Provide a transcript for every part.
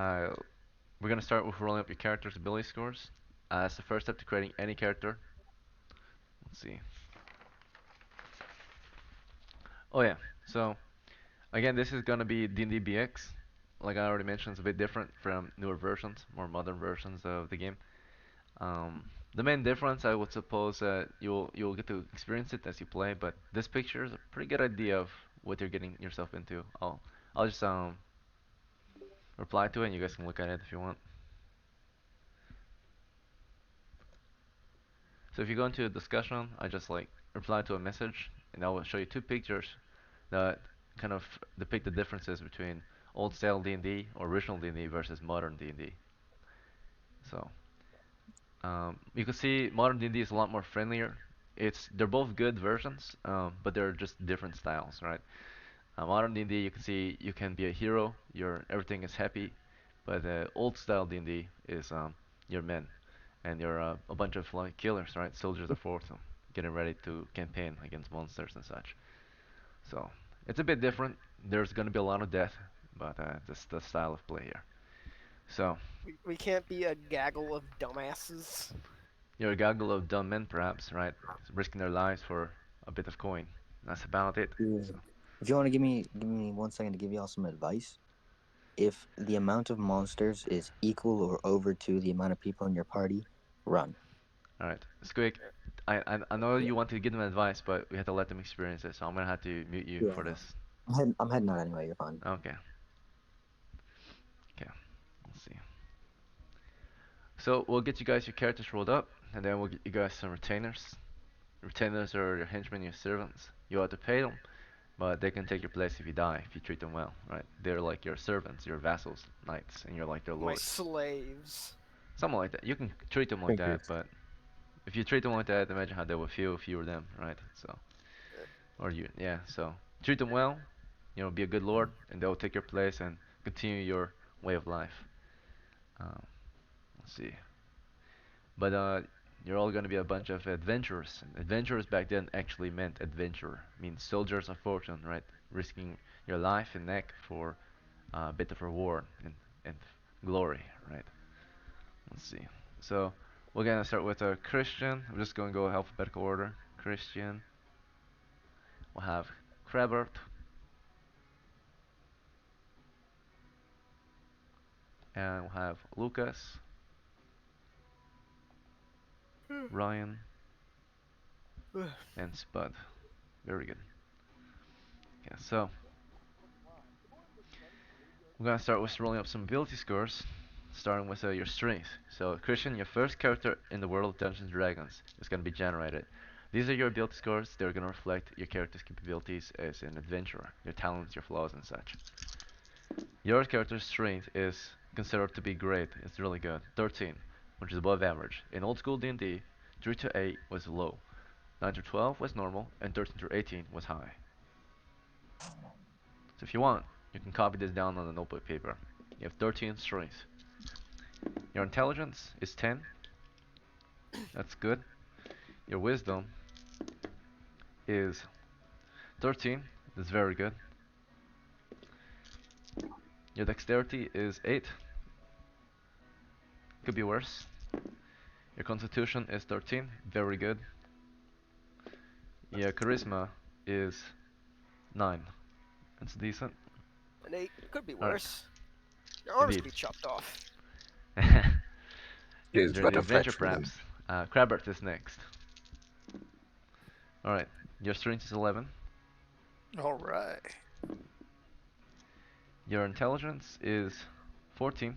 Uh, we're gonna start with rolling up your character's ability scores. As the first step to creating any character. Let's see. Oh yeah. So again, this is gonna be D&D BX. Like I already mentioned, it's a bit different from newer versions, more modern versions of the game. Um, the main difference, I would suppose, that you'll get to experience it as you play, but this picture is a pretty good idea of what you're getting yourself into. I'll just reply to it, and you guys can look at it if you want. So if you go into a discussion, I just like reply to a message, and I will show you two pictures that kind of depict the differences between old style D&D or original D&D versus modern D&D. So you can see modern D&D is a lot more friendlier. They're both good versions, but they're just different styles, right? Modern D&D, you can see you can be a hero, your everything is happy, but old style D&D is you're men, and you're a bunch of like killers, right? Soldiers of fortune, getting ready to campaign against monsters and such. So it's a bit different. There's gonna be a lot of death, but that's the style of play here. So We can't be a gaggle of dumbasses. you're a gaggle of dumb men, perhaps, right? Risking their lives for a bit of coin. That's about it. Yeah. So, If you want to give me 1 second to give y'all some advice. If the amount of monsters is equal or over to the amount of people in your party, run. all right, Squeak. I know you want to give them advice, but we have to let them experience it. So I'm gonna have to mute you Yeah, for I know. this. I'm heading out anyway. You're fine. Okay. Okay. Let's see. So we'll get you guys your characters rolled up, and then we'll get you guys some retainers. Retainers are your henchmen, your servants. You have to pay them, but they can take your place if you die, if you treat them well, right? They're like your servants, your vassals, knights, and you're like their My lord. slaves. Something like that. You can treat them like Thank you. that, but if you treat them like that, imagine how they would feel if you were them, right? So, or you, yeah. So treat them well, be a good lord, and they'll take your place and continue your way of life. Um, let's see. But you're all going to be a bunch of adventurers. And adventurers back then actually meant adventurer, means soldiers of fortune, right? Risking your life and neck for a bit of reward and glory, right? Let's see. So we're gonna start with a Christian. I'm just gonna go alphabetical order. Christian. We'll have Krabert, and we'll have Lucas, Ryan, and Spud. Very good. Yeah, so we're gonna start with rolling up some ability scores, starting with your strength. So Christian, your first character in the world of Dungeons and Dragons is gonna be generated. These are your ability scores. They're gonna reflect your character's capabilities as an adventurer, your talents, your flaws, and such. Your character's strength is considered to be great. It's really good. 13, which is above average. In old school D&D, 3 to 8 was low, 9 to 12 was normal, and 13 to 18 was high. So if you want, you can copy this down on a notebook paper. You have 13 strength. Your intelligence is 10. That's good. Your wisdom is 13. That's very good. Your dexterity is 8. Could be worse. Your constitution is 13. Very good. Your charisma is 9. That's decent. And they could be Alright, worse. Your arms could indeed. be chopped off. Yes, During but the adventure, affectionately. perhaps. Crabert is next. Alright, your strength is 11. All right. Your intelligence is 14.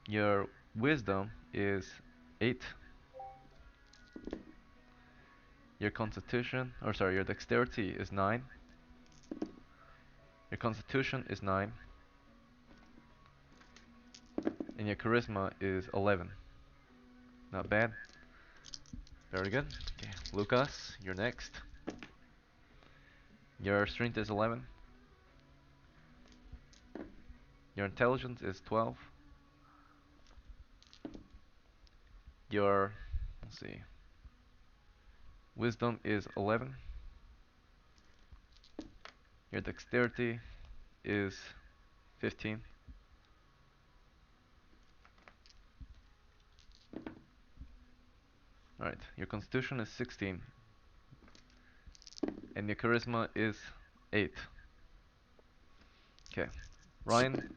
Your wisdom is 8. Your constitution, or sorry, your dexterity is 9. Your constitution is 9. And your charisma is 11. Not bad. Very good. Okay, Lucas, you're next. Your strength is 11. Your intelligence is 12. Your, let's see, wisdom is 11. Your dexterity is 15. Alright, your constitution is 16, and your charisma is 8. Okay. Ryan,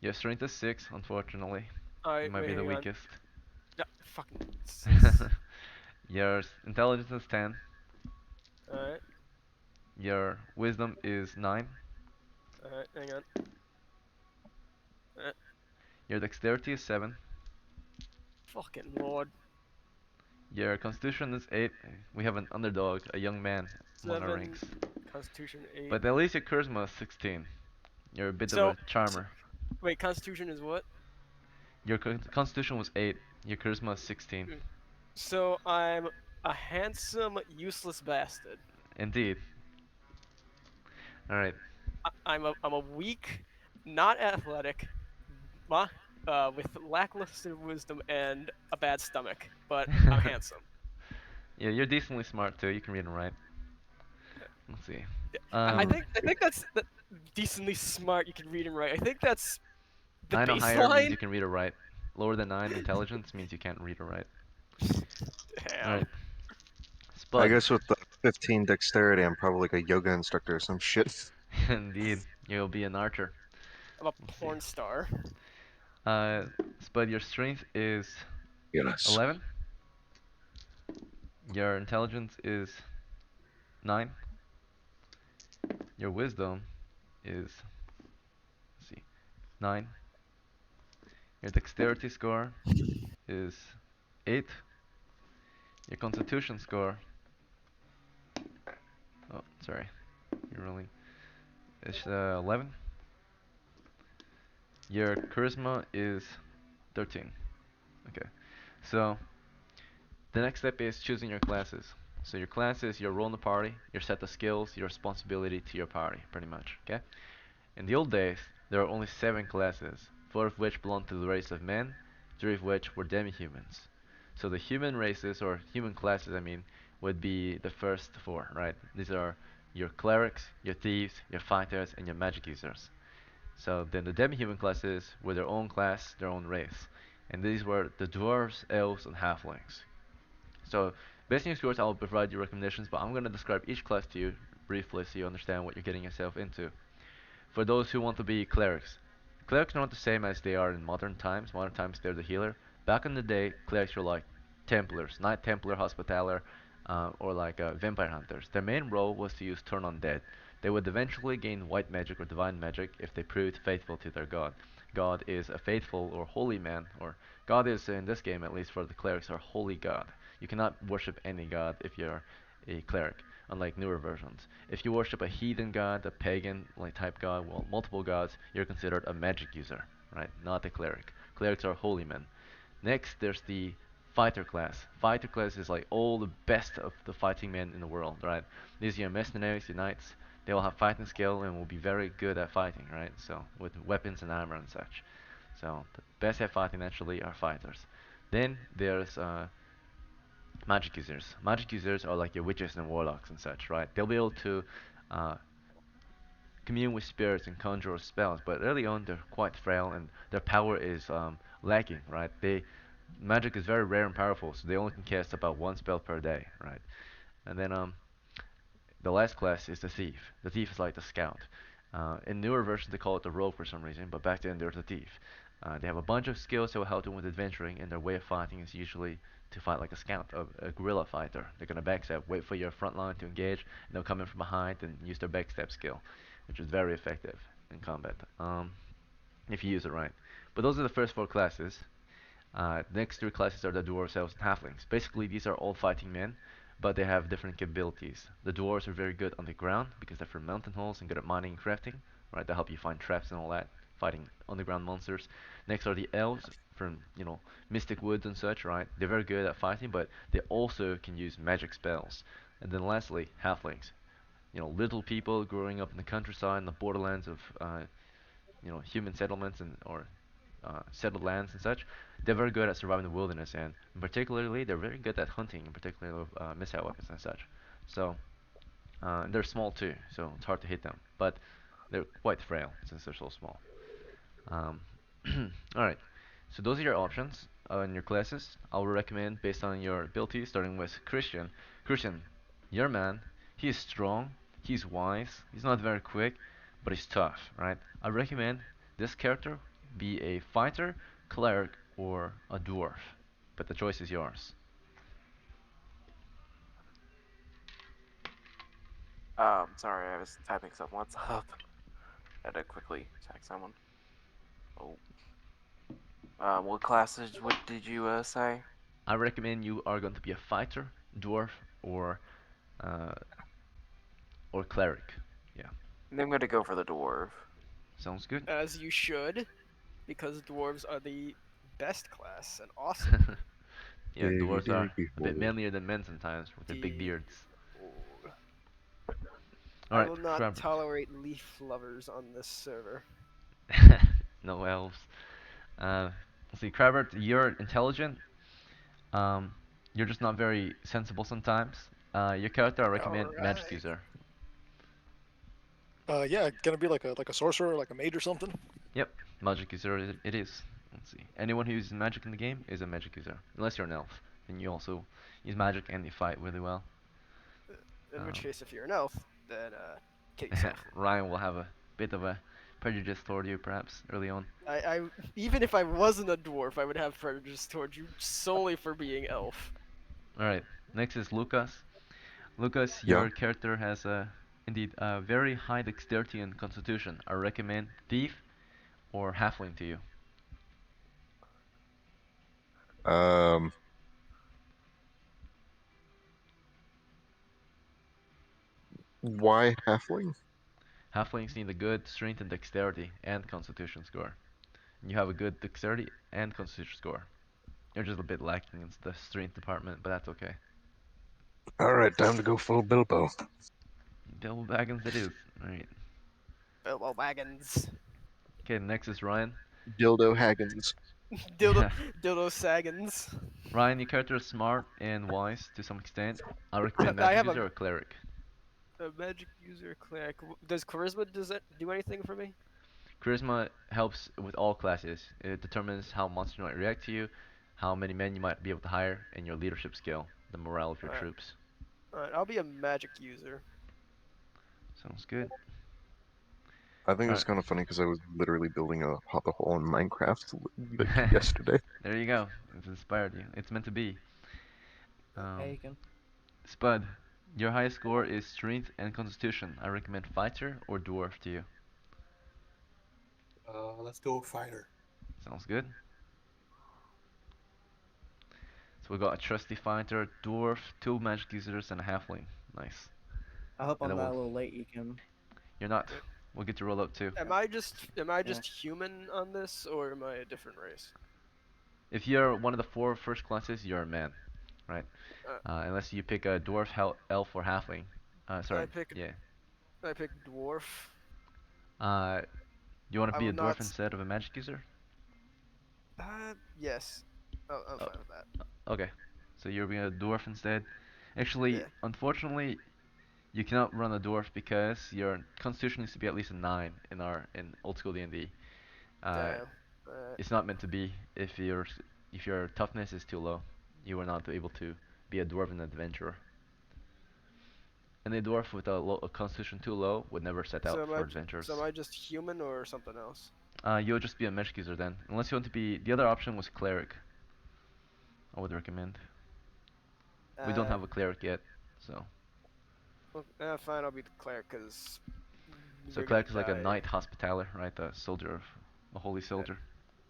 your strength is 6, unfortunately. You Alright, might wait, be the hang on. weakest. No, fucking 6. Your intelligence is 10. Alright, Your wisdom is 9. alright, hang on. Your dexterity is 7. Fucking lord. Your constitution is 8. We have an underdog, a young man among our 7, ranks. Constitution 8. But at least your charisma is 16. You're a bit of So, a charmer. wait, Constitution is what? Your constitution was 8. Your charisma is 16. Mm. So, I'm a handsome, useless bastard. Indeed. Alright. I'm a weak, not athletic, ma, with lackluster wisdom and a bad stomach, but I'm handsome. Yeah, you're decently smart too. You can read and write. Let's see. I Hmm. think that's decently smart. You can read and write. I think that's the 9 or higher means baseline. you can read or write. Lower than 9 intelligence means you can't read or write. Damn. Alright. I Spud. guess with the 15 dexterity, I'm probably like a yoga instructor or some shit. Indeed. You'll be an archer. I'm a Let's see. porn star. Uh, Spud, your strength is Yes. 11. Your intelligence is 9. Your wisdom is, let's see, 9. Your dexterity score is 8. Your constitution score, oh, sorry, you're rolling, it's 11. Your charisma is 13. Okay, so the next step is choosing your classes. So your class is your role in the party, your set of skills, your responsibility to your party, pretty much, okay? In the old days, there were only 7 classes, 4 of which belonged to the race of men, 3 of which were demi-humans. So the human races, or human classes I mean, would be the first 4, right? These are your clerics, your thieves, your fighters, and your magic users. So then the demi-human classes were their own class, their own race. And these were the dwarves, elves, and halflings. So based on your scores, I will provide you recommendations, but I'm going to describe each class to you briefly so you understand what you're getting yourself into. For those who want to be clerics, clerics are not the same as they are in modern times. Modern times, they're the healer. Back in the day, clerics were like Templars, Knight Templar, Hospitaller, or like vampire hunters. Their main role was to use Turn on Dead. They would eventually gain white magic or divine magic if they proved faithful to their god. God is a faithful or holy man, or God is, in this game at least for the clerics, are holy god. You cannot worship any god if you're a cleric, unlike newer versions. If you worship a heathen god, a pagan like type god, well, multiple gods, you're considered a magic user, right? Not a cleric. Clerics are holy men. Next, there's the fighter class. Fighter class is like all the best of the fighting men in the world, right? These are your mercenaries, your knights. They all have fighting skill and will be very good at fighting, right? So with weapons and armor and such. So the best at fighting naturally are fighters. Then there's magic users. Magic users are like your witches and warlocks and such, right? They'll be able to uh, commune with spirits and conjure spells, but early on they're quite frail and their power is lacking, right? Magic is very rare and powerful, so they only can cast about 1 spell per day, right? And then the last class is the thief. The thief is like the scout. In newer versions they call it the rogue for some reason, but back then they're the thief. They have a bunch of skills that will help them with adventuring, and their way of fighting is usually to fight like a scout, a guerrilla fighter. They're gonna backstab, wait for your front line to engage, and they'll come in from behind and use their backstab skill, which is very effective in combat, if you use it right. But those are the first 4 classes. The next 3 classes are the dwarves, elves, and halflings. Basically, these are all fighting men, but they have different capabilities. The dwarves are very good on the ground because they're from mountain holes and good at mining and crafting, right? They help you find traps and all that, fighting underground monsters. Next are the elves from, mystic woods and such, right? They're very good at fighting, but they also can use magic spells. And then lastly, halflings. Little people growing up in the countryside, in the borderlands of, human settlements and or settled lands and such, they're very good at surviving the wilderness, and particularly they're very good at hunting, in particular with missile weapons and such. So they're small too, so it's hard to hit them. But They're quite frail since they're so small. Um, all right. So those are your options in your classes. I would recommend based on your ability, starting with Christian. Christian, your man. He is strong. He's wise. He's not very quick, but he's tough. Right? I recommend this character be a fighter, cleric, or a dwarf. But the choice is yours. Sorry, I was typing something. What's up? Had to quickly text someone. Oh. What classes? What did you say? I recommend you are going to be a fighter, dwarf, uh, or cleric. Yeah, I'm gonna go for the dwarf. sounds good. As you should, because dwarves are the best class and awesome. Yeah, dwarves are Hey, a bit behold. manlier than men sometimes with their big Indeed. beards. Ooh. All I right, will not Crabbert. tolerate leaf lovers on this server. No elves. Let's see, Crabbert, you're intelligent. Um, you're just not very sensible sometimes. Your character, I recommend magic Alright. user. Yeah, gonna be like a sorcerer, like a mage or something. Yep, magic user it is. Let's see. Anyone who uses magic in the game is a magic user, unless you're an elf. Then you also use magic and you fight really well. In which Um, case, if you're an elf, then kill yourself. Ryan will have a bit of a prejudice toward you, perhaps early on. I even if I wasn't a dwarf, I would have prejudice towards you solely for being elf. All right. Next is Lucas. Lucas, Yeah. your character has indeed a very high dexterity and constitution. I recommend thief or halfling to you. Um, why halfling? Halflings need a good strength and dexterity and constitution score. And you have a good dexterity and constitution score. You're just a bit lacking in the strength department, but that's okay. All right, time to go full Bilbo. Double Baggins it is. Alright. Bilbo Baggins. Okay, next is Ryan. Dildo Haggins. Dildo Yeah. Dildo Saggins. Ryan, your character is smart and wise to some extent. I recommend I magic have user or cleric. a magic user cleric. Does charisma does that do anything for me? Charisma helps with all classes. It determines how monsters might react to you, how many men you might be able to hire, and your leadership skill, the morale of your Alright, troops. alright. I'll be a magic user. Sounds good. I think it's Alright. kind of funny because I was literally building a hop a hole in Minecraft like yesterday. There you go. It's inspired you. It's meant to be. Um, Bacon. Spud, your highest score is strength and constitution. I recommend fighter or dwarf to you. Let's go fighter. Sounds good. So we got a trusty fighter, dwarf, two magic users, and a halfling. Nice. I hope And I'm then not we'll. a little late, Ekin. You're not. We'll get to roll up too. Am I just human on this, or am I a different race? If you're one of the four first classes, you're a man, right? Uh, Unless you pick a dwarf, elf, or halfling. I Sorry. pick Yeah. I pick dwarf. Uh, you want to I be will a dwarf not. instead of a magic user? Yes. I'm Oh, fine with that. okay. So you're being a dwarf instead. Actually, Yeah. unfortunately, you cannot run a dwarf because your constitution needs to be at least a 9 in old school D&D. Uh, Damn. Alright. it's not meant to be if your toughness is too low, you are not able to be a dwarven adventurer. And a dwarf with a constitution too low would never set So out am for I? So am adventures. I just human or something else? You'll just be a magic user then, unless you want to be. The other option was cleric. I would recommend. We don't Uh, have a cleric yet, so fine. I'll be the cleric, cause so we're gonna cleric is like a die. knight hospitaller, right? A soldier of a holy Uh, soldier.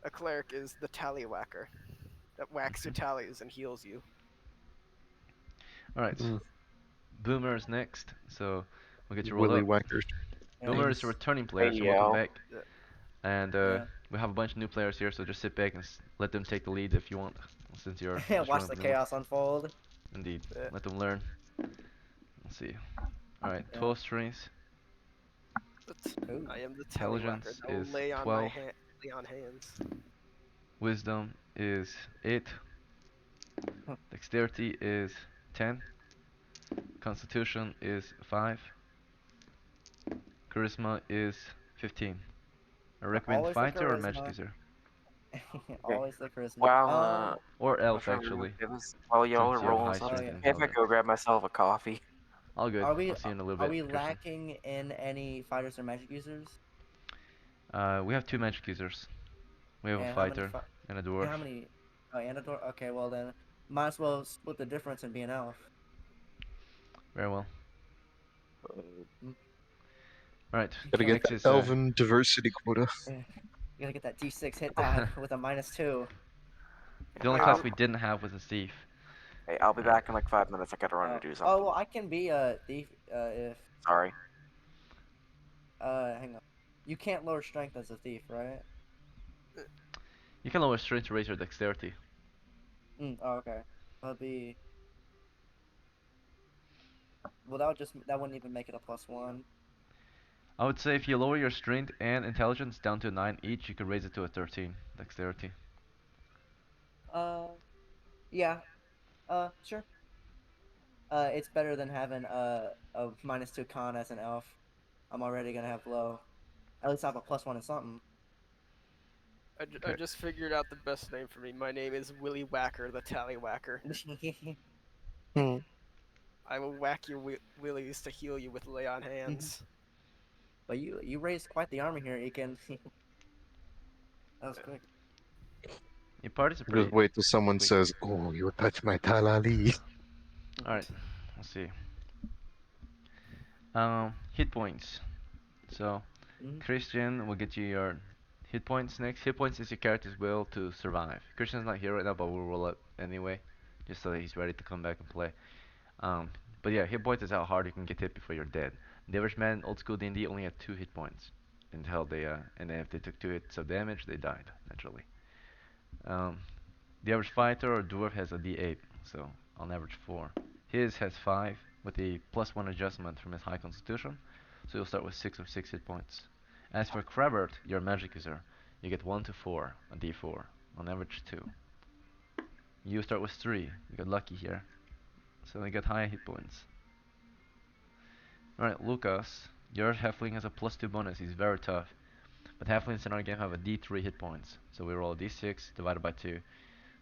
A cleric is the tally whacker that whacks your Okay. tallies and heals you. All right. Mm, Boomer is next, so we'll get you rolled Willy up. Whackers. Yeah. Boomer is a returning Hey player, so welcome yo. back. Yeah. And Yeah. we have a bunch of new players here, so just sit back and let them take the lead if you want, since you're just Watch running the vanilla. chaos unfold. Indeed, Yeah. let them learn. Let's see. All right, Yeah. 12 strength. But Ooh. I am the tally whacker. Intelligence I will is lay on 12. lay on hands. Wisdom is 8. Huh. Dexterity is 10. Constitution is 5. Charisma is 15. I Yeah, recommend always the fighter or magic charisma. user. Okay. Always the charisma. While Or elf, whatever you actually, do this, while y'all are since you have rolling high stuff, oh strength yeah. and if I go intelligence. grab myself a coffee. All good. Are we I'll see you in a little are bit, we Christian. lacking in any fighters or magic users? We have two magic users. We have a And how many fighter and a and dwarf. how many and a door? Okay, well then might as well split the difference and be an elf. Very well. Mm. Alright, Gotta get next that is elven diversity quota. Yeah. You gotta get that D6 hit die with a -2. the only Hey, class we didn't have was a thief. hey, I'll be Alright. back in like 5 minutes. I gotta run and do Oh something. well, I can be a thief if Sorry. hang on. You can't lower strength as a thief, right? You can lower strength to raise your dexterity. Oh, okay. That'll be well. That wouldn't even make it a +1. I would say if you lower your strength and intelligence down to 9 each, you could raise it to a 13 dexterity. Uh, yeah. Sure. It's better than having a -2 con as an elf. I'm already gonna have low. At least I have a +1 in something. I Okay. just figured out the best name for me. My name is Willy Whacker, the Tallywhacker. Hmm. I will whack your willies to heal you with lay on hands. But you raised quite the army here, Ekin. That was quick. Your parties are Just pretty wait till someone quick. says, "Oh, you touch my talali." Alright, let's see. Hit points. So, Mhm. Christian will get you your hit points next. Hit points is your character's will to survive. Christian's not here right now, but we'll roll up anyway, just so that he's ready to come back and play. Um, but yeah, hit points is how hard you can get hit before you're dead. The average man in old school D&D only had 2 hit points until and then if they took 2 hits of damage, they died naturally. Um, the average fighter or dwarf has a D8, so on average 4. His has 5 with a +1 adjustment from his high constitution, so you'll start with 6 of 6 hit points. As for Krabert, your magic user, you get 1 to 4, a D4, on average 2. You start with 3, you got lucky here, so you get high hit points. Alright, Lucas, your halfling has a +2 bonus, he's very tough. But halflings in our game have a D3 hit points, so we roll a D6 divided by 2.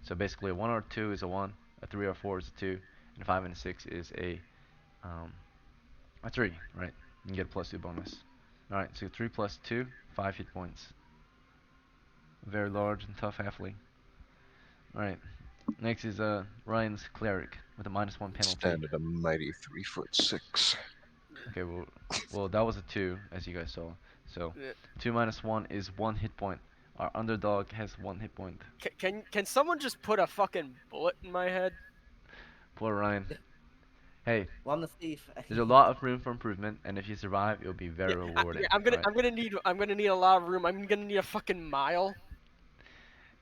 So basically, a 1 or 2 is a 1, a 3 or 4 is a 2, and a 5 and a 6 is um, a 3, right? You can get a +2 bonus. Alright, so 3 plus 2, 5 hit points. Very large and tough halfling. Alright, next is Ryan's cleric with a -1 penalty. Stand at a mighty 3'6". Okay, well that was a 2, as you guys saw. So, 2 minus 1 is 1 hit point. Our underdog has 1 hit point. Can someone just put a fucking bullet in my head? Poor Ryan. Hey, Well, I'm the thief. there's a lot of room for improvement, and if you survive, it'll be Yeah, very rewarding. I'm gonna need a lot of room. I'm gonna need a fucking mile.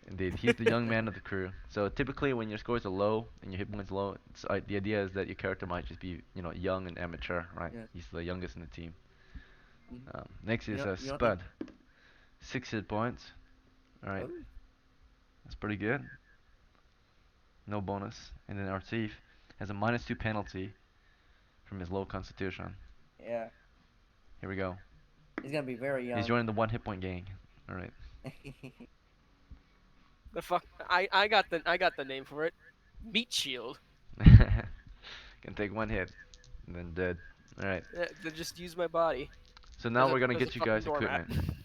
Indeed, he's the young man of the crew. So typically, when your scores are low and your hit points low, the idea is that your character might just be, young and amateur, right? Yeah. He's the youngest in the team. Mhm. Next is You know Spud, 6 hit points. All right, Oh, that's pretty good. No bonus. And then our thief has a -2 penalty from his low constitution. yeah. Here we go. He's gonna be very He's young. joining the 1 hit point gang. All right. The fuck I got the name for it. Meat shield. Can take 1 hit and then dead. All right. To just use my body So now we're gonna as a get you fucking guys doormat. equipment.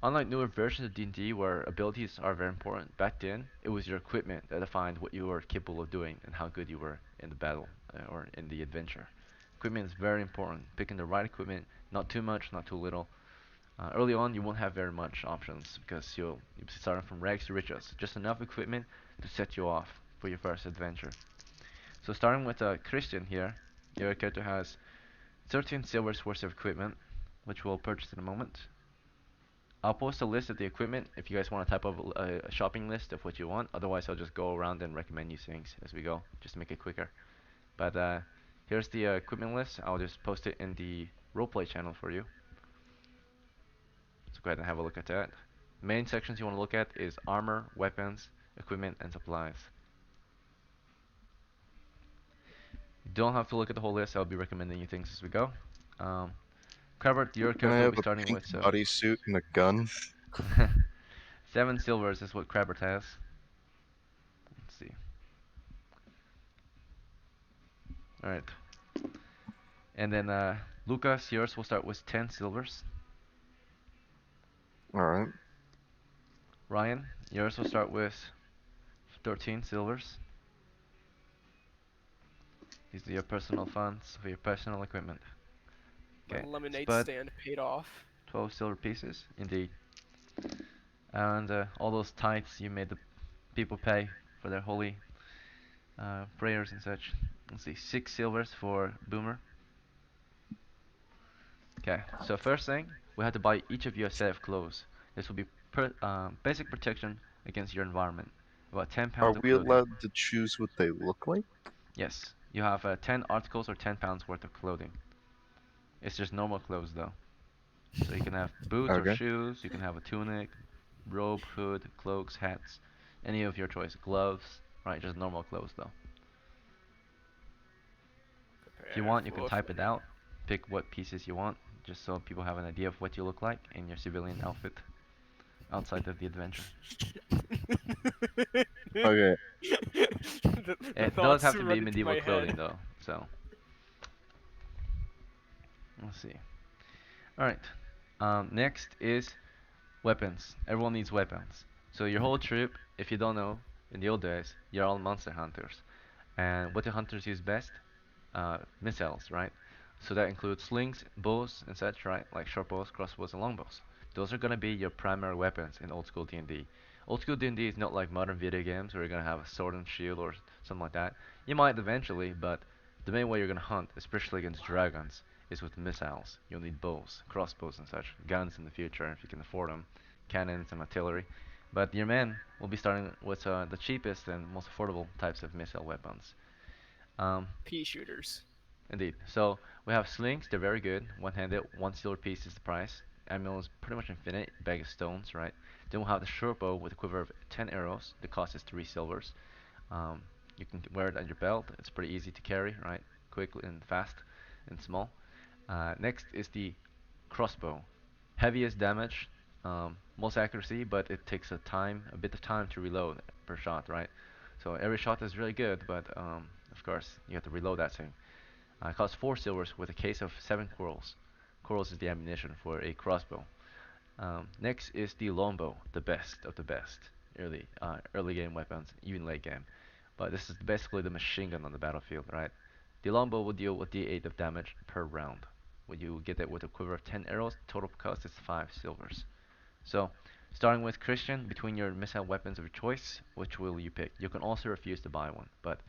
Unlike newer versions of D&D where abilities are very important, back then it was your equipment that defined what you were capable of doing and how good you were in the battle or in the adventure. Equipment is very important. Picking the right equipment, not too much, not too little. Early on, you won't have very much options because you'll be starting from rags to riches. Just enough equipment to set you off for your first adventure. So starting with Christian here, your character has 13 silver's worth of equipment, which we'll purchase in a moment. I'll post a list of the equipment if you guys want to type up a shopping list of what you want. Otherwise, I'll just go around and recommend you things as we go, just to make it quicker. But here's the equipment list. I'll just post it in the roleplay channel for you. So go ahead and have a look at that. Main sections you want to look at is armor, weapons, equipment, and supplies. You don't have to look at the whole list. I'll be recommending you things as we go. Um, Crabert, your Can I character will have be a starting pink with so bodysuit and a gun? 7 silvers is what Crabert has. Let's see. All right. And then Lucas, yours will start with 10 silvers. Alright. Ryan, yours will start with 13 silvers. These are your personal funds for your personal equipment. My Okay. lemonade Spud, stand paid off. 12 silver pieces, indeed. And all those tithes you made the people pay for their holy prayers and such. Let's see, 6 silvers for Boomer. Okay, so first thing, we have to buy each of you a set of clothes. This will be basic protection against your environment. About 10 Are pounds of we clothing. allowed to choose what they look like? Yes, you have 10 articles or 10 pounds worth of clothing. It's just normal clothes though. So you can have boots or Okay. shoes, you can have a tunic, robe, hood, cloaks, hats, any of your choice. Gloves, right? Just normal clothes though. If you Prepare want, you can for type it out, pick what pieces you want, just so people have an idea of what you look like in your civilian outfit outside of the adventure. Okay. The It does thoughts have to be run into medieval my clothing head. though, so let's see. Alright, next is weapons. Everyone needs weapons. So your whole troop, if you don't know, in the old days, you're all monster hunters. And what the hunters use best? Missiles, right? So that includes slings, bows, and such, right? Like short bows, crossbows, and longbows. Those are gonna be your primary weapons in old school D&D. Old school D&D is not like modern video games where you're gonna have a sword and shield or something like that. You might eventually, but the main way you're gonna hunt, especially against dragons, is with missiles. You'll need bows, crossbows, and such. Guns in the future if you can afford them, cannons and artillery. But your men will be starting with the cheapest and most affordable types of missile weapons. Um, Pea shooters. Indeed. So we have slings, they're very good. One-handed, 1 silver piece is the price. Ammo is pretty much infinite, bag of stones, right? Then we'll have the short bow with a quiver of 10 arrows. The cost is 3 silvers. Um, you can wear it on your belt. It's pretty easy to carry, right? Quick and fast and small. Next is the crossbow. Heaviest damage, most accuracy, but it takes a bit of time to reload per shot, right? So every shot is really good, but of course you have to reload that thing. It costs 4 silvers with a case of 7 quarrels. Quarrels is the ammunition for a crossbow. Next is the longbow, the best of the best. Early game weapons, even late game. But this is basically the machine gun on the battlefield, right? The longbow will deal with d8 of damage per round. When you get it with a quiver of 10 arrows, total cost is 5 silvers. So, starting with Christian, between your missile weapons of your choice, which will you pick? You can also refuse to buy one, but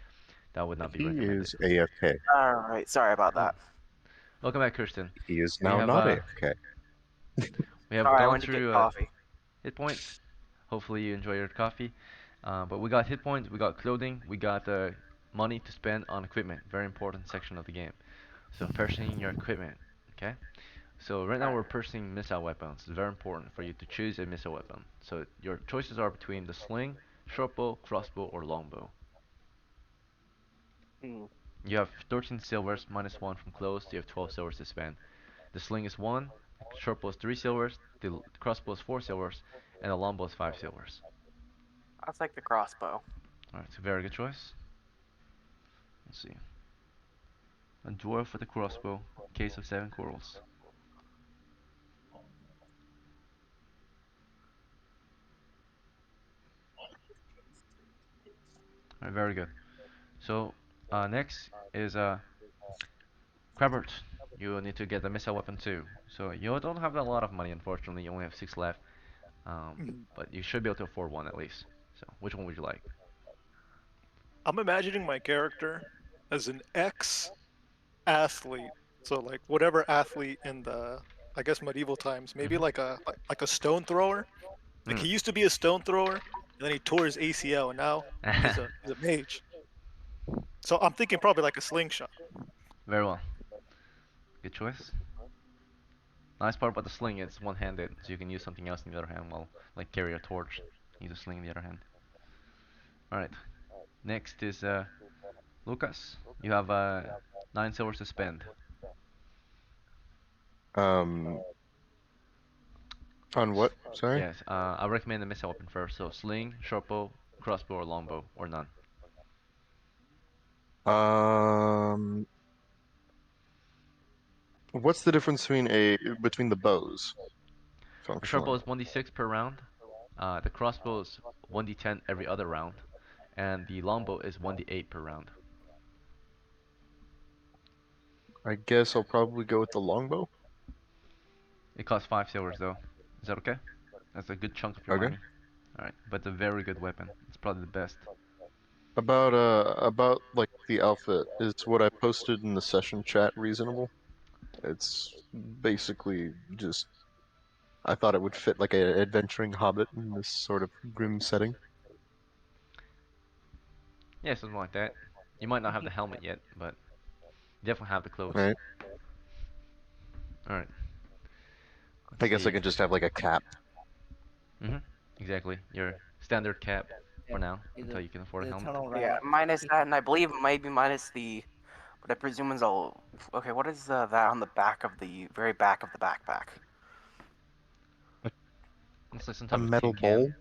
that would not be He recommended. is AFK. Alright, sorry about Oh, that. welcome back, Christian. He is We now have not AFK. we have Sorry, I gone went to get through coffee. hit points. Hopefully you enjoy your coffee. But we got hit points, we got clothing, we got money to spend on equipment. Very important section of the game. So purchasing your equipment. Okay. So right now we're Alright. purchasing missile weapons. It's very important for you to choose a missile weapon. So your choices are between the sling, shortbow, crossbow, or longbow. Hmm. You have 13 silvers minus 1 from close. So you have 12 silvers to spend. The sling is 1, the shortbow is 3 silvers, the crossbow is 4 silvers, and the longbow is 5 silvers. I'll take the crossbow. Alright, it's a very good choice. Let's see. A dwarf with a crossbow, case of 7 quarrels. Alright, very good. So, next is Crabbert. You need to get a missile weapon too. So you don't have a lot of money, unfortunately. You only have 6 left. Mhm. But you should be able to afford one at least. So, which one would you like? I'm imagining my character as an ex-athlete. So like whatever athlete in the I guess medieval times, maybe Mm-hmm. like a stone thrower. Like Mm. he used to be a stone thrower, and then he tore his ACL, and now he's a mage. So I'm thinking probably like a slingshot. Very well. Good choice. Nice part about the sling, it's one-handed, so you can use something else in the other hand while, like, carry a torch. Use a sling in the other hand. Alright. Next is Lucas. You have 9 silvers to spend. Um, on what? Sorry. Yes, I recommend the missile weapon first. So sling, shortbow, crossbow, or longbow, or none. Um, what's the difference between the bows The shortbow functionally? is 1d6 per round. The crossbow is 1d10 every other round, and the longbow is 1d8 per round. I guess I'll probably go with the longbow. It costs 5 silvers though. Is that okay? That's a good chunk of your Okay. money. All right, but it's a very good weapon. It's probably the best. About like the outfit, is what I posted in the session chat reasonable? It's basically just I thought it would fit like an adventuring hobbit in this sort of grim setting. Yeah, something like that. You might not have the helmet yet, but you definitely have the clothes. Right. All right. Let's I guess I see. can just have like a cap. Mhm. Exactly. Your standard cap for Yeah. now until you can afford a The helmet. tunnel Yeah, rat. minus that, and I believe maybe minus the. What I presume is all. Okay, what is that on the back of the very back of the backpack? A, It's like some a type of metal tin can. bowl.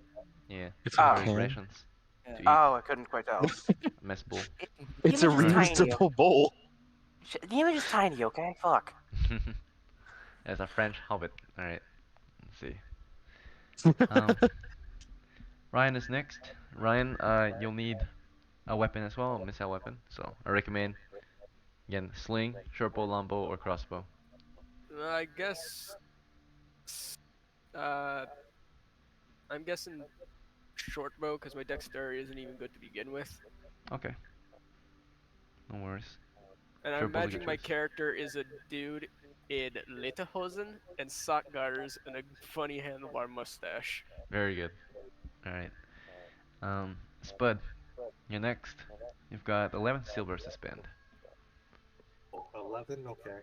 Yeah, It's a for Oh, his can. rations Yeah. to eat. oh, I couldn't quite tell. A mess bowl. The It's a image is All right. tiny. reusable bowl. The image is tiny. Okay, fuck. As a French hobbit. All right. Let's see. Um, Ryan is next. Ryan, you'll need a weapon as well, a missile weapon. So I recommend again sling, shortbow, longbow, or crossbow. I guess. Uh, I'm guessing short bow because my dexterity isn't even good to begin with. Okay, no worries. And I'm Shortbow's a good imagining my choice. character is a dude in lederhosen and sock garters and a funny handlebar mustache. Very good. All right. Spud, you're next. You've got 11 silvers to spend 11. Okay.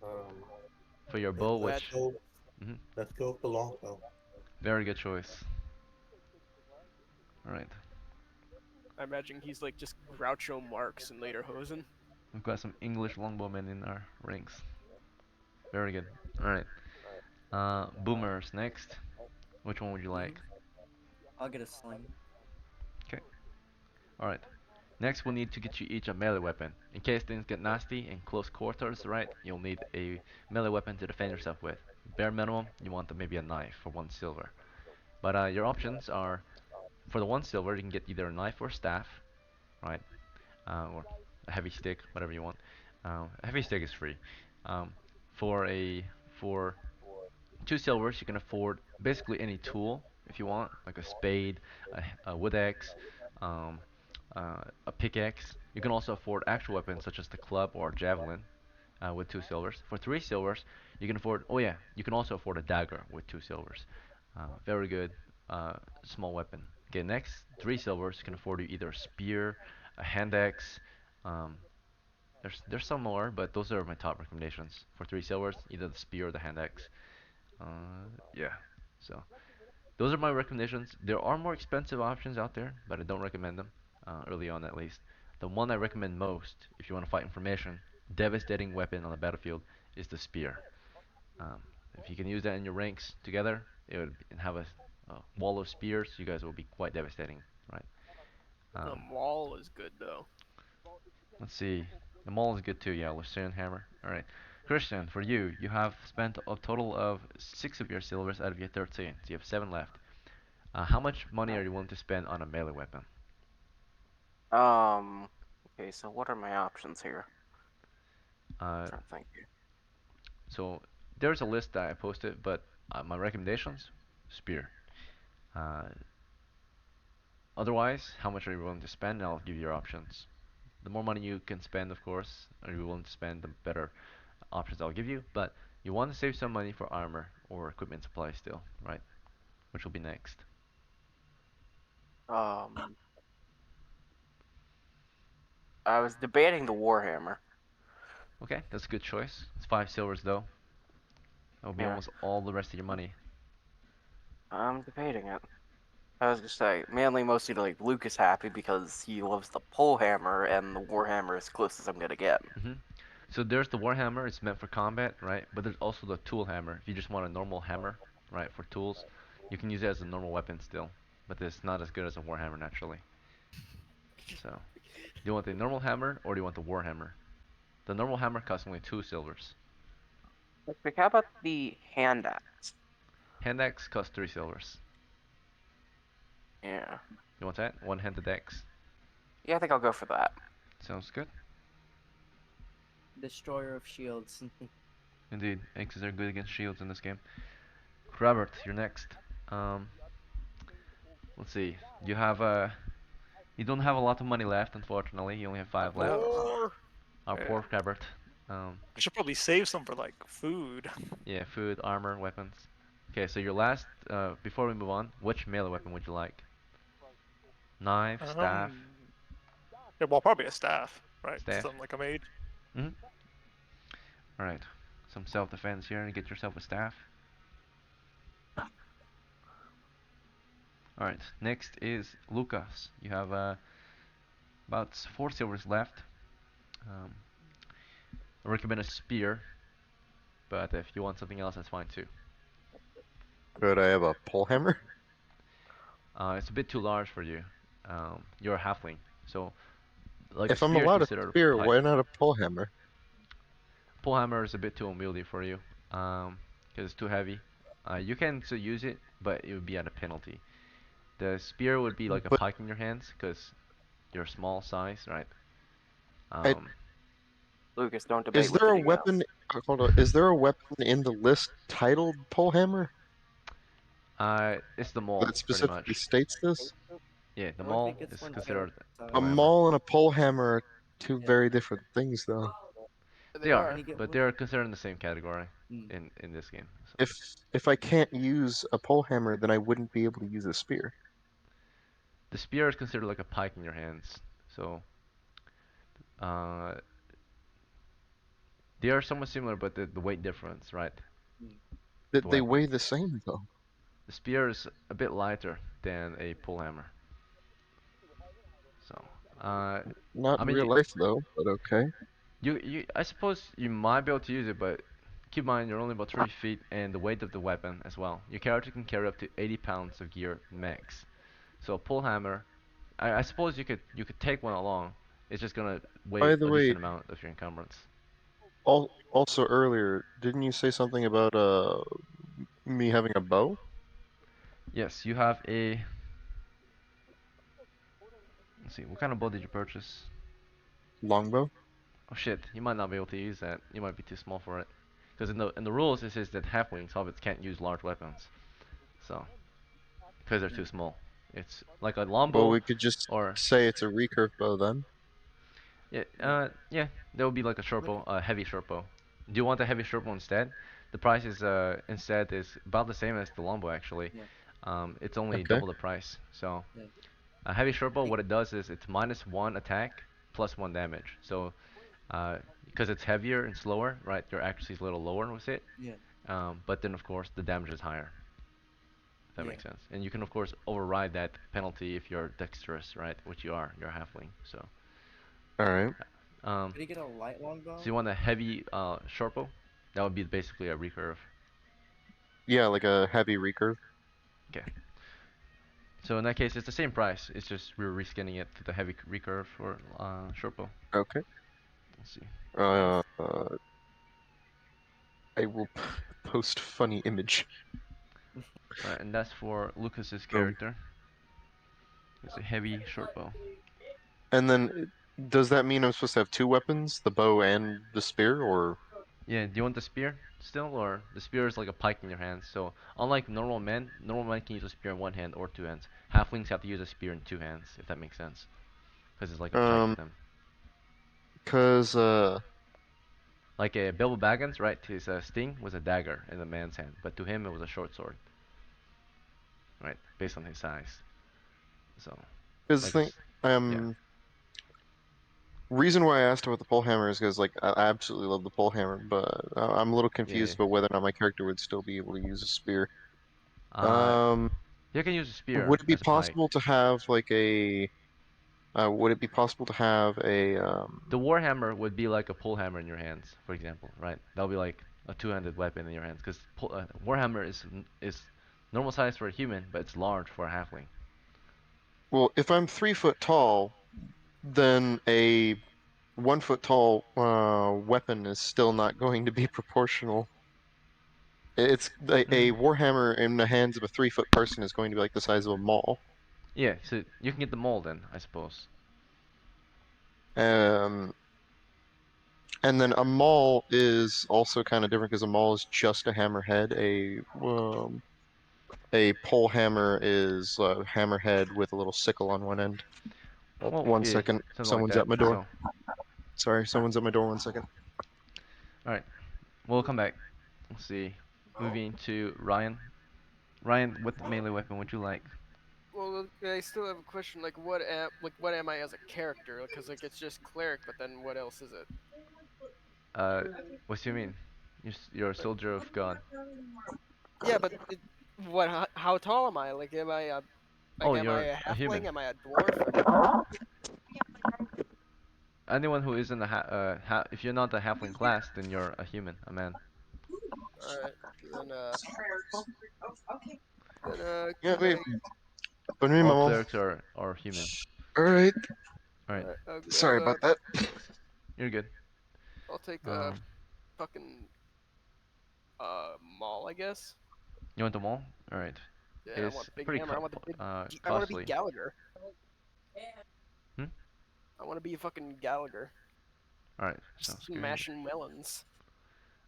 Um, for your and bow, which. Mhm. let's go with the longbow. Very good choice. All right. I imagine he's like just Groucho Marx in lederhosen. We've got some English longbowmen in our ranks. Very good. All right. Boomers next. Which one would you Hmm. like? I'll get a sling. Okay. All right. Next, we'll need to get you each a melee weapon. In case things get nasty in close quarters, right? You'll need a melee weapon to defend yourself with. Bare minimum, you want maybe a knife for 1 silver. But your options are for the 1 silver, you can get either a knife or a staff, right? Or a heavy stick, whatever you want. A heavy stick is free. Um, for a for 2 silvers, you can afford basically any tool if you want, like a spade, a wood axe, um, a pickaxe. You can also afford actual weapons such as the club or javelin with 2 silvers. For 3 silvers, you can afford. Oh yeah, you can also afford a dagger with 2 silvers. Very good small weapon. Okay, next 3 silvers you can afford you either a spear, a hand axe. Um, there's some more, but those are my top recommendations. For 3 silvers, either the spear or the hand axe. Yeah. So those are my recommendations. There are more expensive options out there, but I don't recommend them early on at least. The one I recommend most, if you want to fight information, devastating weapon on the battlefield, is the spear. Um, if you can use that in your ranks together, it would have a wall of spears. You guys will be quite devastating, right? The Um, maul is good though. let's see. The maul is good too. Yeah, Lucerne hammer. All right, Christian, for you, you have spent a total of 6 of your silvers out of your 13, so you have 7 left. How much money are Right. you willing to spend on a melee weapon? Um. Okay, so what are my options here? Uh, trying to think here. so there's a list that I posted, but my recommendations, spear. Uh, Otherwise, how much are you willing to spend? I'll give you your options. The more money you can spend, of course, are you willing to spend, the better options I'll give you. But you want to save some money for armor or equipment supply still, right? Which will be next. Um. I was debating the Warhammer. Okay, that's a good choice. It's 5 silvers though. That will be Yeah, almost all the rest of your money. I'm debating it. I was gonna say, mainly mostly to like Luke is happy because he loves the pole hammer and the Warhammer is close as I'm gonna get. hmm So there's the warhammer. It's meant for combat, right? But there's also the tool hammer. If you just want a normal hammer, right, for tools, you can use it as a normal weapon still. But it's not as good as a warhammer naturally. So, do you want the normal hammer or do you want the warhammer? The normal hammer costs only 2 silvers. Like, how about the hand axe? Hand axe costs 3 silvers. Yeah. You want that? One-handed axe. Yeah, I think I'll go for that. Sounds good. Destroyer of shields. Indeed, axes are good against shields in this game. Robert, you're next. Um, let's see. You have you don't have a lot of money left, unfortunately. You only have 5 left. Or Our Yeah. poor Robert. I should probably save some for like food. Yeah, food, armor, weapons. Okay, so your last. Before we move on, which melee weapon would you like? Knife, staff, Yeah, well, probably a staff, right? staff. Something like a mage. Mhm. All right. Some self-defense here, and get yourself a staff. All right. Next is Lucas. You have about 4 silvers left. I recommend a spear, but if you want something else, that's fine too. Could I have a pole hammer? It's a bit too large for you. You're a halfling, so like a If I'm spear is allowed a considered a spear, pike. why not a pole hammer? Pole hammer is a bit too unwieldy for you, because it's too heavy. You can still use it, but it would be at a penalty. The spear would be like a But pike in your hands, because you're small size, right? I, Um, Lucas, don't debate is with there the a females. weapon? Hold on. Is there a weapon in the list titled pole hammer it's the mole, that pretty specifically much. states this? Yeah, the Oh, I mole think it's is one considered a A pole too. hammer. maul and a pole hammer are two Yeah. very different things, though. They they are, are. Can you get but one? they're considered in the same category Mm. in this game. So. If I can't use a pole hammer, then I wouldn't be able to use a spear. The spear is considered like a pike in your hands, so uh, they are somewhat similar, but the weight difference, right? The That they weigh weapons. the same, though. The spear is a bit lighter than a pole hammer. So, Not I in mean, real life, though. But okay. I suppose you might be able to use it, but keep in mind you're only about 3 feet, and the weight of the weapon as well. Your character can carry up to 80 pounds of gear max. So a pole hammer, I suppose you could take one along. It's just gonna weigh By the a way, decent amount of your encumbrance. also earlier, didn't you say something about me having a bow? Yes, you have a. Let's see, what kind of bow did you purchase? Longbow? Oh shit, you might not be able to use that. You might be too small for it. Because in the rules it says that halflings, hobbits can't use large weapons. So, because they're too small. It's like a Well, longbow we could just or say it's a recurve bow then. yeah, that would be like a short bow, a heavy short bow. Do you want a heavy short bow instead? The price is instead is about the same as the longbow actually. Yeah. It's only Okay. double the price. So Yeah. a heavy short bow, what it does is it's -1 attack plus 1 damage. So because it's heavier and slower, right? Your accuracy is a little lower with it. Yeah. But then of course the damage is higher. If that Yeah. makes sense. And you can of course override that penalty if you're dexterous, right? Which you are. You're a halfling. So. All right. Did he get a light longbow? So you want a heavy short bow? That would be basically a recurve. Yeah, like a heavy recurve. Okay. So in that case, it's the same price. It's just we're reskinning it to the heavy recurve for short bow. Okay. Let's see. Uh, I will post funny image. All right, and that's for Lucas's Um, character. It's a heavy short bow. and then, does that mean I'm supposed to have two weapons, the bow and the spear, or? Yeah, do you want the spear still, or the spear is like a pike in your hands? So unlike normal men can use a spear in one hand or two hands. Halflings have to use a spear in two hands, if that makes sense, because it's like a pike to them. Cause Like a Bilbo Baggins, right? His sting was a dagger in the man's hand, but to him it was a short sword, right? Based on his size. So, cause like, thing, yeah, reason why I asked about the pole hammer is because like I absolutely love the pole hammer, but I'm a little yeah. confused about whether or not my character would still be able to use a spear. Uh, Um, you can use a spear would it be as a pike. possible to have like a would it be possible to have a The warhammer would be like a pole hammer in your hands, for example, right? That'll be like a two-handed weapon in your hands, because warhammer is normal size for a human, but it's large for a halfling. well, if I'm 3 foot tall, then a 1 foot tall weapon is still not going to be proportional. It's a Mm. warhammer in the hands of a 3 foot person is going to be like the size of a mall. Yeah, so you can get the mole then, I suppose. Um, and then a maul is also kind of different because a maul is just a hammerhead. A pole hammer is a hammerhead with a little sickle on one end. Well, One yeah, second, something like someone's that. at my door. So, Sorry, someone's at my door. 1 second. all right, we'll come back. Let's see. Moving to Ryan. Ryan, what melee weapon would you like? Well, I still have a question. Like, what am I as a character? Because like it's just cleric, but then what else is it? Uh, what do you mean? You're a Like, soldier of God. yeah, but what? How tall am I? Like, Oh, am I you're a a human. halfling? Am I a dwarf? Anyone who isn't if you're not a halfling class, then you're a human, a man. All right, then Yeah, can wait. I? Put me, All Mamo. clerics are human. All right. All right, I'll grab Sorry a. about that. you're good. I'll take a Um, fucking maul, I guess. you want them all? All right. Yeah, I want It's a big pretty hammer. I want the big. I want to be costly. Gallagher. Hmm? I want to be fucking Gallagher. All right, sounds good. Smashing melons.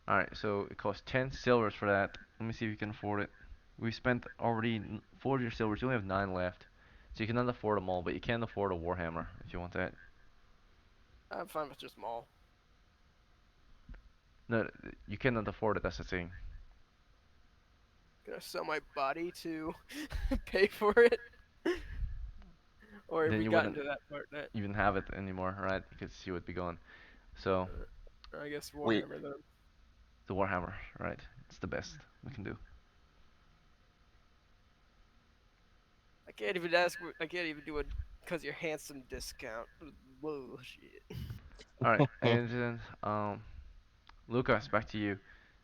All right, so it costs 10 silvers for that. Let me see if you can afford it. We spent already 40 silvers. You only have 9 left. So you cannot afford them all, but you can afford a warhammer if you want that. I'm fine with just maul. No, you cannot afford it. That's the thing. Can I sell my body to pay for it? Or have Then we you gotten wouldn't to that part that? even have it anymore, right? Because you would be gone. So Or I guess Wait. Warhammer then. the warhammer, right? It's the best we can do. I can't even ask. I can't even do it because you're handsome discount. Bullshit. All right, and then Lucas, back to you.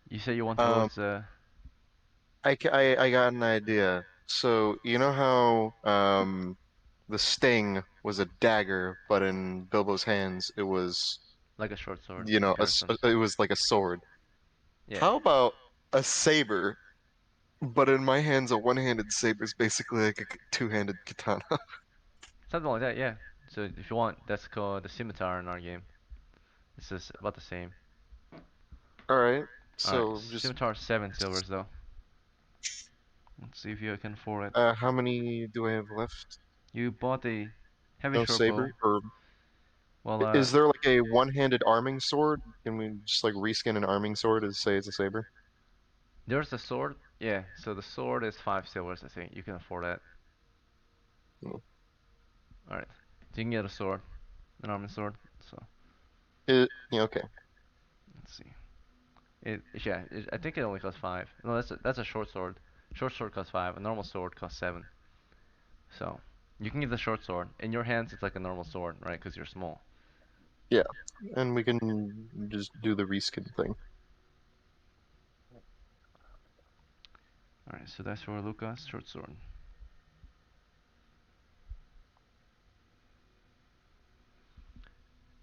You say you want to go Um, as I got an idea. So you know how the sting was a dagger, but in Bilbo's hands it was, like a short sword, you know, short sword. it was like a sword. Yeah, How about a saber, but in my hands a one-handed saber is basically like a two-handed katana. something like that. Yeah. So if you want, that's called the scimitar in our game. It's just about the same. All right. All right, So just scimitar 7 silvers though. Let's see if you can afford it. how many do I have left? You bought a heavy No short saber, bow. or Well, is there like a one-handed arming sword? Can we just like reskin an arming sword as say it's a saber? there's the sword. Yeah, so the sword is 5 silvers, I think. You can afford that. Hmm. Alright. So you can get a sword, an armor sword. So, Yeah, okay. let's see. I think it only costs 5. No, that's a short sword. Short sword costs 5. A normal sword costs 7. So, you can get the short sword. In your hands, it's like a normal sword, right? Because you're small. Yeah, and we can just do the reskin thing. Alright, so that's for Lucas, short sword.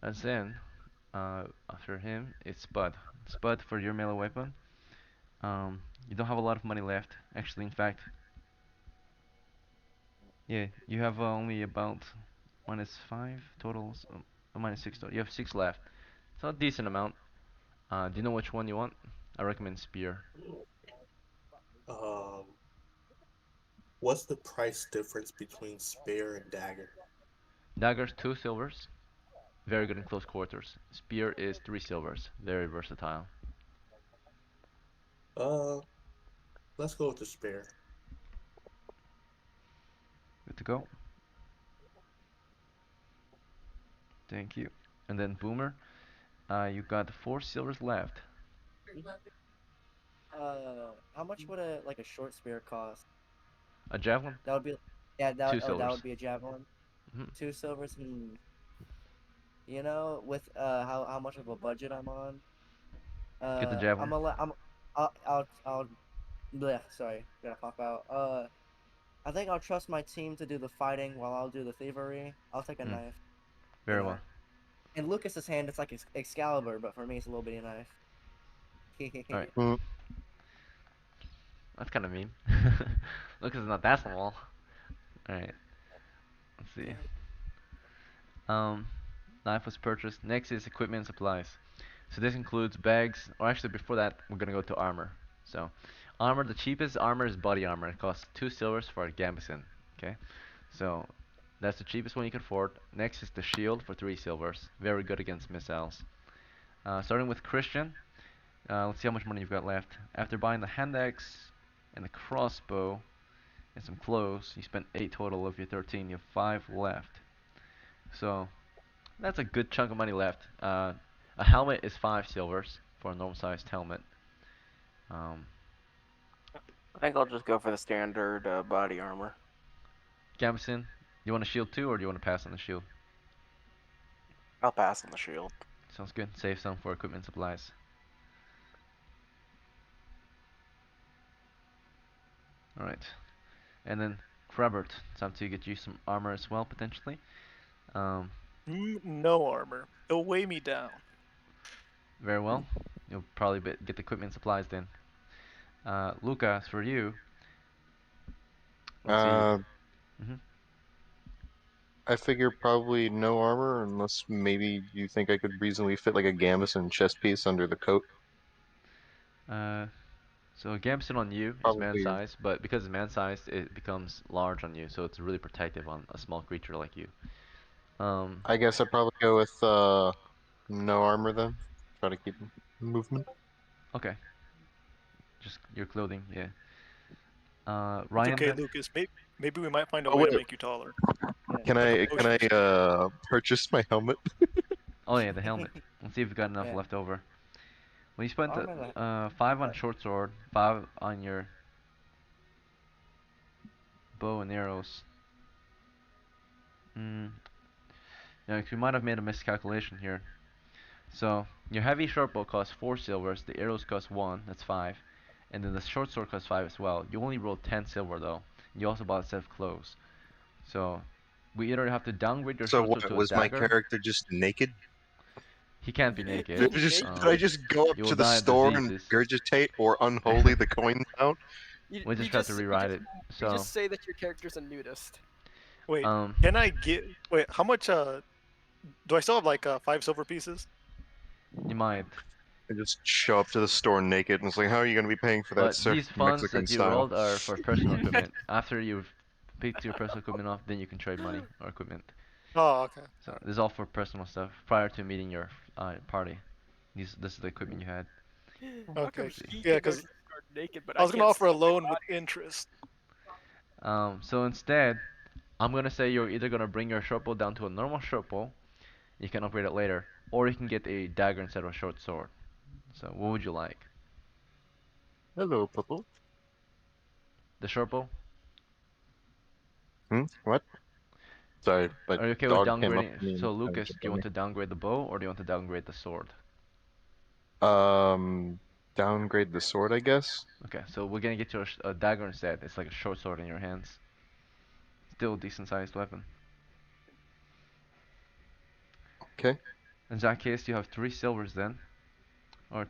And then, after him, it's Spud. Spud for your melee weapon. You don't have a lot of money left. Actually, in fact, yeah, you have only about -5 totals, -6 total. You have 6 left. It's not a decent amount. Do you know which one you want? I recommend spear. Um, what's the price difference between spear and dagger? Dagger's 2 silvers, very good in close quarters. Spear is 3 silvers, very versatile. Uh, let's go with the spear. Good to go. Thank you. And then Boomer, you got 4 silvers left. How much would a short spear cost? A javelin, That would be, yeah. 2 That would silvers. be a javelin. Mhm. 2 silvers. With how much of a budget I'm on, Get the I'm javelin. a I'm I'll bleh, sorry, gotta pop out. I think I'll trust my team to do the fighting while I'll do the thievery. I'll take a Mm, knife. You very know, well. in Lucas's hand, it's like Excalibur, but for me, it's a little bitty knife. All right. Mm, That's kind of mean. Lucas is not that small. All right. Let's see. Um, Knife was purchased. Next is equipment and supplies. So this includes bags, or actually before that, we're gonna go to armor. So, armor, the cheapest armor is body armor. It costs 2 silvers for a gambeson. Okay, so that's the cheapest one you can afford. Next is the shield for 3 silvers. Very good against missiles. Starting with Christian, let's see how much money you've got left. After buying the hand axe and the crossbow and some clothes, you spent 8 total of your 13. You have 5 left. So that's a good chunk of money left. A helmet is 5 silvers for a normal sized helmet. Um, I think I'll just go for the standard body armor. Gamson, you want a shield too, or do you want to pass on the shield? I'll pass on the shield. Sounds good. Save some for equipment supplies. Alright. And then, Krabert, time to get you some armor as well, potentially. Um, No armor. It'll weigh me down. very well. You'll probably get the equipment supplies then. Lucas, for you, let's see. uh, hmm I figure probably no armor, unless maybe you think I could reasonably fit like a gambeson chest piece under the coat. Uh, so Gamson on you is man Probably. sized, but because it's man sized, it becomes large on you, so it's really protective on a small creature like you. Um, I guess I'd probably go with no armor then. Try to keep movement. okay, just your clothing, yeah. It's Ryan okay, then? Lucas. Maybe we might find a Oh way to wait, make you taller, Yeah. like a can potion I or something. purchase my helmet? Oh yeah, the helmet. Let's see if we've got enough Yeah. left over. Well, you spent Armor that. 5 on short sword, 5 on your bow and arrows. Mm, yeah, we might have made a miscalculation here. So, your heavy short bow costs 4 silvers, the arrows cost 1, that's 5, and then the short sword costs 5 as well. You only rolled 10 silver though. You also bought a set of clothes. So, we either have to downgrade your So short sword what to a was my dagger. character just naked? He can't be naked. Did I just go up You will to the die of store and diseases. regurgitate or unholy the coins out? We You just have to just you rewrite just it. you So, just say that your character's a nudist. Wait, um, can I get? Wait, how much? Do I still have like 5 silver pieces? you might. I just show up to the store naked and it's like, how are you going to be paying for that, But sir? these funds Mexican that you style. rolled are for personal equipment. After you've picked your personal equipment off, then you can trade money or equipment. Oh, okay. So this is all for personal stuff prior to meeting your party. This is the equipment you had. How come Okay. he Yeah, can go to because the store naked, but I I was gonna can't offer a sell my loan with body? interest. So instead, I'm gonna say you're either gonna bring your short bow down to a normal short bow. You can upgrade it later, or you can get a dagger instead of a short sword. So what would you like? Hello, Purple. The short bow? What? Sorry, my Are you okay with dog came up downgrading? to me and So kind of Lucas, jumped do you on want me. to downgrade the bow or do you want to downgrade the sword? Downgrade the sword, I guess. Okay, so we're gonna get you a dagger instead. It's like a short sword in your hands. Still a decent sized weapon. Okay. In that case, you have 3 silvers then, or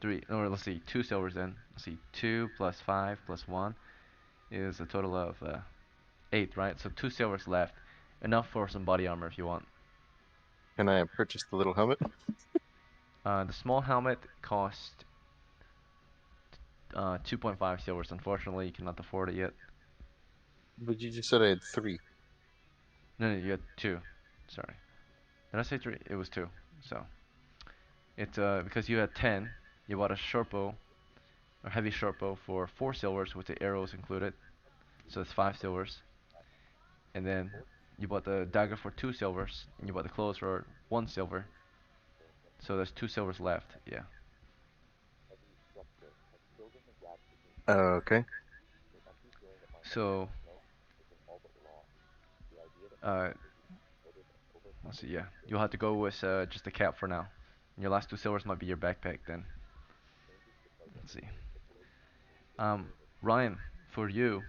let's see, 2 silvers then. Let's see, 2 plus 5 plus 1 is a total of 8, right? So 2 silvers left, enough for some body armor if you want. Can I purchase the little helmet? The small helmet cost 2.5 silvers. Unfortunately, you cannot afford it yet. But you just said I had 3. No, you had 2. Sorry. Did I say 3? It was 2. So it's because you had 10, you bought a short bow, or heavy short bow for 4 silvers with the arrows included. So it's 5 silvers. And then you bought the dagger for 2 silvers, and you bought the clothes for 1 silver. So there's 2 silvers left. Yeah. Okay. So uh, Let's see. Yeah, you'll have to go with just the cap for now. And your last 2 silvers might be your backpack then. Let's see. Um, Ryan, for you,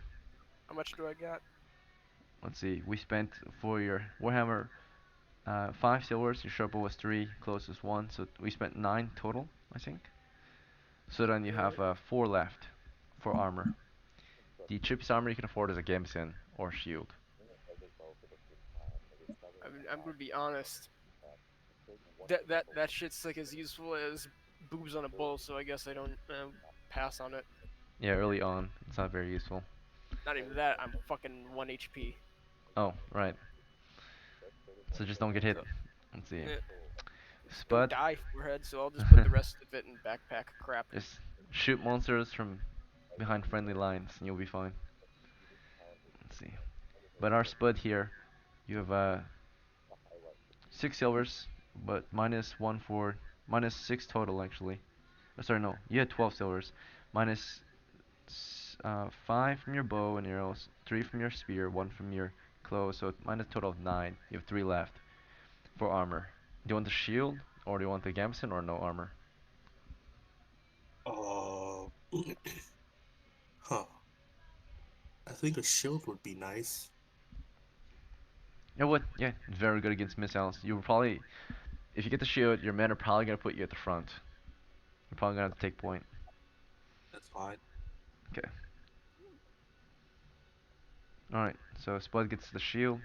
How much do I got? let's see. We spent for your Warhammer 5 silvers. Your Sherpa was 3, close was 1, so we spent 9 total, I think. So then you have 4 left for armor. The cheapest armor you can afford is a gambeson or shield. I'm gonna be honest. That shit's like as useful as boobs on a bull, so I guess I don't pass on it. Yeah, early on, it's not very useful. Not even that. I'm fucking 1 HP. Oh, right. So just don't get hit. So Let's see. eh, don't Spud, die, forehead. So I'll just put the rest of it in backpack crap. just shoot monsters from behind friendly lines and you'll be fine. Let's see. But our Spud here, you have 6 silvers, but minus 6 total actually. Oh, sorry, no, you had 12 silvers. Minus 5 from your bow and arrows, 3 from your spear, 1 from your clothes, so minus total of 9. You have 3 left for armor. Do you want the shield, or do you want the gambeson, or no armor? Uh, huh. I think a shield would be nice. You know what? Yeah, it's very good against missiles. You will probably, if you get the shield, your men are probably gonna put you at the front. You're probably gonna have to take point. That's fine. Okay. Alright, so Spud gets the shield.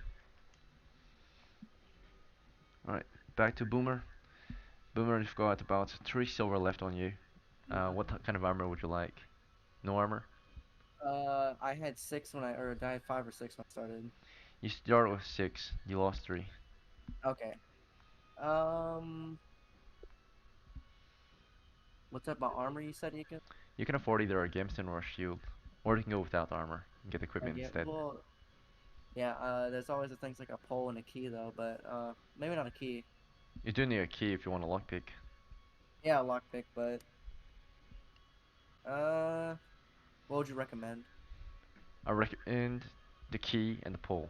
Alright, back to Boomer. Boomer, you've got about 3 silver left on you. What kind of armor would you like? No armor? I had 6 when or I had 5 or 6 when I started. You start with 6. You lost 3. Okay. What type of armor you said you could? You can afford either a gambeson or a shield, or you can go without armor and get I equipment get instead. well. Yeah. There's always the things like a pole and a key though, but maybe not a key. You do need a key if you want a lockpick. Yeah, a lockpick, but what would you recommend? I recommend the key and the pole.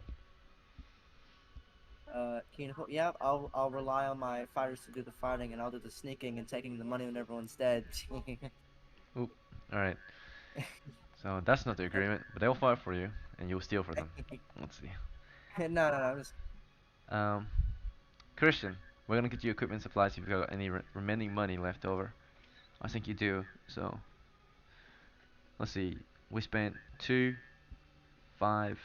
Key and pole. Yeah, I'll rely on my fighters to do the fighting, and I'll do the sneaking and taking the money when everyone's dead. Oop. Alright. So that's not the agreement, but they'll fight for you, and you'll steal for them. Let's see. No. Just Um, Christian, we're gonna get you equipment supplies if you've got any remaining money left over. I think you do, so let's see. We spent 2, 5,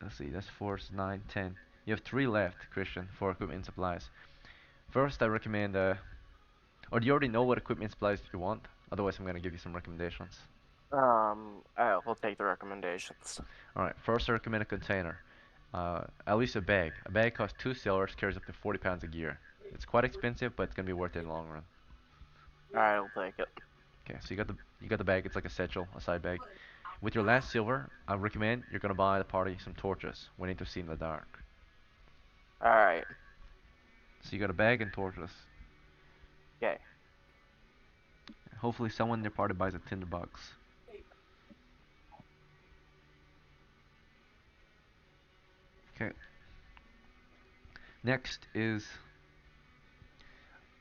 let's see, that's 4, 9, 10. You have 3 left, Christian, for equipment supplies. First, I recommend, or do you already know what equipment supplies you want? Otherwise, I'm gonna give you some recommendations. We'll take the recommendations. Alright, first I recommend a container. At least a bag. A bag costs 2 silvers, carries up to 40 pounds of gear. It's quite expensive, but it's gonna be worth it in the long run. Alright, I'll take it. Okay, so you got the bag. It's like a satchel, a side bag. With your last silver, I recommend you're gonna buy the party some torches. We need to see in the dark. Alright. So you got a bag and torches. Okay. Hopefully someone in your party buys a tinderbox. Okay. Next is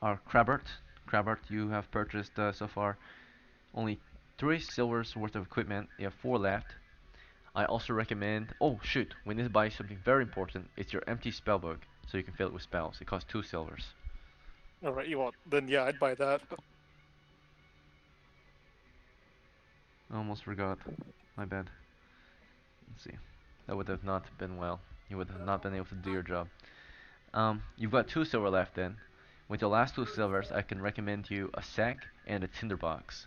our Crabert. Crabert, you have purchased so far only 3 silvers worth of equipment. You have 4 left. I also recommend. Oh shoot! We need to buy something very important. It's your empty spellbook, so you can fill it with spells. It costs 2 silvers. All right, you want? Then yeah, I'd buy that. I almost forgot. My bad. Let's see. That would have not been well. You would have not been able to do your job. You've got 2 silver left then. With your last 2 silvers, I can recommend you a sack and a tinderbox.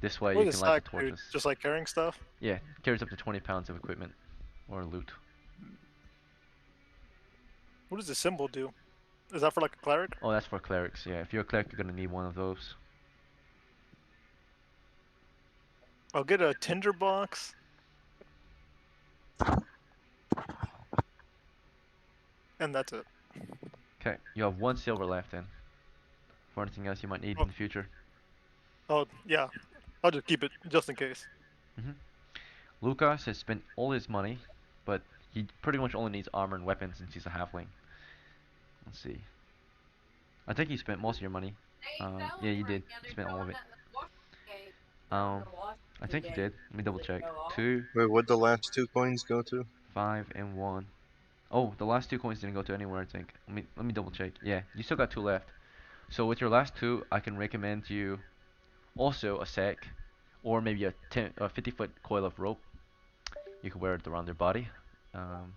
This way What you is can light the sack, dude? torches. Just like carrying stuff. Yeah, it carries up to 20 pounds of equipment or loot. What does the symbol do? Is that for like a cleric? Oh, that's for clerics. Yeah, if you're a cleric, you're gonna need one of those. I'll get a tinderbox. And that's it. Okay, you have 1 silver left then. For anything else you might need in the future. Oh yeah, I'll just keep it just in case. Lucas has spent all his money. but he pretty much only needs armor and weapons since he's a halfling. Let's see. I think you spent most of your money. Yeah, you did. You spent all of it. Um, I think you did. Let me double check. 2, Wait, what'd the last 2 coins go to? 5, and 1. Oh, the last 2 coins didn't go to anywhere, I think. Let me double check. Yeah, you still got 2 left. So with your last 2, I can recommend you also a sack, or maybe a 50-foot coil of rope. You can wear it around your body. Um,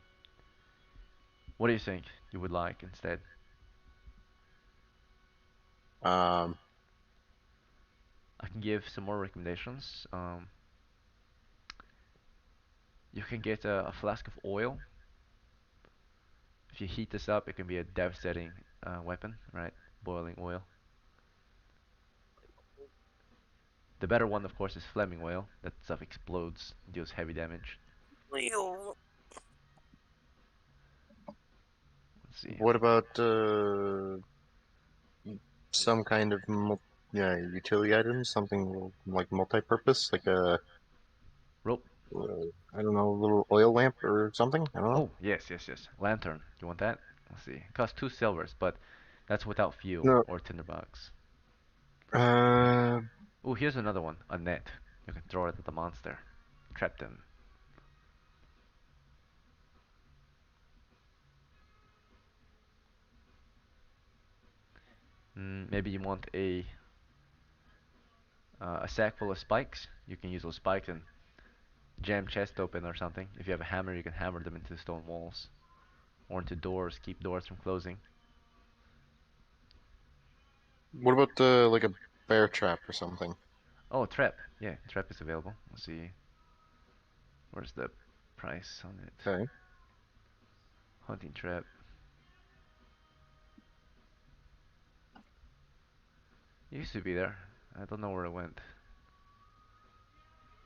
what do you think you would like instead? Um, I can give some more recommendations. You can get a flask of oil. If you heat this up, it can be a devastating weapon, right? Boiling oil. The better one, of course, is flaming oil. That stuff explodes, deals heavy damage. Let's see. what about some kind of yeah, utility item, something like multi-purpose, like a Rope. I don't know, a little oil lamp or something. I don't know. Oh, yes, yes, yes. Lantern. You want that? Let's see. It costs 2 silvers, but that's without fuel No. or tinderbox. Uh, Oh, here's another one. A net. You can throw it at the monster. Trap them. Maybe you want a sack full of spikes. You can use those spikes and jam chest open or something. If you have a hammer, you can hammer them into stone walls or into doors. Keep doors from closing. what about like a bear trap or something? Oh, trap. Yeah, trap is available. Let's see. Where's the price on it? Okay. Hunting trap. It used to be there. I don't know where it went.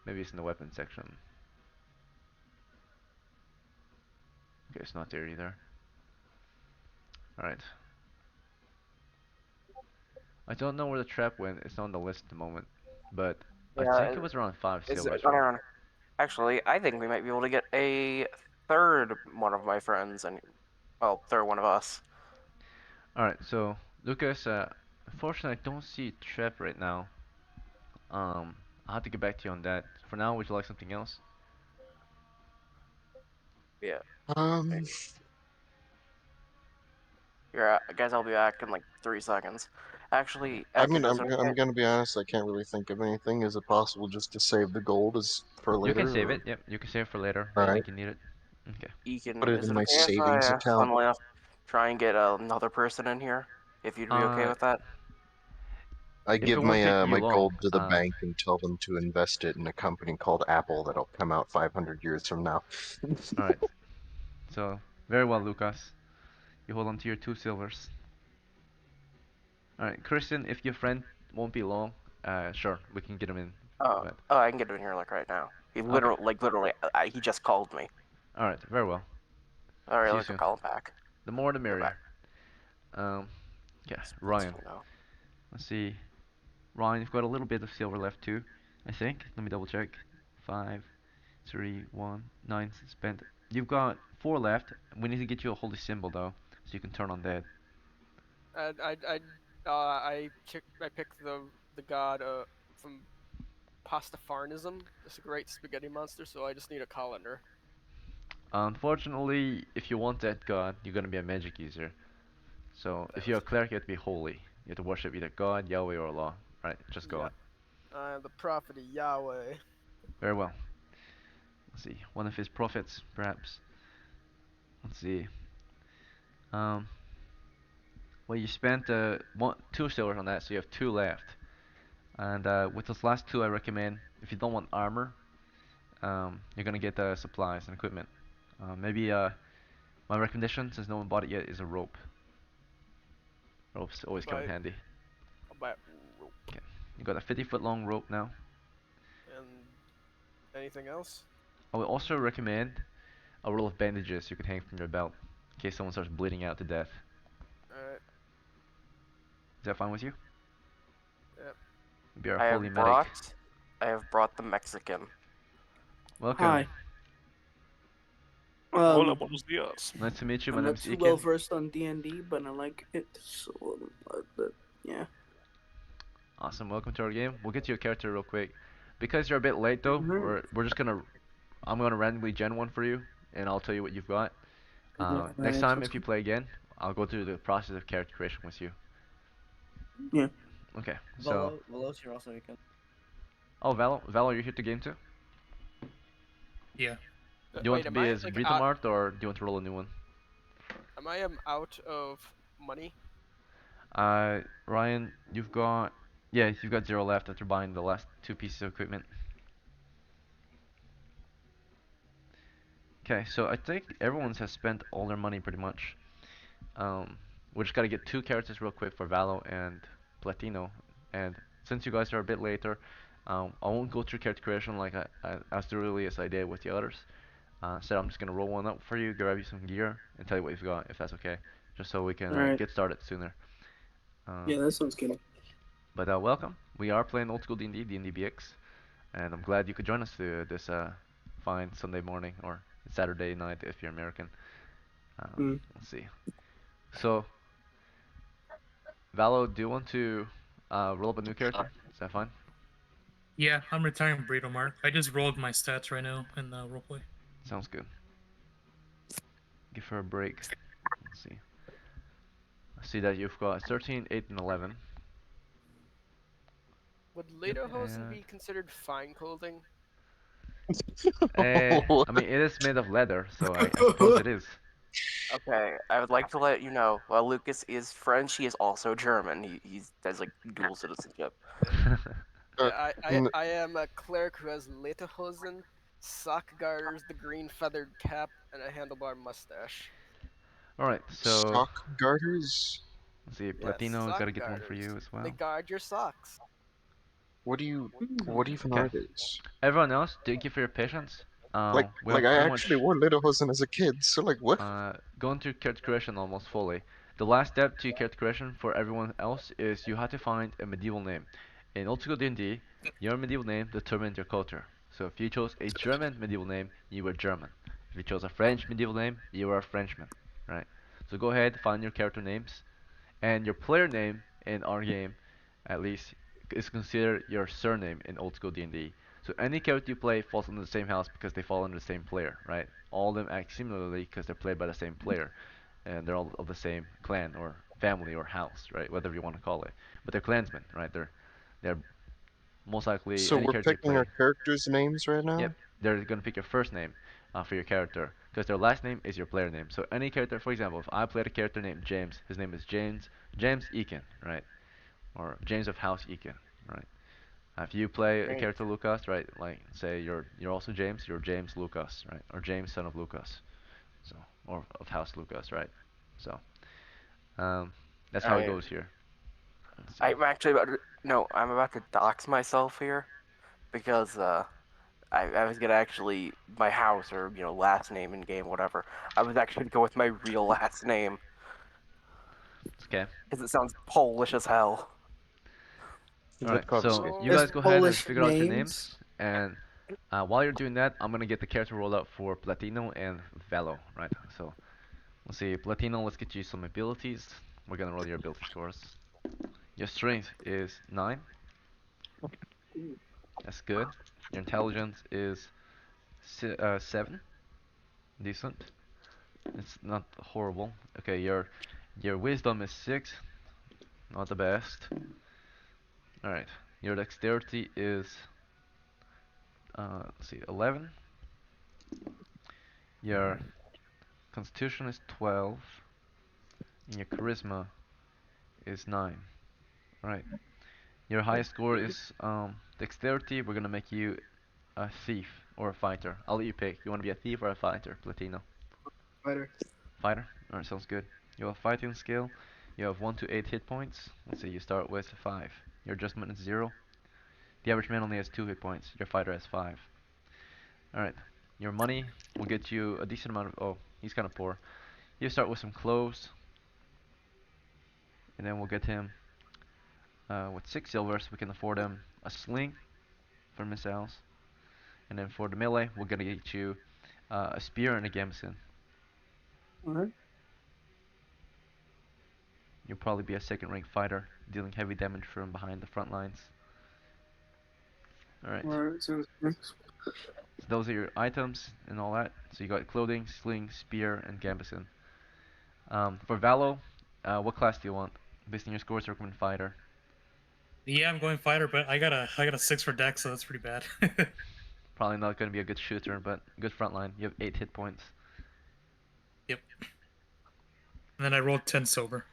Maybe it's in the weapons section. Okay, it's not there either. Alright. I don't know where the trap went. It's not on the list at the moment. But I Yeah, think it was around 5 is silvers it for it. around? Actually, I think we might be able to get a third one of my friends, and well, third one of us. Alright, so Lucas, unfortunately I don't see trap right now. I'll have to get back to you on that. For now, would you like something else? Yeah. Um, Yeah, guys, I'll be back in like 3 seconds. Okay. Actually, I Hector, mean, does it I'm okay? gonna be honest. I can't really think of anything. Is it possible just to save the gold as for You can later? save Or... it. Yep, you can save it for later. All I right, think you need it. Okay. put it Is in it my okay if savings I, account. funnily enough, try and get another person in here? If you'd be okay Uh, with that? I if it give won't take my you my long, gold to the bank and tell them to invest it in a company called Apple that'll come out 500 years from now. alright. So, very well, Lucas. You hold on to your 2 silvers. Alright, Christian, if your friend won't be long, sure, we can get him in. Oh, But, oh, I can get him in here like right now. He okay. literally, he just called me. Alright, very well. All right, See you let's soon. call him back. The more the Go back. merrier. Um, yeah, Let's Ryan. go. Let's see. Ryan, you've got a little bit of silver left too, I think. Let me double check. 5, 3, 1, 9 spent. You've got 4 left. We need to get you a holy symbol though, so you can turn on that. I picked the god from Pastafarnism, this great spaghetti monster. So I just need a colander. Unfortunately, if you want that god, you're gonna be a magic user. So if you're a That's cleric, you have to be holy. You have to worship either God, Yahweh, or Allah. Right, just yeah. God. I am the prophet of Yahweh. Very well. Let's see. One of his prophets, perhaps. Let's see. Um, well, you spent 2 silver on that, so you have 2 left. And with those last 2, I recommend, if you don't want armor, you're gonna get supplies and equipment. Maybe my recommendation, since no one bought it yet, is a rope. Ropes always come in Buy handy. I'll buy rope. Okay, you got a 50-foot long rope now. And anything else? I would also recommend a roll of bandages you can hang from your belt in case someone starts bleeding out to death. Alright. Is that fine with you? Yep. Be our I holy have medic. brought, I have brought the Mexican. Welcome. Hi. Hola, Um, buenos dias. Nice to meet you. My I'm name not is too well Ike. versed on D&D, but I like it. So, but yeah. Awesome. Welcome to our game. We'll get you a character real quick. Because you're a bit late though, Alright. we're just gonna I'm gonna randomly gen one for you, and I'll tell you what you've got. Next Alright, time, sounds if you good. play again, I'll go through the process of character creation with you. Yeah. Okay. So, Velos, you're also you can. oh, Val, are you here to game too? Yeah. Do you want Wait, to am be I as like Brito out? Mart or do you want to roll a new one? Am I out of money? Ryan, you've got 0 left after buying the last 2 pieces of equipment. Okay, so I think everyone's has spent all their money pretty much. Um, we just gotta get 2 characters real quick for Valo and Platino. And since you guys are a bit later, I won't go through character creation like as thoroughly as I did with the others. So I'm just gonna roll one up for you, grab you some gear, and tell you what you've got, if that's okay. Just so we can Alright. get started sooner. Uh, Yeah, that sounds good. but welcome. We are playing old school D&D, D&D BX, and I'm glad you could join us this fine Sunday morning or Saturday night if you're American. Mm. Let's see. So, Valo, do you want to roll up a new character? Is that fine? Yeah, I'm retiring Burrito Mark. I just rolled my stats right now in the roleplay. Sounds good. Give her a break. Let's see. I see that you've got 13, 8, and 11. Would Yep. lederhosen And be considered fine clothing? I mean, it is made of leather, so I suppose it is. Okay, I would like to let you know, while Lucas is French, he is also German. He has like dual citizenship. Uh, Yeah, n- I am a cleric who has lederhosen, sock garters, the green feathered cap, and a handlebar mustache. All right, so Sock garters? let's see. Yes, Platino, sock gotta get one for garters. you as They well. guard your socks. What do you? What even Okay. are these? Everyone else, thank you for your patience. We Like have I pretty actually much wore lederhosen as a kid, so like what? gone through character creation almost fully. The last step to character creation for everyone else is you have to find a medieval name. In old school D&D, your medieval name determined your culture. So if you chose a German medieval name, you were German. If you chose a French medieval name, you were a Frenchman, right? So go ahead, find your character names, and your player name in our game, at least, is considered your surname in old school D&D. So any character you play falls under the same house because they fall under the same player, right? All of them act similarly because they're played by the same player, and they're all of the same clan or family or house, right? Whatever you want to call it. But they're clansmen, right? They're most likely So any we're character you picking our play. characters' names right Yep, now. they're gonna pick your first name for your character because their last name is your player name. So any character, for example, if I played a character named James, his name is James Eakin, right? Or James of House Eakin, right? If you play a Great. character Lucas, right? Like say you're also James, you're James Lucas, right? Or James son of Lucas, so or of House Lucas, right? So um, that's how it I goes here. Let's see. I'm actually about to no, I'm about to dox myself here because I was gonna actually my house or last name in game whatever. I was actually gonna go with my real last name It's okay. because it sounds Polish as hell. All right. So Vitkowski. you There's guys Oh, go ahead and Polish figure out your names. names, and while you're doing that, I'm gonna get the character rolled up for Platino and Velo, right? So let's see, Platino, let's get you some abilities. We're gonna roll your ability scores. Your strength is 9. That's good. Your intelligence is 7. Decent. It's not horrible. Okay, your wisdom is 6. Not the best. All right. Your dexterity is let's see, 11. Your constitution is 12, and your charisma is 9. All right. Your highest score is dexterity. We're gonna make you a thief or a fighter. I'll let you pick. You want to be a thief or a fighter, Platino? Fighter. Fighter. All right, sounds good. You have fighting skill. You have 1 to 8 hit points. Let's see. You start with 5. Your adjustment is 0. The average man only has 2 hit points. Your fighter has 5. All right. Your money will get you a decent amount of. Oh, he's kind of poor. You start with some clothes, and then we'll get him with 6 silver, so we can afford him a sling for missiles. And then for the melee, we're gonna get you A spear and a gambeson. Alright. You'll probably be a second-rank fighter, dealing heavy damage from behind the front lines. Alright, Alright, sounds nice. so those are your items and all that. So you got clothing, sling, spear, and gambeson. For Valo, what class do you want? Based on your scores, recommend fighter. Yeah, I'm going fighter, but I got a 6 for dex, so that's pretty bad. Probably not going to be a good shooter, but good frontline. You have 8 hit points. Yep. And then I rolled 10 sober.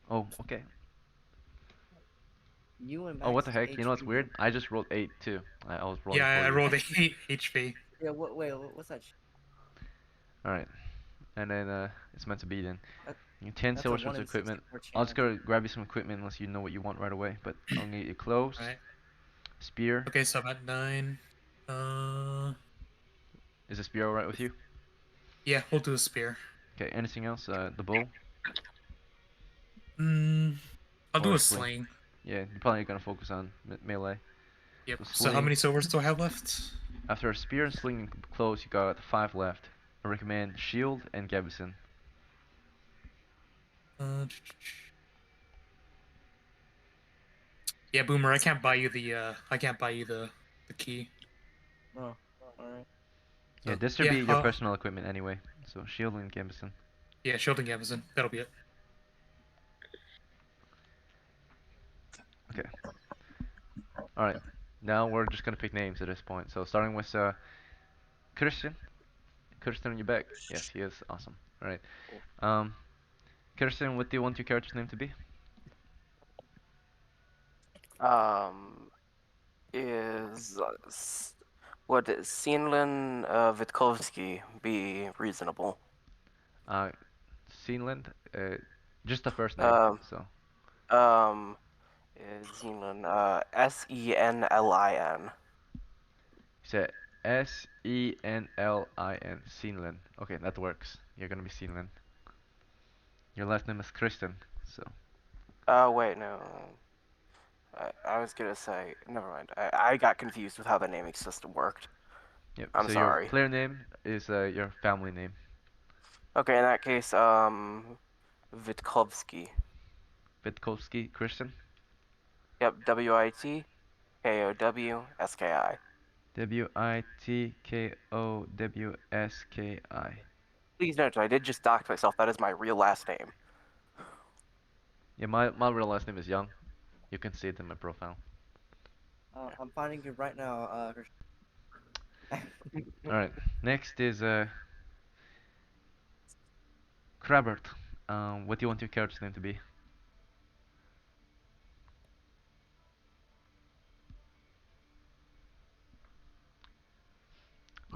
Oh, okay. You and Oh, what Max the heck? You know what's HP. weird? I just rolled 8 too. I was rolling Yeah, for I you. rolled 8 HP. Yeah. Wait. What's that? Alright. And then it's meant to be then. That- 10 That's a silvers 1 worth of in equipment. 64 chance. I'll just go grab you some equipment unless you know what you want right away. But I'll need your clothes, Right. spear. Okay, so I'm at 9. Is a spear alright with you? Yeah, we'll do a spear. Okay, anything else? The bow? I'll do Or a sling? sling. Yeah, you're probably gonna focus on melee. Yep. So So how sling. many silvers do I have left? After a spear and sling and clothes, you got 5 left. I recommend shield and gambeson. Yeah, Boomer, I can't buy you the key. Oh, alright. Yeah, So, this should yeah, be your personal equipment anyway. So shield and gambeson. Yeah, shield and gambeson. That'll be it. Okay. Alright. Now we're just gonna pick names at this point. So starting with Christian. Christian on your back? Yes, he is. Awesome. Alright. Christian, what do you want your character's name to be? Is would Sinlin Vitkovsky be reasonable? Sealand? Just the first name. So. Is Sinlin Senlin? You said Senlin. Sealand. Okay, that works. You're gonna be Sealand. Your last name is Christian, so. Oh wait, no. I was gonna say, never mind. I got confused with how the naming system worked. Yep. I'm So your sorry. player name is your family name. Okay, in that case, Vitkovsky. Vitkovsky Christian. Yep, Witkowski. Witkowski. Please note, I did just dox myself. That is my real last name. Yeah, my real last name is Young. You can see it in my profile. I'm finding you right now. Alright, next is Krabert. What do you want your character's name to be?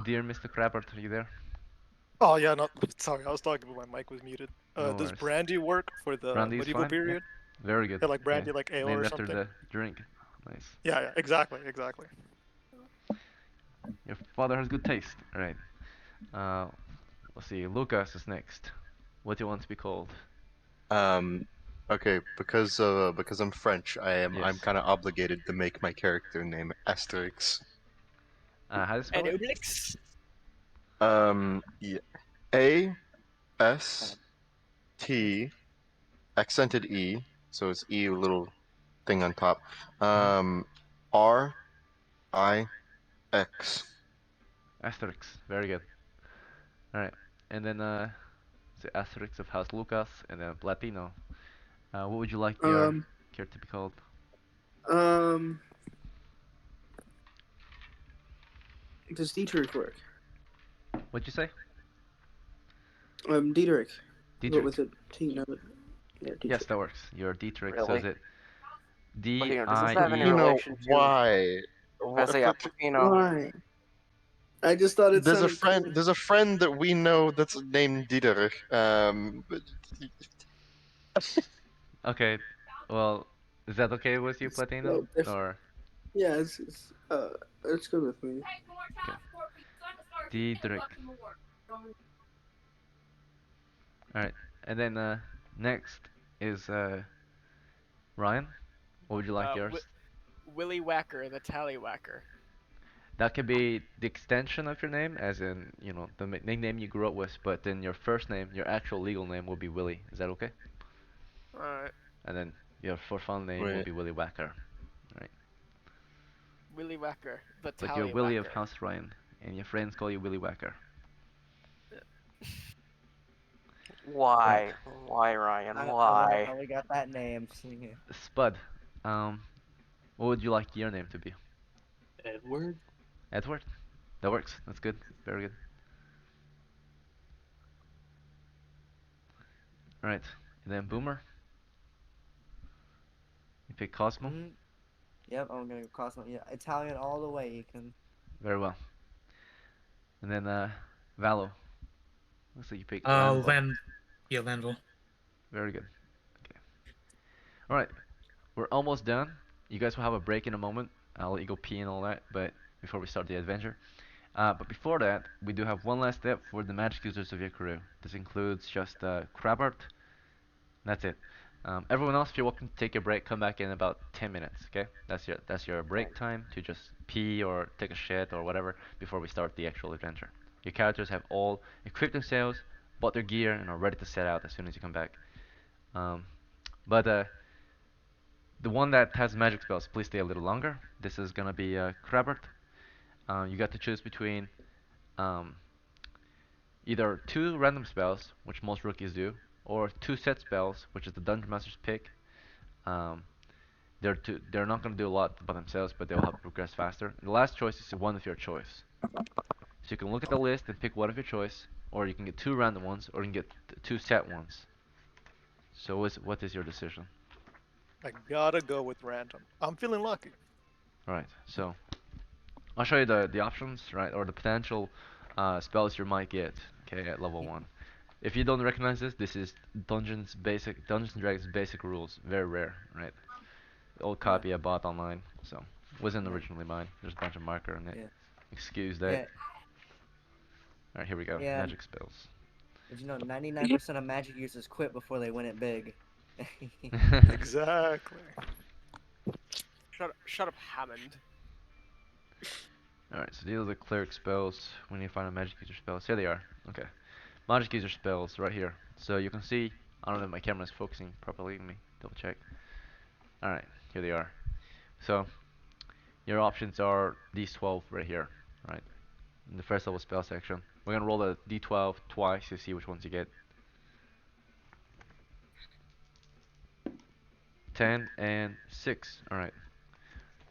Dear Mr. Krabert, are you there? Oh yeah, no, sorry, I was talking, but my mic was muted. No Does worries. brandy work for the Brandy is medieval fine. Yep. period? Very good. Yeah, like brandy, Okay. like ale Named or after something. the drink. Nice. Yeah, exactly. Your father has good taste. Alright. Let's see. Lucas is next. What do you want to be called? Okay, because I'm French, I'm Yes. kind of obligated to make my character name Asterix. How do you spell And it? Obelix? Yeah. A S T accented E, so it's E little thing on top. R I X. Asterix. Very good. Alright. And then the Asterix of House Lucas and then Platino. What would you like your character to be called? Does Dietrich work? What'd you say? Dietrich. But Dietrich. with a T, no. Yeah, Dietrich. Yes, that works. You're Dietrich. So Really? is it Does this have any You know relation to? why? I say, yeah, Why? I just thought it There's a sounded friend. cool. There's a friend that we know that's named Dieterich. Okay. Well, is that okay with you, It's Platino? so different. Or Yeah, it's good with me. okay. Dietrich. Alright. And then next is Ryan. What would you like yours? Willy Whacker, the Tallywhacker. That could be the extension of your name, as in, the nickname you grew up with, but then your first name, your actual legal name, will be Willie. Is that okay? Alright. And then your for fun name will Right. be Willie Whacker. Right? Willy Whacker, the Like you're Tally Willie of Whacker. House Ryan, and your friends call you Willie Whacker. Right. Why? Why, Ryan? I love Why? how we got that name. Spud, um, what would you like your name to be? Edward? Edward? That works. That's good. Very good. Alright. And then Boomer, you pick Cosmo. Mm, yep, I'm gonna go Cosmo. Yeah, Italian all the way. You can. Very well. And then Valo. Looks like you picked Lanval. Yeah, Landville. Very good. Okay. Alright. We're almost done. You guys will have a break in a moment. I'll let you go pee and all that, but before we start the adventure. But before that, we do have one last step for the magic users of your crew. This includes just crab art. That's it. Everyone else, if you're welcome to take a break, come back in about 10 minutes. Okay? That's your break time to just pee or take a shit or whatever before we start the actual adventure. Your characters have all equipped themselves, bought their gear, and are ready to set out as soon as you come back. But the one that has magic spells, please stay a little longer. This is gonna be Krabert. You got to choose between um, either two random spells, which most rookies do, or two set spells, which is the Dungeon Master's pick. Um, they're not gonna do a lot by themselves, but they'll help you progress faster. And the last choice is one of your choice. So you can look at the list and pick one of your choice, or you can get two random ones, or you can get two set ones. So what is your decision? I gotta go with random. I'm feeling lucky. Right. So I'll show you the options, right, or the potential spells you might get, okay, at level 1. If you don't recognize this is Dungeons and Dragons basic rules. Very rare, right? Old Yeah, copy I bought online, so wasn't yeah, originally mine. There's a bunch of marker in it. yeah, Excuse that. yeah, Alright, here we go. yeah. Magic spells. Did you know 99% of magic users quit before they win it big? Exactly. Shut up, Hammond. Alright, so these are the cleric spells. When you find a magic user spells, here they are. Okay. Magic user spells right here. So you can see, I don't know if my camera is focusing properly. Let me double check. Alright, here they are. So your options are these 12 right here, right? In the first level spell section. We're gonna roll the d12 twice to see which ones you get. 10 and 6. Alright.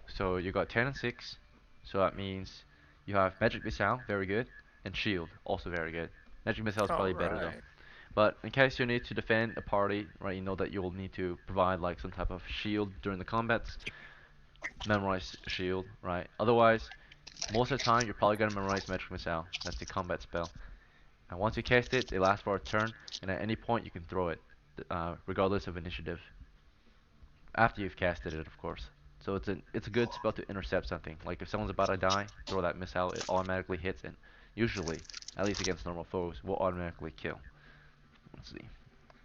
So you got 10 and 6. So that means you have Magic Missile, very good, and Shield, also very good. Magic Missile is All probably better though. right. But in case you need to defend a party, right, you know that you will need to provide like some type of shield during the combats. Memorize shield, right? Otherwise, most of the time you're probably gonna memorize Magic Missile. That's the combat spell. And once you cast it, it lasts for a turn, and at any point you can throw it, regardless of initiative. After you've casted it, of course. So it's a good spell to intercept something. Like if someone's about to die, throw that missile, it automatically hits, and usually, at least against normal foes, will automatically kill. Let's see.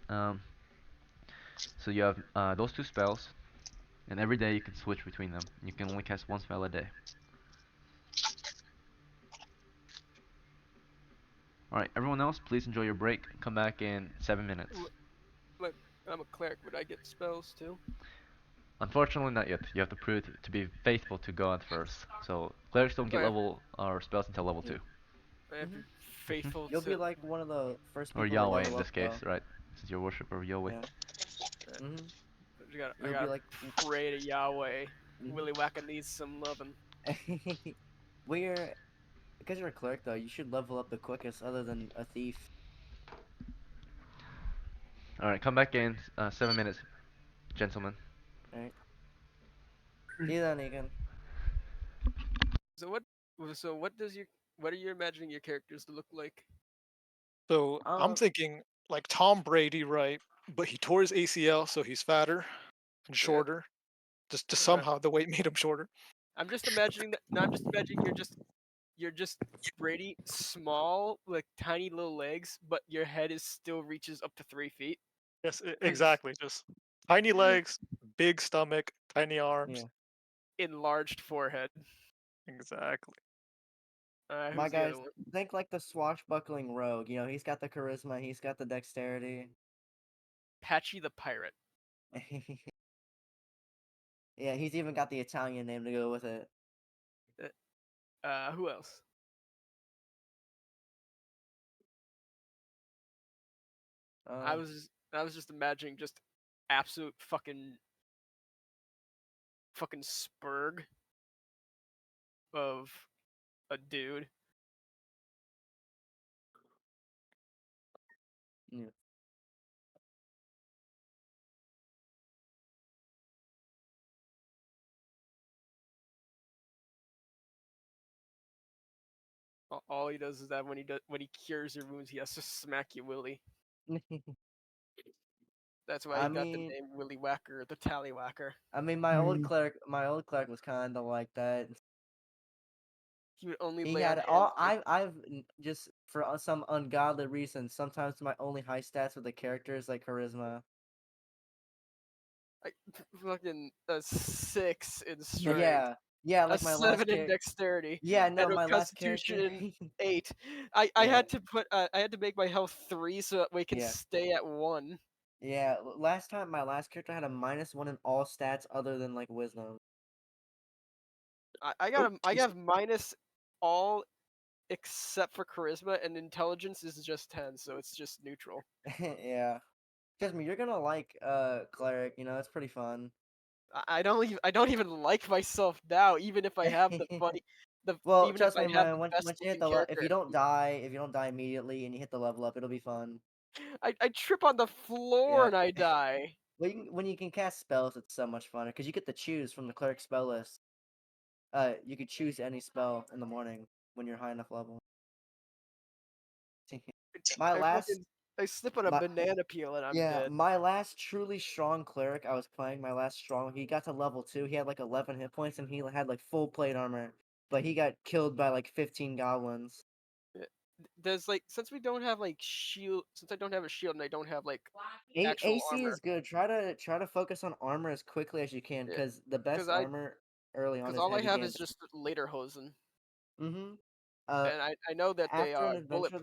Um, so you have those two spells, and every day you can switch between them. You can only cast one spell a day. Alright, everyone else, please enjoy your break. Come back in 7 minutes. Look, I'm a cleric. Would I get spells too? Unfortunately, not yet. You have to prove to be faithful to God first. So clerics don't get Okay. level or spells until level 2, I have to Mhm. be faithful You'll to. be like one of the first or people to Yahweh in level this up, case, though. right? Since you're worshiper of Yahweh. Yeah. Hmm. I You'll be gotta like. pray to Yahweh. Mhm. Willy Wacka needs some loving. We're because you're a cleric though. You should level up the quickest, other than a thief. All right, come back in 7 minutes, gentlemen. All right. See you then, Egan. So what? So what does your? What are you imagining your characters to look like? So I'm thinking like Tom Brady, right? But he tore his ACL, so he's fatter and Yeah. shorter. Just Okay. somehow the weight made him shorter. I'm just imagining that. No, I'm just imagining you're just Brady, small, like tiny little legs, but your head is still reaches up to 3 feet. Yes, Cause exactly. Just tiny legs, big stomach, tiny arms. Yeah. enlarged forehead. Exactly. My Who's the other guys, one? think like the swashbuckling rogue. You know, he's got the charisma, he's got the dexterity. Patchy the pirate. Yeah, he's even got the Italian name to go with it. Who else? I was just imagining just absolute fucking spurg of a dude. Yeah. All he does is that when he cures your wounds, he has to smack you Willy. That's why I he got the mean, name Willy Whacker, the Tallywhacker. my old cleric was kind of like that. He would only He lay on had hands. all. Just for some ungodly reason. Sometimes my only high stats with the character is like charisma. Like fucking a 6 in strength, Yeah, yeah, a like my last 7 in character. dexterity, Yeah, and no, a my last constitution character. in 8. I Yeah. had to put I had to make my health 3 so that we can Yeah. stay at 1. Yeah, last time my last character had a -1 in all stats other than like wisdom. I got minus all except for charisma, and intelligence is just 10, so it's just neutral. Yeah. Trust me, you're gonna like cleric, you know, it's pretty fun. I don't even like myself now, even if I have the funny Well, even if trust I me, have man, the once best you hit looking the character. if you don't die immediately and you hit the level up, it'll be fun. I trip on the floor Yeah. and I die. When you can cast spells, it's so much funner because you get to choose from the cleric spell list. You could choose any spell in the morning when you're high enough level. My last I slip on a my banana peel and I'm Yeah, dead. my last truly strong cleric I was playing, he got to level 2. He had like 11 hit points and he had like full plate armor, but he got killed by like 15 goblins. There's like since we don't have like shield, since I don't have a shield and I don't have like actual AC armor. is good. Try to focus on armor as quickly as you can Yeah, because the best armor early on because is all I heavy have is gambit. just lederhosen, Mm-hmm. and I know that they After an are adventure bulletproof.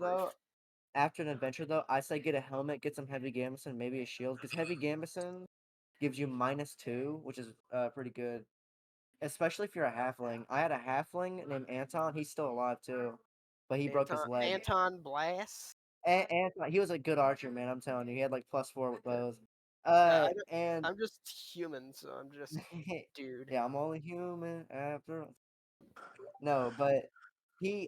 though, I say get a helmet, get some heavy gambeson, maybe a shield because heavy gambeson gives you -2, which is pretty good. Especially if you're a halfling. I had a halfling named Anton. He's still alive too, but he broke his leg. Anton Blast. Anton, he was a good archer, man. I'm telling you, he had like +4 with bows. And I'm just human, so I'm just dude. yeah, I'm only human after. No, but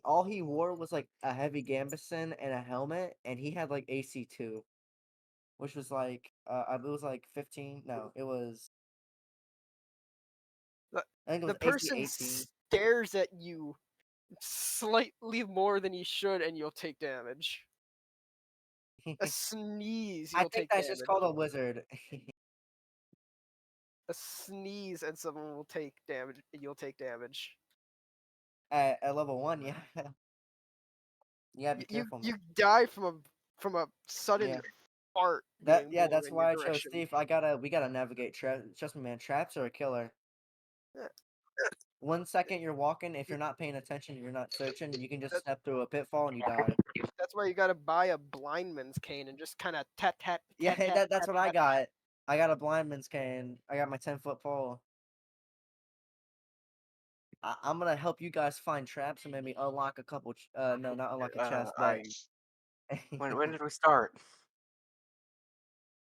all he wore was like a heavy gambeson and a helmet, and he had like AC 2, which was like it was like 15. No, it was. I think it The was AC person 18. stares at you slightly more than you should, and you'll take damage. A sneeze, I you'll think take that's just damage. called a wizard. A sneeze and someone will take damage. You'll take damage. At level 1, yeah. You gotta be careful, man. You die from a sudden Yeah. fart being blown That's in your why I chose direction. Steve. We gotta navigate traps. Trust me, man. Traps are a killer. Yeah. 1 second you're walking, if you're not paying attention, you're not searching, you can just That- step through a pitfall and you die. That's why you gotta buy a blindman's cane and just kind of tap tap Yeah, tap tap. that's tap, what I tap. got. I got a blindman's cane. I got my 10-foot pole. I'm gonna help you guys find traps and maybe unlock a couple. No, not unlock a chest, but When did we start?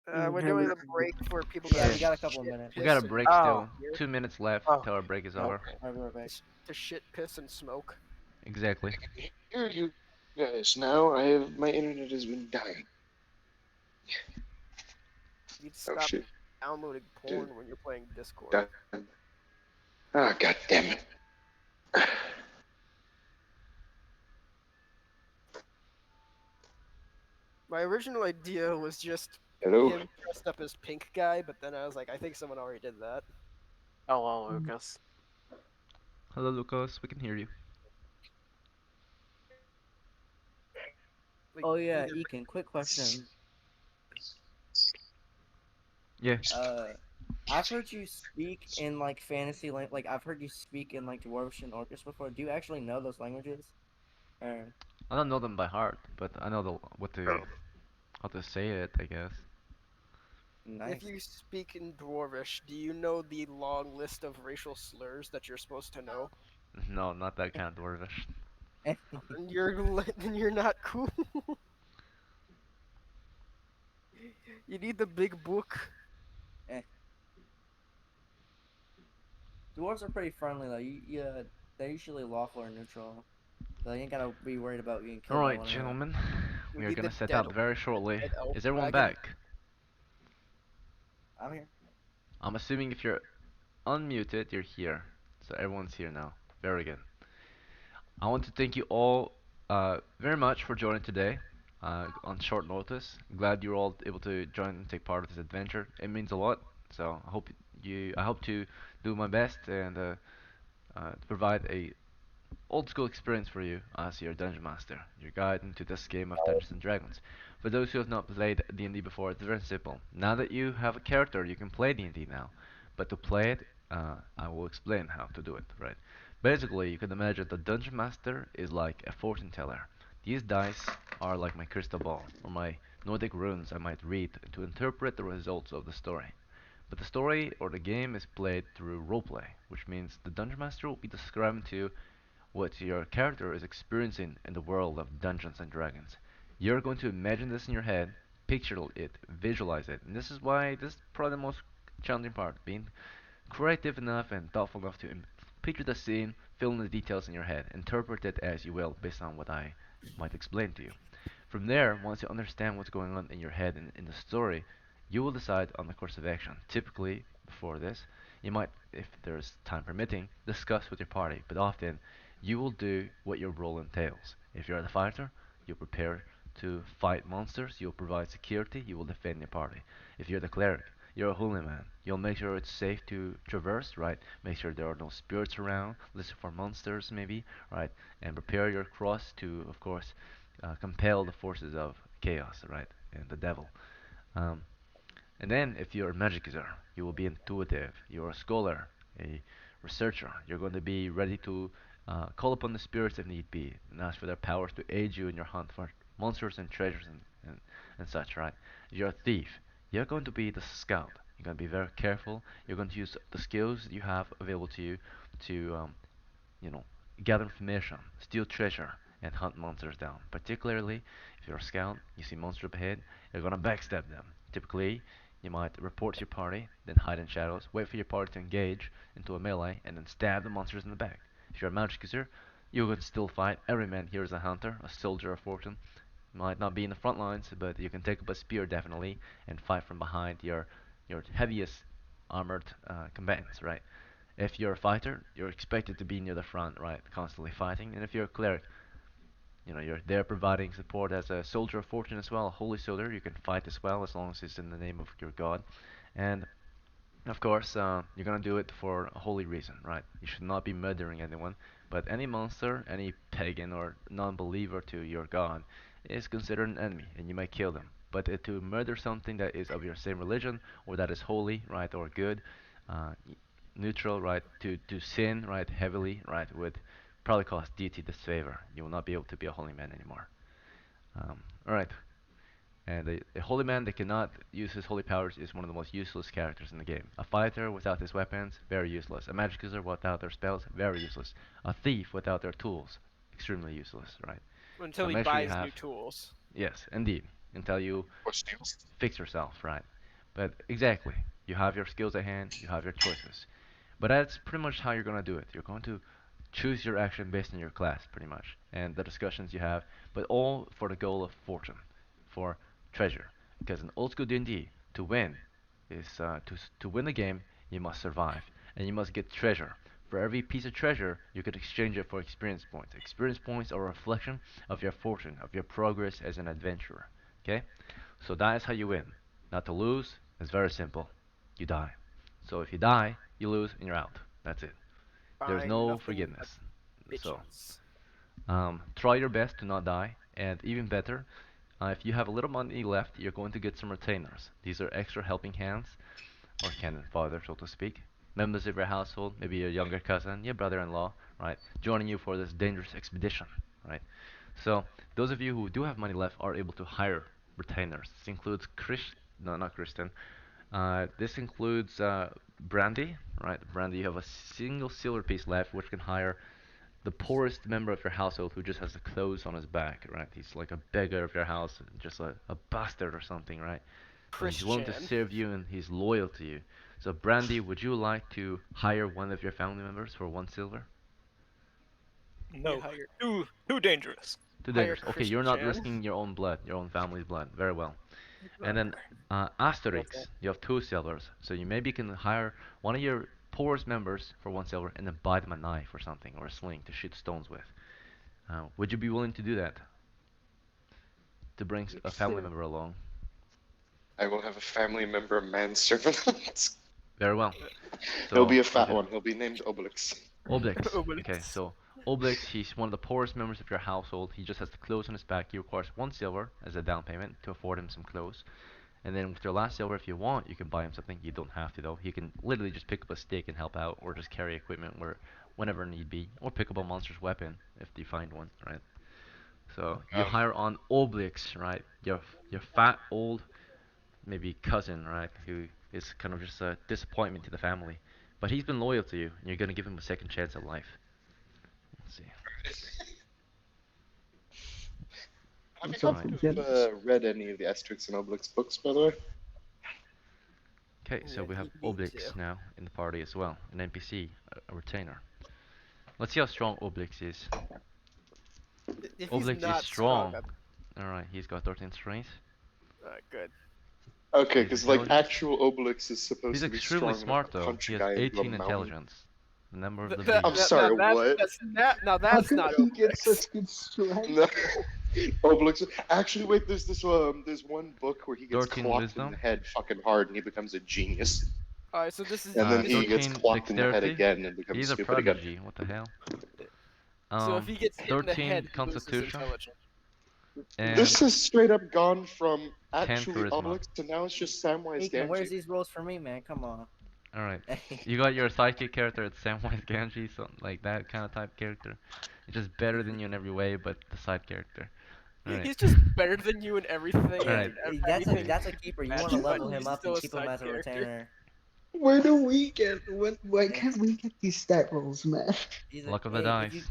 We're doing the break for people yeah, to we got a couple of shit, minutes. We piss, got a and break Oh. still. 2 minutes left Oh. till our break is over. Okay. Alright, we're back. to shit, piss, and smoke. Exactly. Here you guys now. My internet has been dying. You'd Oh stop shit. downloading porn when you're playing Discord. Done. Ah, god damn it. My original idea was just Hello? him dressed up as Pink Guy, but then I was like, I think someone already did that. Hello, Lucas. Hello, Lucas. We can hear you. Like, Oh yeah, either- Ekin, quick question. Yeah. I've heard you speak in like fantasy like I've heard you speak in like Dwarvish and Orcish before. Do you actually know those languages? Alright. I don't know them by heart, but I know what to how to say it, I guess. If Nice. you speak in Dwarvish, do you know the long list of racial slurs that you're supposed to know? No, not that kind of dwarvish. And then you're not cool. You need the big book. Eh. Dwarves are pretty friendly though. They're usually lawful or neutral. So you ain't gotta be worried about being killed by Alright, one of them. gentlemen. You We are need the gonna set dead up very shortly. elf Is everyone dragon. back? I'm here. I'm assuming if you're unmuted, you're here. So everyone's here now. Very good. I want to thank you all very much for joining today on short notice. Glad you're all able to join and take part of this adventure. It means a lot. So I hope to do my best and to provide a old school experience for you as your dungeon master, your guide into this game of Dungeons and Dragons. For those who have not played D&D before, it's very simple. Now that you have a character, you can play D&D now. But to play it, I will explain how to do it, right? Basically, you can imagine the dungeon master is like a fortune teller. These dice are like my crystal ball, or my Nordic runes I might read to interpret the results of the story. But the story or the game is played through roleplay, which means the dungeon master will be describing to you what your character is experiencing in the world of Dungeons and Dragons. You're going to imagine this in your head, picture it, visualize it, and this is why this is probably the most challenging part, being creative enough and thoughtful enough to picture the scene, fill in the details in your head, interpret it as you will based on what I might explain to you. From there, once you understand what's going on in your head and in the story, you will decide on the course of action. Typically, before this, you might, if there's time permitting, discuss with your party, but often you will do what your role entails. If you're the fighter, you'll prepare to fight monsters, you'll provide security, you will defend your party. If you're the cleric, you're a holy man. You'll make sure it's safe to traverse, right? Make sure there are no spirits around, listen for monsters maybe, right? And prepare your cross to, of course, compel the forces of chaos, right? And the devil. Um, and then, if you're a magic user, you will be intuitive. You're a scholar, a researcher. You're going to be ready to call upon the spirits if need be, and ask for their powers to aid you in your hunt for monsters and treasures and such, right? You're a thief. You're going to be the scout. You're going to be very careful. You're going to use the skills that you have available to you to you know, gather information, steal treasure, and hunt monsters down. Particularly, if you're a scout, you see monsters up ahead, you're gonna backstab them. Typically, you might report to your party, then hide in shadows, wait for your party to engage into a melee, and then stab the monsters in the back. If you're a magic user, you can still fight. Every man here is a hunter, a soldier of fortune. Might not be in the front lines, but you can take up a spear definitely and fight from behind your heaviest armored combatants, right? If you're a fighter, you're expected to be near the front, right, constantly fighting. And if you're a cleric, you're there providing support as a soldier of fortune as well, a holy soldier. You can fight as well as long as it's in the name of your god. And of course, you're gonna do it for a holy reason, right? You should not be murdering anyone, but any monster, any pagan or non-believer to your god is considered an enemy, and you might kill them. But to murder something that is of your same religion or that is holy, right, or good, neutral, right, to sin, right, heavily, right, would probably cause deity disfavor. You will not be able to be a holy man anymore. All right. And a holy man that cannot use his holy powers is one of the most useless characters in the game. A fighter without his weapons, very useless. A magic user without their spells, very useless. A thief without their tools, extremely useless, right? Until So he make sure you buys new have, tools. yes, indeed, until you Or steals. fix yourself, right? But exactly, you have your skills at hand, you have your choices. But that's pretty much how you're going to do it. You're going to choose your action based on your class, pretty much, and the discussions you have, but all for the goal of fortune, for treasure. Because in old school D&D, to win is to win the game, you must survive, and you must get treasure. For every piece of treasure, you could exchange it for experience points. Experience points are a reflection of your fortune, of your progress as an adventurer. Okay? So that is how you win. Not to lose, it's very simple. You die. So if you die, you lose and you're out. That's it. There's Find no nothing but forgiveness. So bitches. try your best to not die, and even better, if you have a little money left, you're going to get some retainers. These are extra helping hands, or cannon fodder, so to speak. Members of your household, maybe your younger cousin, your brother-in-law, right, joining you for this dangerous expedition. right? So those of you who do have money left are able to hire retainers. This includes no, not Kristen. This includes Brandy, right? Brandy, you have a single silver piece left, which can hire the poorest member of your household who just has the clothes on his back, right? He's like a beggar of your house, just a bastard or something, right? But he's willing to Christian. serve you and he's loyal to you. So, Brandy, would you like to hire one of your family members for 1 silver? You No, hire too dangerous. Too hire dangerous. Okay, you're not Christian. risking your own blood, your own family's blood. Very well. And then Okay. What's that? Asterix, you have 2 silvers. So you maybe can hire one of your poorest members for 1 silver and then buy them a knife or something or a sling to shoot stones with. Would you be willing to do that? To bring a family member along? I will have a family member manservant. Very well. He'll be So a you fat have one. He'll be named Obelix. Obelix. Okay, Obelix. so Obelix, he's one of the poorest members of your household. He just has the clothes on his back. He requires 1 silver as a down payment to afford him some clothes. And then with your last silver, if you want, you can buy him something. You don't have to though. He can literally just pick up a stick and help out, or just carry equipment whenever need be, or pick up a monster's weapon if you find one, right? So you hire on Obelix, right? Your fat old maybe cousin, right? Who is kind of just a disappointment to the family, but he's been loyal to you, and you're gonna give him a second chance at life. Let's see. Have you Alright. read any of the Asterix and Obelix books, by the way? Okay, so Yeah, we have you need Obelix to. now in the party as well, an NPC, a retainer. Let's see how strong Obelix is. If he's Obelix is not strong, strong. Alright, he's got 13 strength. good. Okay, He's because like intelligence. actual Obelix is supposed He's to be extremely strong enough smart to though. punch He a has guy into a 18 mountain. intelligence. The number of Th- the that, I'm beast. that, sorry, now what? that's How not could he get Obelix. such good strength? No. Obelix. Actually, wait. There's one book where he gets 13 clocked in the wisdom. head fucking hard and he becomes a genius, Alright, so this is and then this. he gets 13 clocked in the head dexterity. again and becomes He's a stupid again. prodigy. What the hell? So if he gets hit in the 13 head, he loses constitution intelligence. and This has straight up gone from 10 actually charisma. Obelix to now it's just Samwise Deacon, where's Gamgee. these rolls for me, man? Come on. Alright. You got your sidekick character at Samwise Gamgee, so like that kind of type character. It's just better than you in every way, but the side character. Alright. He's just better than you in everything. Yeah, Alright. that's a Anything that's a keeper. You match, want to but level him he's up still and a keep him side as a character. retainer. Where do we get these stat rolls, man? He's Luck of the hey, if dice. you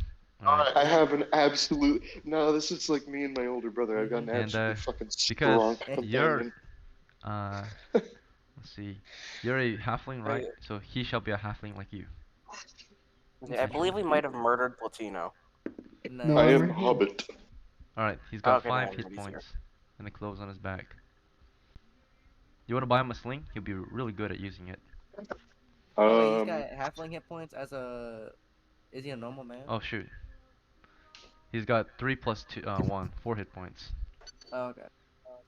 Alright. I have an absolute. No, this is like me and my older brother. I've got an And absolute fucking because strong you're companion. let's see. You're a halfling, right? Hey, So he shall be a halfling like you. I believe we might have murdered Platino. no, I I'm am right here. Hobbit. Alright, he's got Okay, 5 no, hit but he's here. points and the clothes on his back. You want to buy him a sling? He'll be really good at using it. oh wait, he's Um, got halfling hit points as a. Is he a normal man? Oh shoot. He's got 3 plus 2, 1, 4 hit points. Oh, okay.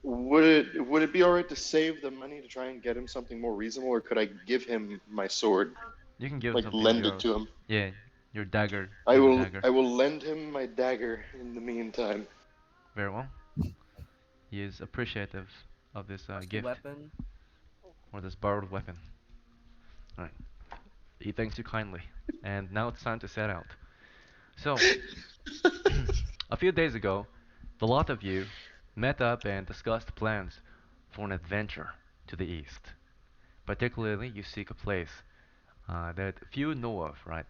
would it be alright to save the money to try and get him something more reasonable, or could I give him my sword, You can give him like something of lend it yours. to him? Yeah, your dagger. I Give him a will. dagger. I will lend him my dagger in the meantime. Very well. He is appreciative of this What's the gift, weapon? or this borrowed weapon. Alright. He thanks you kindly. And now it's time to set out. So, a few days ago, the lot of you met up and discussed plans for an adventure to the east. Particularly, you seek a place that few know of, right?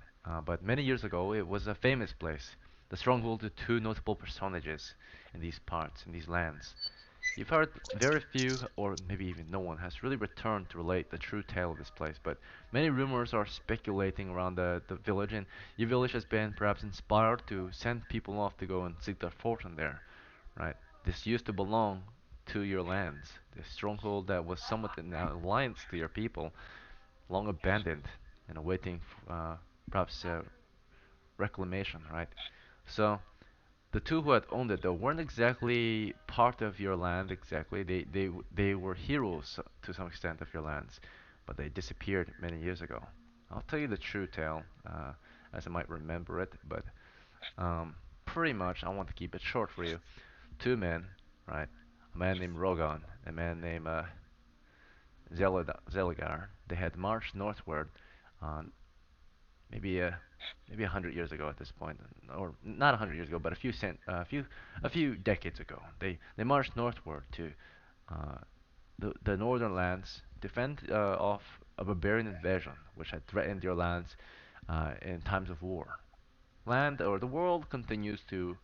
But many years ago, it was a famous place, the stronghold of two notable personages in these parts, in these lands. You've heard very few, or maybe even no one, has really returned to relate the true tale of this place, but many rumors are speculating around the village, and your village has been perhaps inspired to send people off to go and seek their fortune there, right? This used to belong to your lands, the stronghold that was somewhat in alliance to your people, long abandoned and awaiting perhaps reclamation, right? So the two who had owned it though weren't exactly part of your land exactly. They were heroes to some extent of your lands, but they disappeared many years ago. I'll tell you the true tale, as I might remember it, but pretty much I want to keep it short for you. Two men, right? A man named Rogan, a man named Zeligar. They had marched northward, uh, maybe maybe 100 years ago at this point, or not 100 years ago, but a few decades ago. They marched northward to uh, the northern lands to fend off a barbarian invasion which had threatened your lands in times of war. Land or the world continues to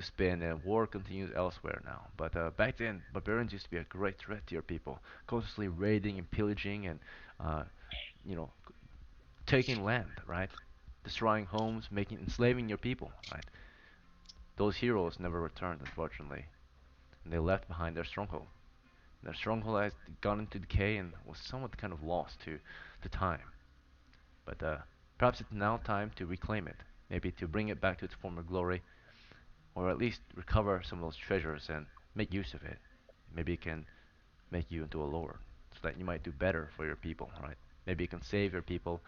spin and war continues elsewhere now. But back then, barbarians used to be a great threat to your people, constantly raiding and pillaging and uh, you know taking land, right? Destroying homes, making enslaving your people, right? Those heroes never returned, unfortunately, and they left behind their stronghold. Their stronghold has gone into decay and was somewhat kind of lost to time. But perhaps it's now time to reclaim it, maybe to bring it back to its former glory, or at least recover some of those treasures and make use of it. Maybe it can make you into a lord, so that you might do better for your people, right? Maybe you can save your people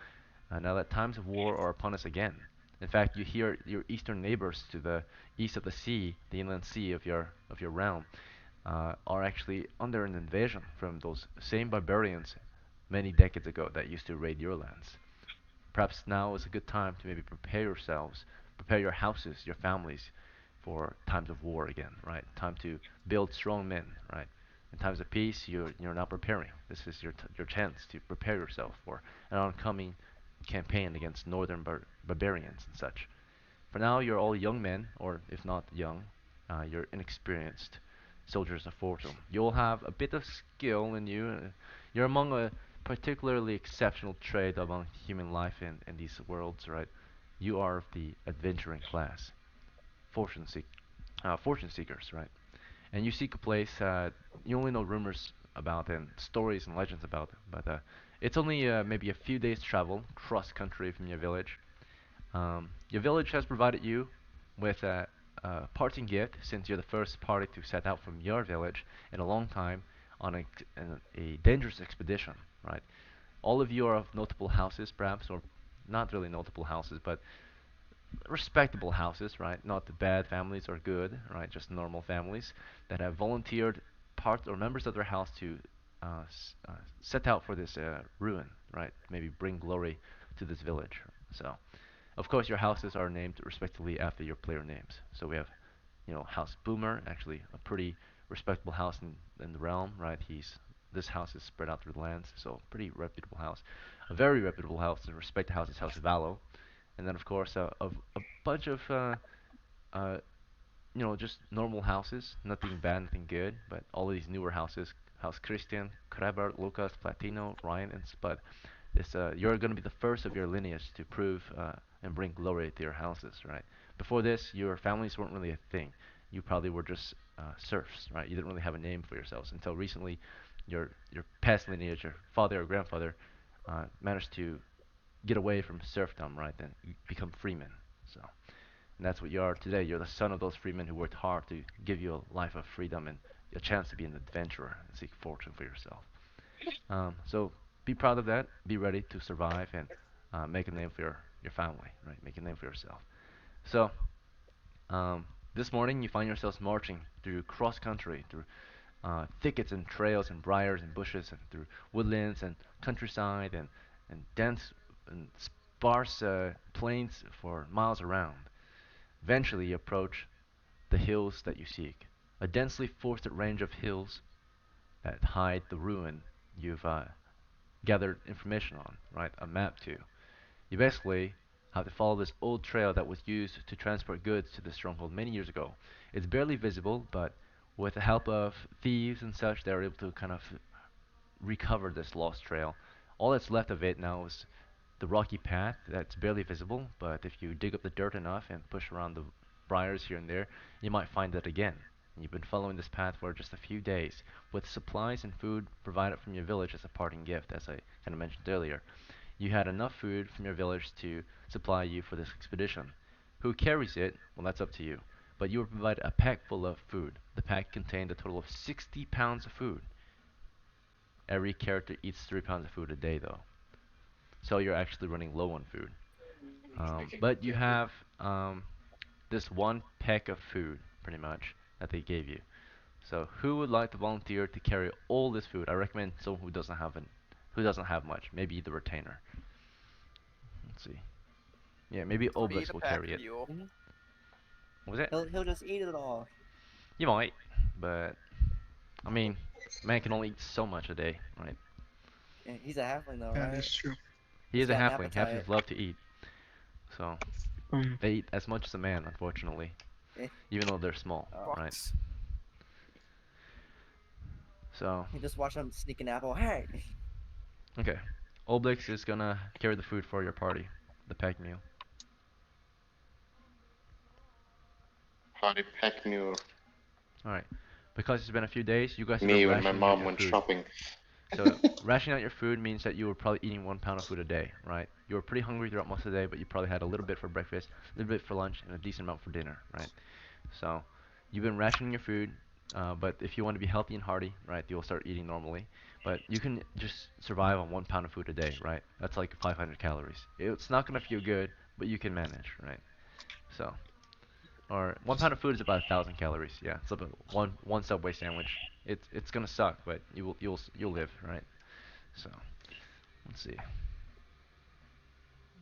now that times of war are upon us again. In fact, you hear your eastern neighbors to the east of the sea, the inland sea of your realm, are actually under an invasion from those same barbarians many decades ago that used to raid your lands. Perhaps now is a good time to maybe prepare yourselves, prepare your houses, your families for times of war again, right? Time to build strong men, right? In times of peace, you're now preparing. This is your chance to prepare yourself for an oncoming campaign against northern barbarians and such. For now, you're all young men, or if not young, you're inexperienced soldiers of fortune. You'll have a bit of skill in you. You're among a particularly exceptional trait among human life in these worlds, right? You are of the adventuring class, fortune seek, fortune seekers, right? And you seek a place you only know rumors about and stories and legends about, but it's only maybe a few days travel cross country from your village. Your village has provided you with a parting gift since you're the first party to set out from your village in a long time on a dangerous expedition, right? All of you are of notable houses, perhaps, or not really notable houses, but respectable houses, right? Not the bad families or good, right? Just normal families that have volunteered part or members of their house to set out for this ruin, right? Maybe bring glory to this village. So. Of course, your houses are named respectively after your player names. So we have, House Boomer, actually a pretty respectable house in the realm, right? This house is spread out through the lands, so pretty reputable house. A very reputable house and respected house is House Valo, and then of course a bunch of uh, just normal houses, nothing bad, nothing good, but all of these newer houses, House Christian, Kreber, Lucas, Platino, Ryan, and Spud. You're going to be the first of your lineage to prove and bring glory to your houses, right? Before this, your families weren't really a thing. You probably were just serfs, right? You didn't really have a name for yourselves until recently. Your past lineage, your father or grandfather, managed to get away from serfdom, right? And become freemen. So, and that's what you are today. You're the son of those freemen who worked hard to give you a life of freedom and a chance to be an adventurer and seek fortune for yourself. So be proud of that. Be ready to survive and make a name for your family, right? Make a name for yourself. So this morning you find yourselves marching through cross country, through thickets and trails and briars and bushes and through woodlands and countryside and dense and sparse plains for miles around. Eventually you approach the hills that you seek, a densely forested range of hills that hide the ruin you've gathered information on, right? A map to. You basically have to follow this old trail that was used to transport goods to the stronghold many years ago. It's barely visible, but with the help of thieves and such, they're able to kind of recover this lost trail. All that's left of it now is the rocky path that's barely visible, but if you dig up the dirt enough and push around the briars here and there, you might find it again. And you've been following this path for just a few days, with supplies and food provided from your village as a parting gift, as I kind of mentioned earlier. You had enough food from your village to supply you for this expedition. Who carries it? Well, that's up to you. But you were provided a pack full of food. The pack contained a total of 60 pounds of food. Every character eats 3 pounds of food a day, though. So you're actually running low on food. But you have this one peck of food, pretty much, that they gave you. So who would like to volunteer to carry all this food? I recommend someone who doesn't have much. Maybe the retainer. Let's see. Yeah, maybe Be Obelix the will pack carry it. mule. What was it? He'll just eat it all. You might, but I mean, man can only eat so much a day, right? Yeah, he's a halfling though, That right? is true. He He's is a got an halfling. appetite. Halflings love to eat, so Um, they eat as much as a man, unfortunately, Eh, even though they're small, right? Bucks. So, You just watch him sneak an apple. Hey. okay, Obelix is gonna carry the food for your party, the pack mule. Party pack mule. All right, because it's been a few days, you guys have been Me when my rationing out mom your went food. shopping. So rationing out your food means that you were probably eating 1 pound of food a day, right? You were pretty hungry throughout most of the day, but you probably had a little bit for breakfast, a little bit for lunch, and a decent amount for dinner, right? So you've been rationing your food, but if you want to be healthy and hearty, right, you'll start eating normally. But you can just survive on 1 pound of food a day, right? That's like 500 calories. It's not gonna feel good, but you can manage, right? So, or 1 pound of food is about 1,000 calories. Yeah, it's about one Subway sandwich. It's gonna suck, but you'll live, right? So. Let's see.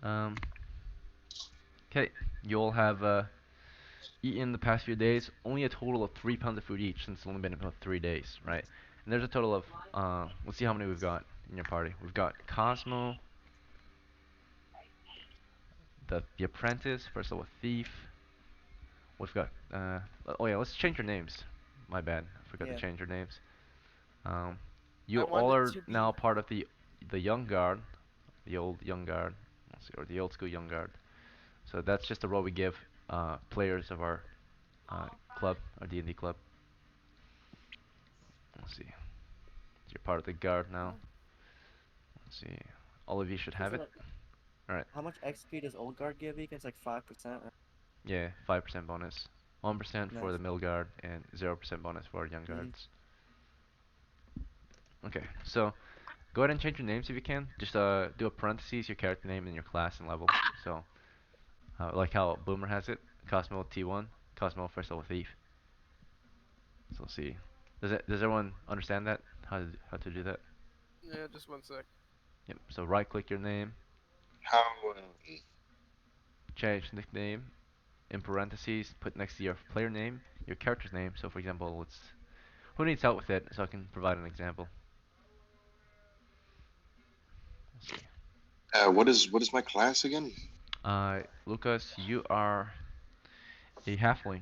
Um, okay, you all have eaten the past few days only a total of 3 pounds of food each since it's only been about 3 days, right? And there's a total of, let's see how many we've got in your party. We've got Cosmo, the Apprentice, first level Thief. We've got, oh yeah, let's change your names. My bad, I forgot to Yeah. change your names. I You all wanted are to be now part of the Young Guard, the old Young Guard, let's see, or the old school Young Guard. So that's just a role we give players of our club, our D&D club. Let's see. You're part of the guard now. Let's see. All of you should have it. All right. How much XP does old guard give you? It's like 5%. Yeah, 5% bonus. 1% for Nice. the middle guard and 0% bonus for our young guards. Okay, so go ahead and change your names if you can. Just do a parentheses, your character name, and your class and level. So, like how Boomer has it, Cosmo T1, Cosmo first level thief. So let's see. Does everyone understand that? How to do that? Yeah, just 1 sec. Yep. So right click your name, How? change nickname, in parentheses, put next to your player name, your character's name. So for example, it's who needs help with it, so I can provide an example. Let's see. What is my class again? Lucas, you are a halfling.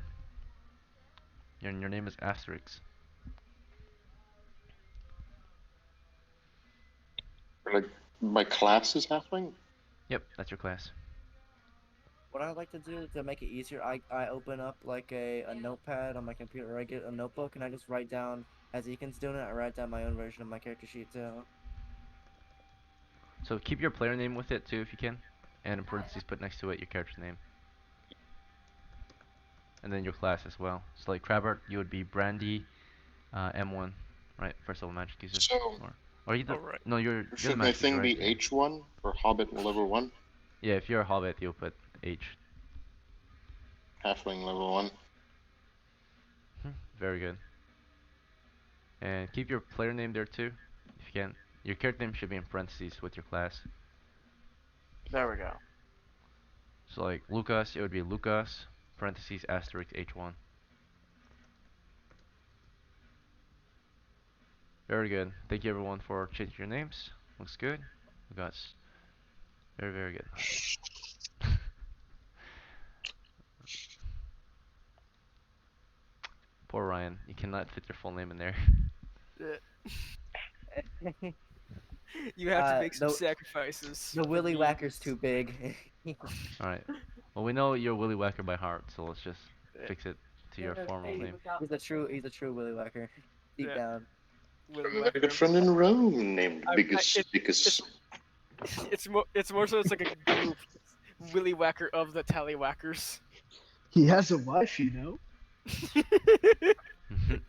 Your name is Asterix. Like my class is halfling. Yep, that's your class. What I like to do to make it easier, I open up like a notepad on my computer, or I get a notebook and I just write down, as Eakin's doing it, I write down my own version of my character sheet too. So keep your player name with it too if you can, and in parentheses put next to it your character's name. And then your class as well. So like Crabert, you would be Brandy, M1, right? First level magic user. So Or you the Alright. no, you're the should my magic user, thing right? be H1 for Hobbit level 1, Yeah, if you're a hobbit, you'll put H. halfling level 1? Very good. And keep your player name there too, if you can. Your character name should be in parentheses with your class. There we go. So like Lucas, it would be Lucas, parentheses, asterisk, H1. Very good. Thank you everyone for changing your names. Looks good. Lucas. Very, very good. Poor Ryan. You cannot fit your full name in there. You have to make some sacrifices. The for Willy me. Whacker's too big. Alright. Well, we know you're Willy Whacker by heart, so let's just fix it to your formal name. He's a true Willy Whacker. Deep Yeah. down. Willy I got a Whacker. good friend in Rome named I- Biggest it- Dickus. It's more so it's like a group. Willy Whacker of the Tallywhackers. He has a wife, you know.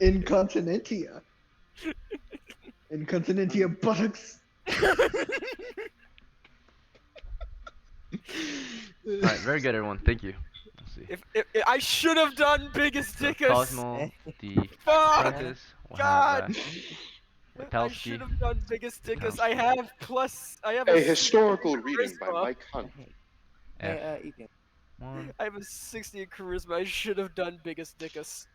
Incontinentia. Incontinentia buttocks. Alright, very good everyone. Thank you. Let's see. If I should have done biggest So dickus. Cosmo, the Fuck! apprentice, will God! have I Witowski. should have done biggest dickus. Witowski. I have A historical reading by charisma. Mike Hunt. Hey, F you can. one. I have a 60 in charisma. I should have done biggest dickus.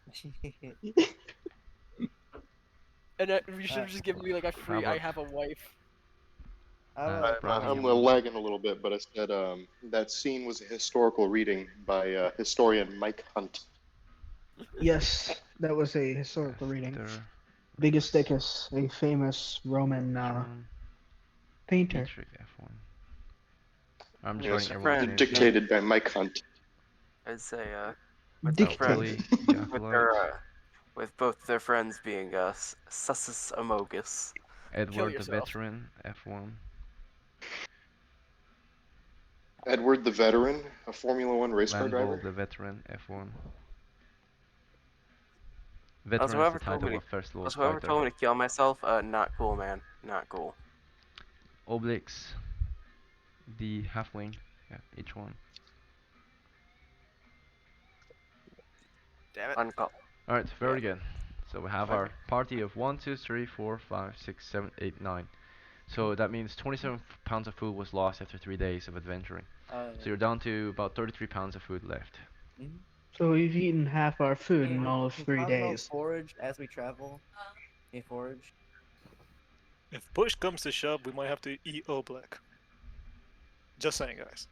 And you should have just given me like a free. I Robert. have a wife. I Uh, was Brownie, you I'm want? lagging a little bit, but I said that scene was a historical reading by historian Mike Hunt. Yes, that was a historical reading. After Biggest Dickus, a famous Roman H1, painter. Dietrich F1. I'm just Yes, writing The everyone's friend, names down. dictated by Mike Hunt. I'd say, with the Dictated. friends, Willie the with Acolyte, their, with both their friends being Sussus Amogus. Kill Edward the yourself. Veteran F1, Edward the Veteran, a Formula One race car Landval driver. the Veteran F1. Also, Veteran is the whoever told me title to, of first level also whoever fighter. told me to kill myself, not cool, man. Not cool. Oblix the Halfling, yeah, each one. Damn it. Uncall. Alright, Yeah. very good. So we have our party of 1, 2, 3, 4, 5, 6, 7, 8, 9. So that means 27 pounds of food was lost after 3 days of adventuring. So you're down to about 33 pounds of food left. So we've eaten half our food in all of Can 3 Cosmo days. forage as we travel? Can you forage? If push comes to shove, we might have to eat Oblak. Just saying, guys.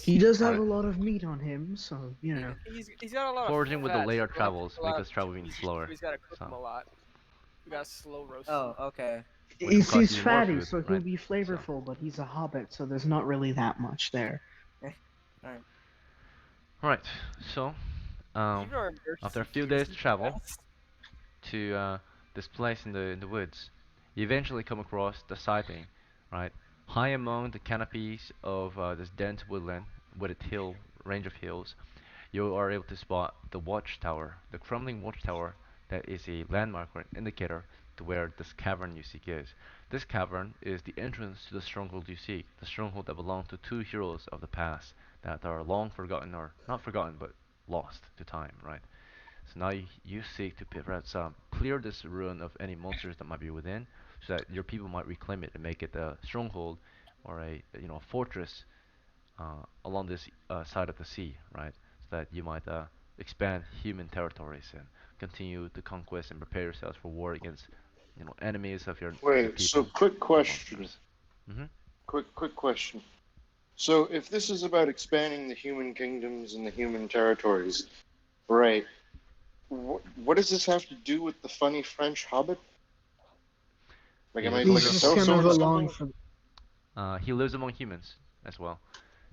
He does have Alright. a lot of meat on him, so you know. He's got a lot Foraging of with the fat. layer So we'll have to travels cook a lot. because travel being slower. He's got to cook So him a lot. We got to slow roast Oh, him. okay. which will cost He's you more fatty, food, so he'll right? be flavorful, but he's a hobbit, so there's not really that much there. Alright. Alright, so Even our after a emergency few gears days to is travel fast. to this place in the woods, you eventually come across the sighting, right? High among the canopies of this dense woodland with its range of hills, you are able to spot the watchtower, the crumbling watchtower that is a landmark or an indicator to where this cavern you seek is. This cavern is the entrance to the stronghold you seek, the stronghold that belonged to two heroes of the past that are long forgotten, or not forgotten, but lost to time, right? So now you seek to perhaps clear this ruin of any monsters that might be within, so that your people might reclaim it and make it a stronghold or a fortress along this side of the sea, right? So that you might expand human territories and continue to conquest and prepare yourselves for war against enemies of your Wait, so people, quick question. monsters. Hmm. Quick question. So if this is about expanding the human kingdoms and the human territories, right? What does this have to do with the funny French hobbit? Like, He's am a I He's like a player just for kind so-so of or humans. along something? for. He lives among humans as well.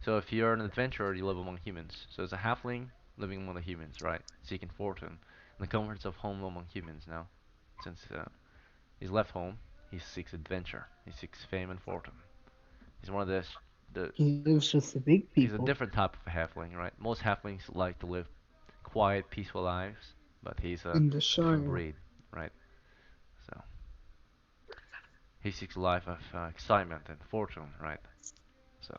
So if you're an adventurer, you live among humans. So as a halfling living among the humans, right? Seeking fortune and the comforts of home among humans now. Since he's left home, he seeks adventure. He seeks fame and fortune. He's one of the He lives with the big he's a people. different type of halfling, right? Most halflings like to live quiet, peaceful lives, but he's a In the different Shire. breed, right? So he seeks a life of excitement and fortune, right? So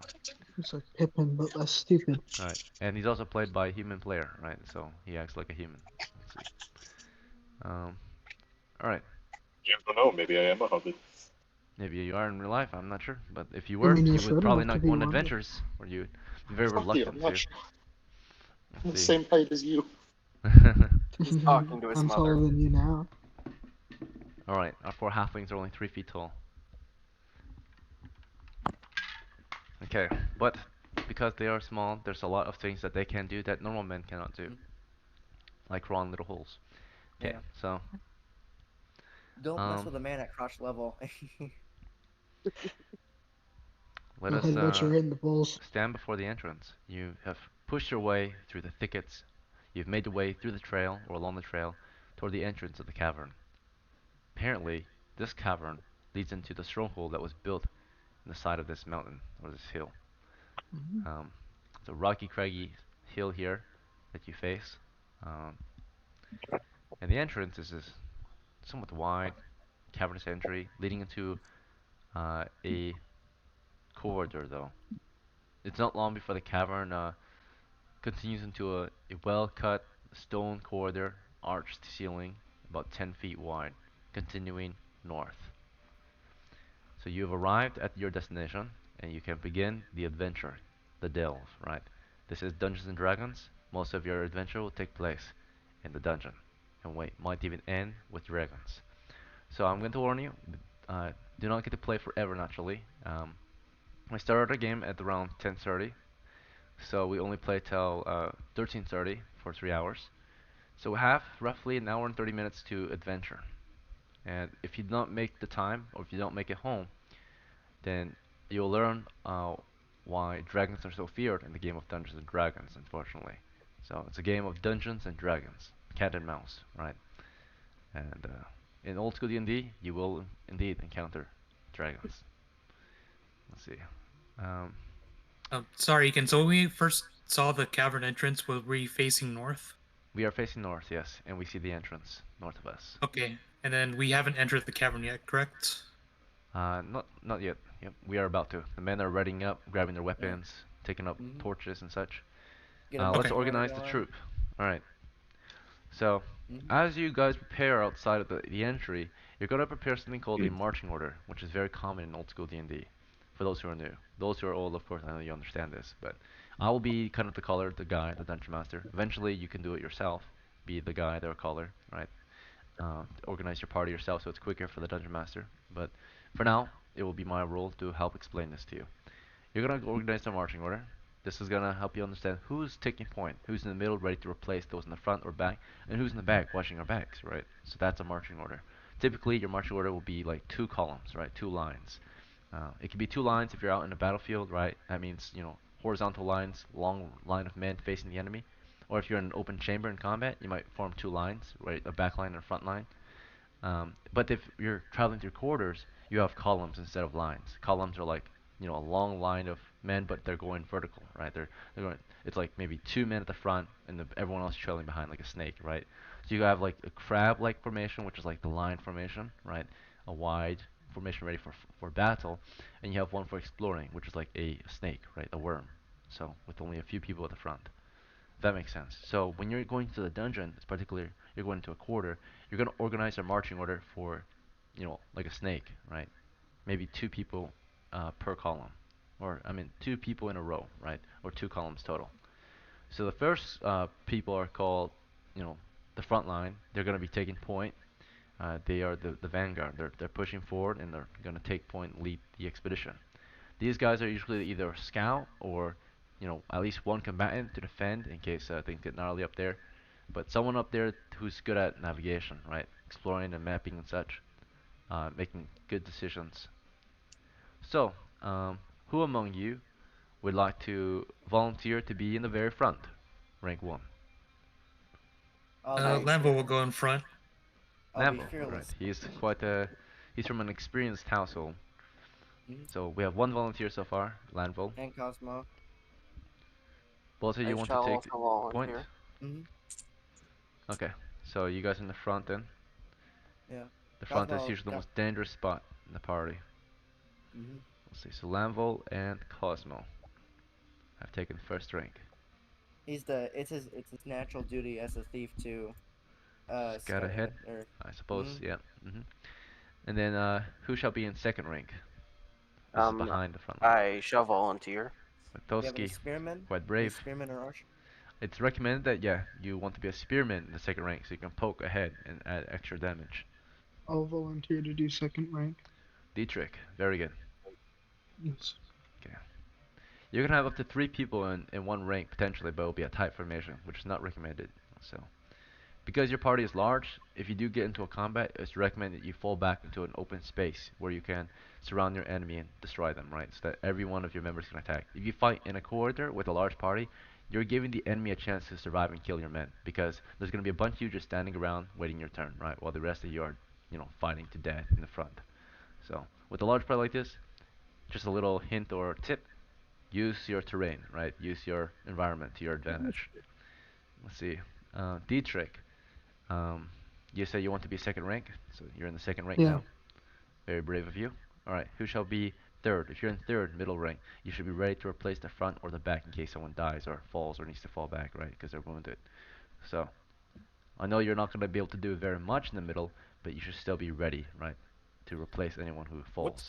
It's like Pippin, but less stupid. right, and he's also played by a human player, right? So he acts like a human. Let's see. Um, all right. You don't know. Maybe I am a hobbit. Maybe you are in real life. I'm not sure, but if you I were, mean, you're you would short probably enough to not be go on one. adventures, or you'd be very Fuck you, I'm reluctant not to. sure. I'm the Let's see. same height as you. He's talking to his I'm taller mother. than you now. All right, our four halflings are only 3 feet tall. Okay, but because they are small, there's a lot of things that they can do that normal men cannot do, like crawl in little holes. Okay, Yeah. so Don't mess um, with a man at crouch level. let Go us ahead, let you in the bulls. stand before the entrance. You have pushed your way through the thickets. You've made your way through the trail or along the trail toward the entrance of the cavern. Apparently, this cavern leads into the stronghold that was built in the side of this mountain or this hill. Um, it's a rocky, craggy hill here that you face, um, and the entrance is this somewhat wide, cavernous entry leading into a corridor. Though it's not long before the cavern continues into a well-cut stone corridor, arched ceiling, about 10 feet wide, continuing north. So you have arrived at your destination, and you can begin the adventure. the delve, right? This is Dungeons and Dragons. Most of your adventure will take place in the dungeon, and might even end with dragons. So I'm going to warn you, uh, do not get to play forever naturally. I started the game at around 10:30, so we only play till 13:30 for 3 hours. So we have roughly an hour and 30 minutes to adventure. And if you don't make the time, or if you don't make it home, then you'll learn why dragons are so feared in the game of Dungeons and Dragons, unfortunately. So it's a game of Dungeons and Dragons, cat and mouse, right? And in old school D&D, you will indeed encounter dragons. Let's see. Um, Sorry, Ken. So when we first saw the cavern entrance, were we facing north? we are facing north, yes, and we see the entrance north of us. Okay, and then we haven't entered the cavern yet, correct? Not yet. Yep, we are about to. The men are readying up, grabbing their Yeah. weapons, taking up Mhm. torches and such. Get a Let's Okay. bonfire organize the going. troop. All right. So, Mhm. as you guys prepare outside of the entry, you're gonna prepare something called a marching order, which is very common in old school D&D. For those who are new, those who are old, of course, I know you understand this, but I will be kind of the caller, the guy, the dungeon master. Eventually, you can do it yourself, be the guy, the caller, right? Organize your party yourself, so it's quicker for the dungeon master. But for now, it will be my role to help explain this to you. You're gonna organize the marching order. This is gonna help you understand who's taking point, who's in the middle ready to replace those in the front or back, and who's in the back watching our backs, right? So that's a marching order. Typically, your marching order will be like two columns, right? Two lines. It can be two lines if you're out in a battlefield, right? That means, horizontal lines, long line of men facing the enemy. Or if you're in an open chamber in combat, you might form two lines, right? A back line and a front line. But if you're traveling through corridors, you have columns instead of lines. Columns are like, a long line of men, but they're going vertical, right? They're going. It's like maybe two men at the front, and everyone else trailing behind like a snake, right? So you have like a crab-like formation, which is like the line formation, right? A wide formation ready for battle, and you have one for exploring, which is like a snake, right? A worm. So with only a few people at the front. That makes sense. So when you're going to the dungeon, it's particularly you're going to a quarter, you're gonna organize a marching order for, like a snake, right? Maybe two people per column, or I mean two people in a row, right? Or two columns total. So the first people are called, you know, the front line. They're gonna be taking point. They are the vanguard. They're pushing forward and they're gonna take point, lead the expedition. These guys are usually either a scout or, at least one combatant to defend in case things get gnarly up there. But someone up there who's good at navigation, right? Exploring and mapping and such, making good decisions. So, who among you would like to volunteer to be in the very front? Rank 1. I'll I be Lambo will go in front. I'll be Lambo, alright. fearless. He's from an experienced household. Mhm. So we have one volunteer so far, Lanville. And Cosmo. Both of I you want to shall take also point? volunteer. Mhm. Okay, so you guys in the front then. Yeah. The front is Cosmo. usually the most dangerous spot in the party. Mhm. Let's see, so Lanville and Cosmo have taken first rank. It's his natural duty as a thief to Scout ahead, or I suppose, mhm. yeah. And then who shall be in second rank? This is Um, behind the front line. I shall volunteer. Do you have any Witowski, spearmen? quite Any brave. spearmen or archer? It's recommended that, yeah, you want to be a spearman in the second rank so you can poke ahead and add extra damage. I'll volunteer to do second rank. Dietrich, very good. Yes. Okay. You can have up to three people in one rank potentially, but it will be a tight formation, which is not recommended. So, because your party is large, if you do get into a combat, it's recommended you fall back into an open space where you can surround your enemy and destroy them, right? So that every one of your members can attack. If you fight in a corridor with a large party, you're giving the enemy a chance to survive and kill your men because there's going to be a bunch of you just standing around waiting your turn, right? While the rest of you are, fighting to death in the front. So, with a large party like this, just a little hint or tip: use your terrain, right? Use your environment to your advantage. Let's see. Dietrich, um, you say you want to be second rank, so you're in the second rank Yeah. now. Very brave of you. Alright, who shall be third? If you're in third, middle rank, you should be ready to replace the front or the back in case someone dies or falls or needs to fall back, right? Because they're wounded. So, I know you're not going to be able to do very much in the middle, but you should still be ready, right? to replace anyone who falls.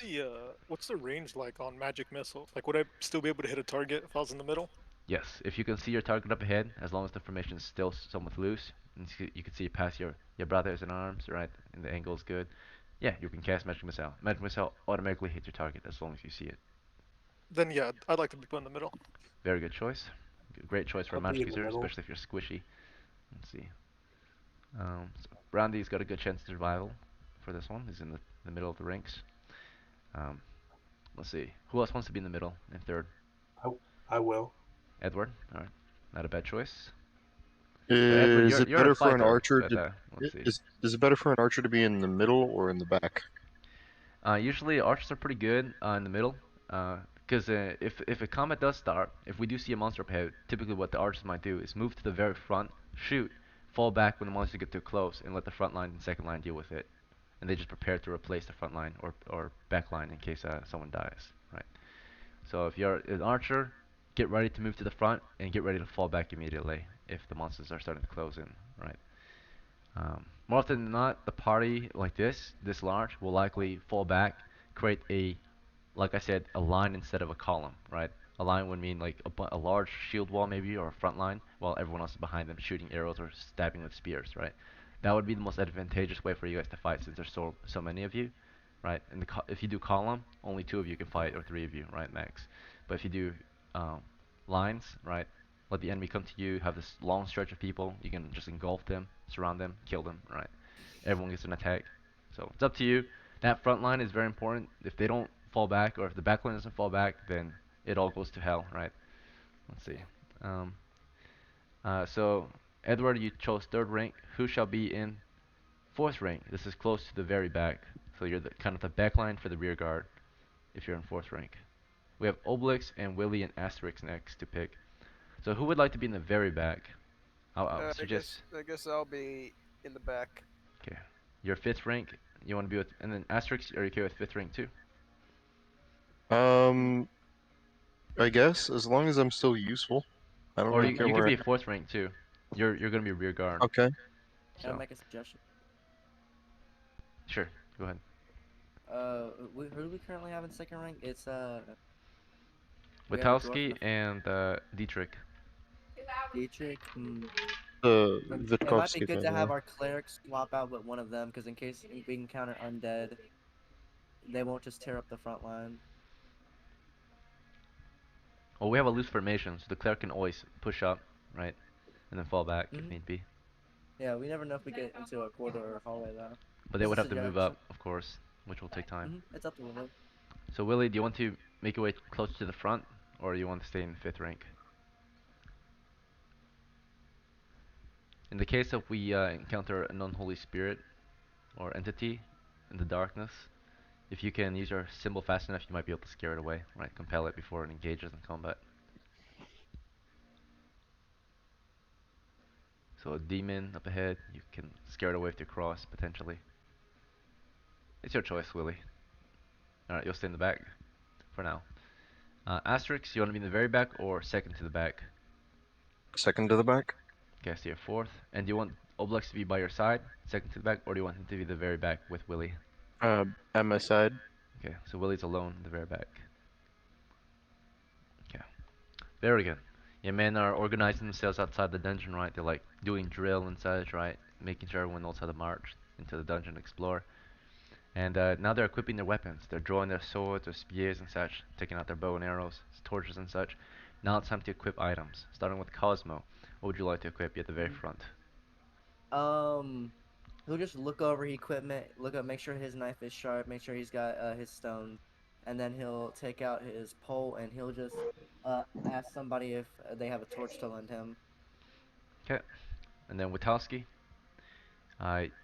What's the range like on magic missiles? Like, would I still be able to hit a target if I was in the middle? Yes, if you can see your target up ahead, as long as the formation is still somewhat loose, and you can see it past your brothers in arms, right, and the angle is good, yeah, you can cast Magic Missile. Magic Missile automatically hits your target as long as you see it. Then yeah, I'd like to be put in the middle. Very good choice. Great choice for a I'll be magic in the user, middle. especially if you're squishy. Let's see. So Brandy's got a good chance of survival for this one. He's in the middle of the ranks. Um, let's see. Who else wants to be in the middle in third? I will. Edward. All right. Not a bad choice. So Edward, Is it you're a better for an fighter, archer but to let's see. is it better for an archer to be in the middle or in the back? Usually archers are pretty good in the middle, because if a combat does start, if we do see a monster up ahead, typically what the archers might do is move to the very front, shoot, fall back when the monsters get too close, and let the front line and second line deal with it. And they just prepare to replace the front line or back line in case someone dies, right? So if you're an archer, get ready to move to the front and get ready to fall back immediately if the monsters are starting to close in, right? More often than not, the party like this large, will likely fall back, create like I said, a line instead of a column, right? A line would mean like a large shield wall maybe, or a front line, while everyone else is behind them shooting arrows or stabbing with spears, right? That would be the most advantageous way for you guys to fight since there's so many of you, right? And if you do column, only 2 of you can fight, or 3 of you, right, max. But if you do um, lines, right, let the enemy come to you, have this long stretch of people, you can just engulf them, surround them, kill them, right? Everyone gets an attack. So it's up to you. That front line is very important. If they don't fall back, or if the back line doesn't fall back, then it all goes to hell, right? Let's see. Um, so Edward, you chose third rank. Who shall be in fourth rank? This is close to the very back. So you're kind of the back line for the rear guard if you're in fourth rank. We have Obelix and Willy and Asterix next to pick. So who would like to be in the very back? I'll suggest. I guess I'll be in the back. Okay. Your fifth rank. You want to be with, and then Asterix. Are you okay with fifth rank too? Um, I guess as long as I'm still useful, I don't Or really you, care you could where. be a fourth rank too. You're gonna be rear guard. Okay. Can I So make a suggestion? sure, go ahead. Who do we currently have in second rank? It's we have a dwarf Witowski and Dietrich. Dietrich. The It might be Witkowski, good by to the have way. our clerics swap out with one of them, because in case we encounter undead, they won't just tear up the front line. Well, we have a loose formation, so the cleric can always push up, right, and then fall back if need be. Yeah, we never know if we get into a corridor or hallway though. But they Just a would have to move suggestion. up, of course, which will take time. It's up to Willie. So Willie, do you want to make your way close to the front, or do you want to stay in fifth rank? In the case of we encounter an unholy spirit or entity in the darkness, if you can use your symbol fast enough, you might be able to scare it away, right? Compel it before it engages in combat. So a demon up ahead, you can scare it away with your cross, potentially. It's your choice, Willie. Alright, you'll stay in the back for now. Asterix, you want to be in the very back or second to the back? Second to the back. Okay, so you're fourth. And do you want Obelix to be by your side, second to the back, or do you want him to be the very back with Willie? At my side. Okay, so Willie's alone in the very back. Okay, very good. Your men are organizing themselves outside the dungeon, right? They're like doing drill and such, right? Making sure everyone knows how to march into the dungeon and explore. And now they're equipping their weapons. They're drawing their swords, their spears and such, taking out their bow and arrows, torches and such. Now it's time to equip items. Starting with Cosmo. What would you like to equip at the very front? He'll just look over his equipment, look up, make sure his knife is sharp, make sure he's got his stones, and then he'll take out his pole and he'll just ask somebody if they have a torch to lend him. Okay. And then Witowski.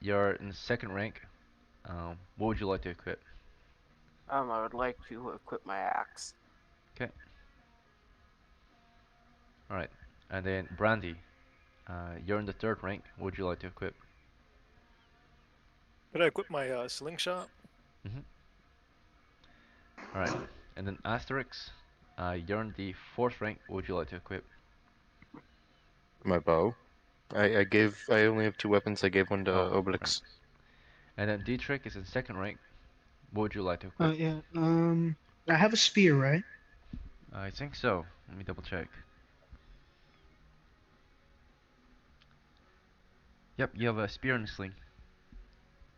You're in second rank. What would you like to equip? I would like to equip my axe. Okay. Alright. And then Brandy. You're in the third rank. What would you like to equip? Could I equip my slingshot? Alright. And then Asterix. You're in the fourth rank. What would you like to equip? My bow. I only have 2 weapons. I gave one to Oh, Obelix. right. And then Dietrich is in second rank. What would you like to equip? Yeah. I have a spear, right? I think so. Let me double check. Yep, you have a spear and a sling.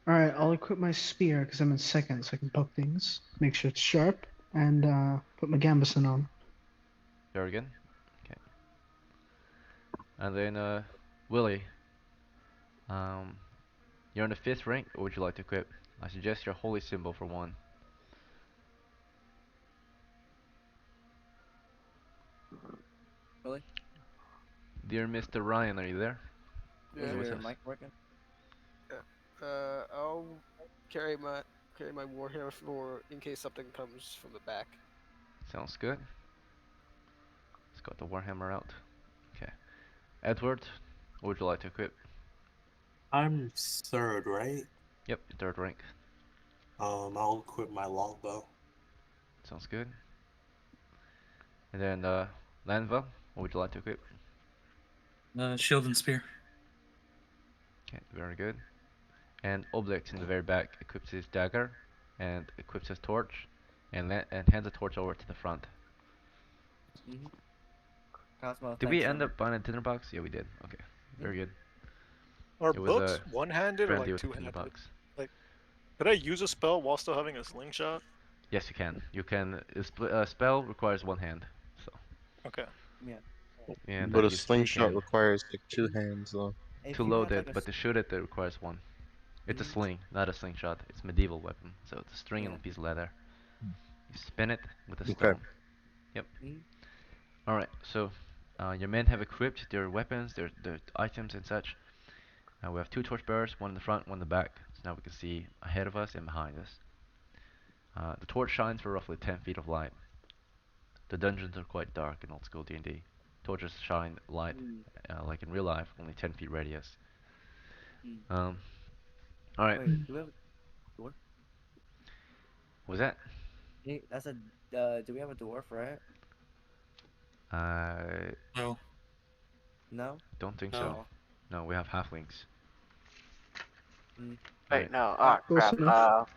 All right. I'll equip my spear because I'm in second, so I can poke things. Make sure it's sharp, and put my gambeson on. Very good. Okay. And then Willie, um, you're in the fifth rank. What would you like to equip? I suggest your holy symbol for one. Really? Dear Mr. Ryan, are you there? Are Is Yeah. you with your us? mic working? I'll carry my warhammer for in case something comes from the back. Sounds good. Let's got the warhammer out. Okay. Edward, what would you like to equip? I'm third, right? Yep, third rank. I'll equip my longbow. Sounds good. And then Lanva, what would you like to equip? Shield and spear. Okay, very good. And Obelix in the very back equips his dagger and equips his torch and hands the torch over to the front. Mm-hmm. Cosmo, Did we thanks, end man. up buying a dinner box? Yeah, we did. Okay, very good. Are It was books a one-handed or friendly like with the dinner two-handed? box. Like, could I use a spell while still having a slingshot? Yes, you can. You can. A spell requires one hand. So, Okay. Yeah. and But a you still slingshot can requires like two hands, though. to If you load have it, like a but to shoot it, it requires one. It's a mm, sling, not a slingshot. It's a medieval weapon, so it's a string and yeah. a piece of leather. You spin it with a Okay. stone. Yep. Mm, All right. So, your men have equipped their weapons, their items and such. We have two torchbearers, one in the front, one in the back. So now we can see ahead of us and behind us. The torch shines for roughly 10 feet of light. The dungeons are quite dark in old school D&D. Torches shine light, mm, like in real life, only 10 feet radius. mm. Um, all right. Wait, do we have a dwarf? Was that? That's a. Do we have a dwarf, right? I No. No. don't think No. so. Oh. No, we have halflings. Mm. All Wait, right. no. Ah, Close crap. enough.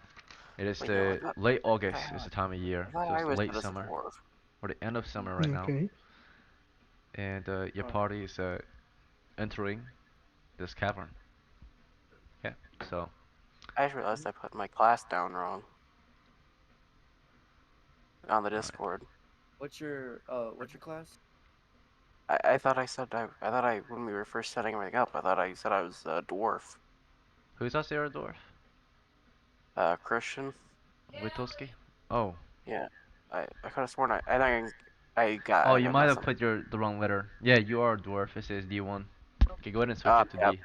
It is Wait, no. the late August is the time of I year, thought so I it's was late this summer dwarf. or the end of summer right now, Okay. and your Oh. party is entering this cavern. Yeah. So I just realized I put my class down wrong on the all right. Discord. What's your class? I thought I said I thought I when we were first setting everything up, I thought I said I was a dwarf. Who's us here, dwarf? Christian. Witoski? Oh. Yeah. I could have sworn I think Oh, I you got might messed have up. put the wrong letter. Yeah, you are a dwarf. It says D1. Okay, go ahead and switch it to Yep. D.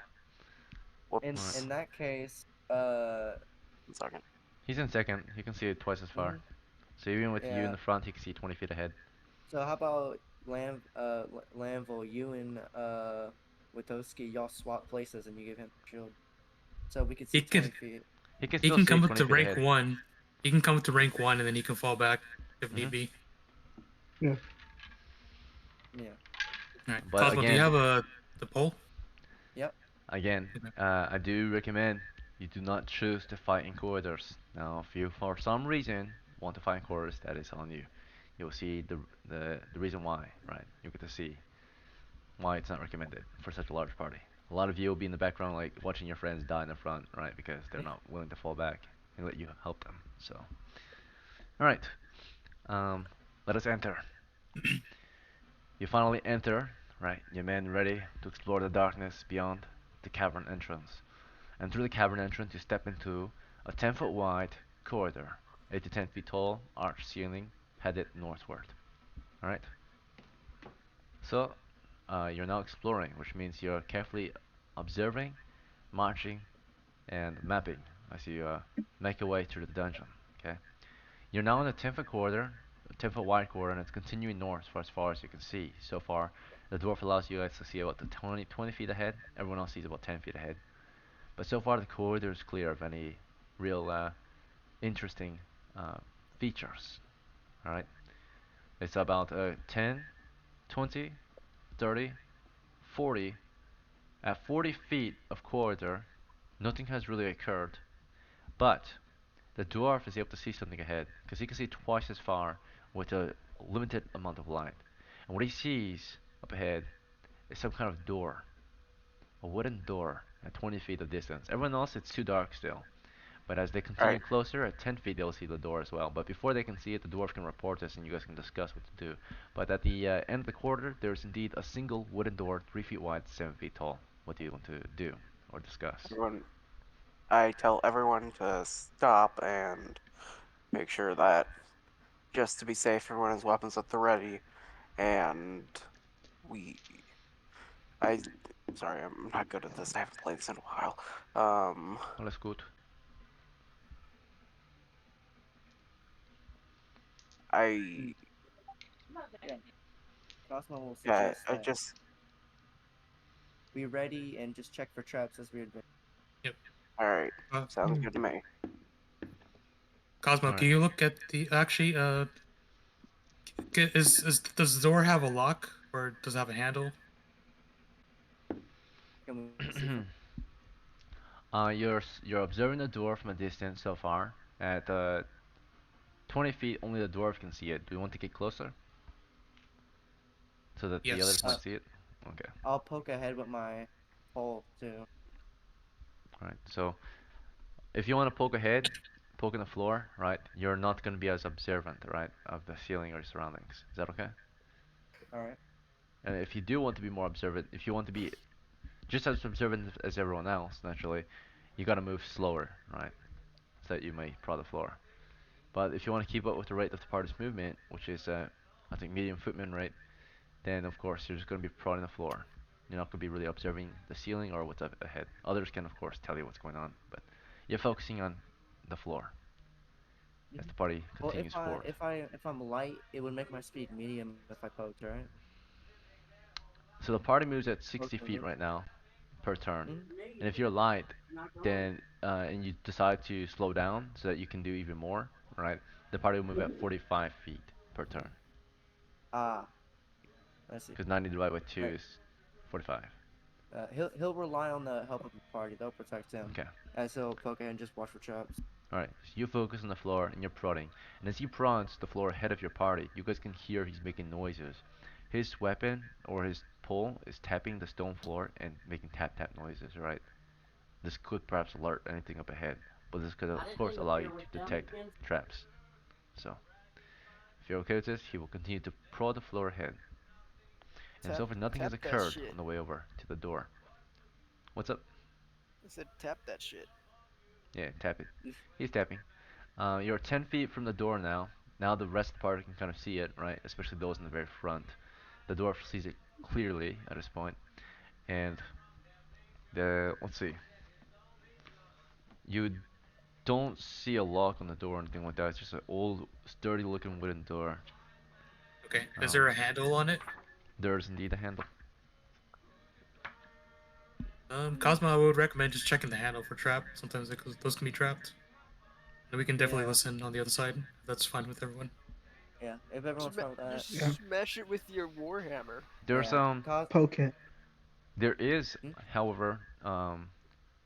In All right. Whoops. in that case, 1 second. He's in second. He can see it twice as far. mhm, So even with you in yeah. the front, he can see 20 feet ahead. So how about Lanville, you and Witoski, y'all swap places and you give him the shield, so we could He see can 20 feet. He can he still can see come up 20 to feet rank ahead. 1. He can come up to rank 1 and then he can fall back if need Mhm. be. Yeah. Yeah. All right, But Cosmo, do you again, have the pole? Yep. again, I do recommend you do not choose to fight in corridors. Now, if you for some reason want to fight in corridors, that is on you. You'll see the reason why, right? You get to see why it's not recommended for such a large party. A lot of you will be in the background, like watching your friends die in the front, right? Because they're not willing to fall back and let you help them. So, all right, um, let us enter. You finally enter, right? Your men ready to explore the darkness beyond the cavern entrance. And through the cavern entrance, you step into a 10-foot wide corridor, 8 to 10 feet tall, arched ceiling, headed northward. All right. So, you're now exploring, which means you're carefully observing, marching, and mapping as you make your way through the dungeon. Okay. You're now in a 10-foot corridor, a 10-foot wide corridor, and it's continuing north for as far as you can see. So far, the dwarf allows you guys to see about the 20 feet ahead. Everyone else sees about 10 feet ahead. But so far, the corridor is clear of any real interesting uh, features. All right. It's about 10, 20, 30, 40. At 40 feet of corridor, nothing has really occurred. But The dwarf is able to see something ahead because he can see twice as far with a limited amount of light. And what he sees up ahead is some kind of door, a wooden door at 20 feet of distance. Everyone else, it's too dark still. But as they continue Alright. closer, at 10 feet, they'll see the door as well. But before they can see it, the dwarf can report this and you guys can discuss what to do. But at the end of the corridor, there's indeed a single wooden door, 3 feet wide, 7 feet tall. What do you want to do or discuss? Everyone, I tell everyone to stop and make sure that, just to be safe, everyone has weapons at the ready. And we, I, sorry, I'm not good at this. I haven't played this in a while. Alles gut. I, Yeah. Cosmo will yeah, suggest I that just, be ready and just check for traps as we advance. Yep. alright, sounds Hmm. good to me. Cosmo, Alright. can you look at the actually? Does the door have a lock or does it have a handle? Can we see from You're observing the door from a distance so far. At 20 feet, only the dwarf can see it. Do you want to get closer so that the others Yes. might see it? Okay. I'll poke ahead with my pole too. Alright. So if you want to poke ahead, poke in the floor, right? You're not going to be as observant, right, of the ceiling or surroundings. Is that okay? Alright. And if you do want to be more observant, if you want to be just as observant as everyone else, naturally, you got to move slower, right? So that you may prod the floor. But if you want to keep up with the rate of the party's movement, which is, I think, medium footman rate, then of course you're just going to be prodding the floor. You're not going to be really observing the ceiling or what's up ahead. Others can, of course, tell you what's going on, but you're focusing on the floor as the party Well, continues forward. if I'm light, it would make my speed medium if I poked, right? So the party moves at Poke 60 the feet loop. right now per turn. Mhm. And if you're light, then and you decide to slow down so that you can do even more, right? The party will move at 45 feet per turn. Ah, I see. Because 90 divided by 2 Right. is 45. He'll rely on the help of the party. They'll protect him, Okay. as he'll poke ahead and just watch for traps. Alright, so you focus on the floor and you're prodding. And as he prods the floor ahead of your party, you guys can hear he's making noises. His weapon or his pole is tapping the stone floor and making tap tap noises, right? This could perhaps alert anything up ahead, but this could of course allow you to detect traps. So, if you're okay with this, he will continue to prod the floor ahead. And so far nothing has Tap that occurred shit. on the way over to the door. What's up? I said tap that shit. Yeah, tap it. He's tapping. You're 10 feet from the door now. Now the rest of the party can kind of see it, right? Especially those in the very front. The dwarf sees it clearly at this point. And let's see. You don't see a lock on the door or anything like that. It's just an old, sturdy looking wooden door. Okay. Is there a handle on it? There's indeed a handle. Cosmo, I would recommend just checking the handle for trap. Sometimes those can be trapped. And we can definitely Yeah. listen on the other side. If that's fine with everyone. Yeah, if everyone's fine with that. Just Yeah. smash it with your warhammer. There's Yeah. Poke it. there is, Hmm? however,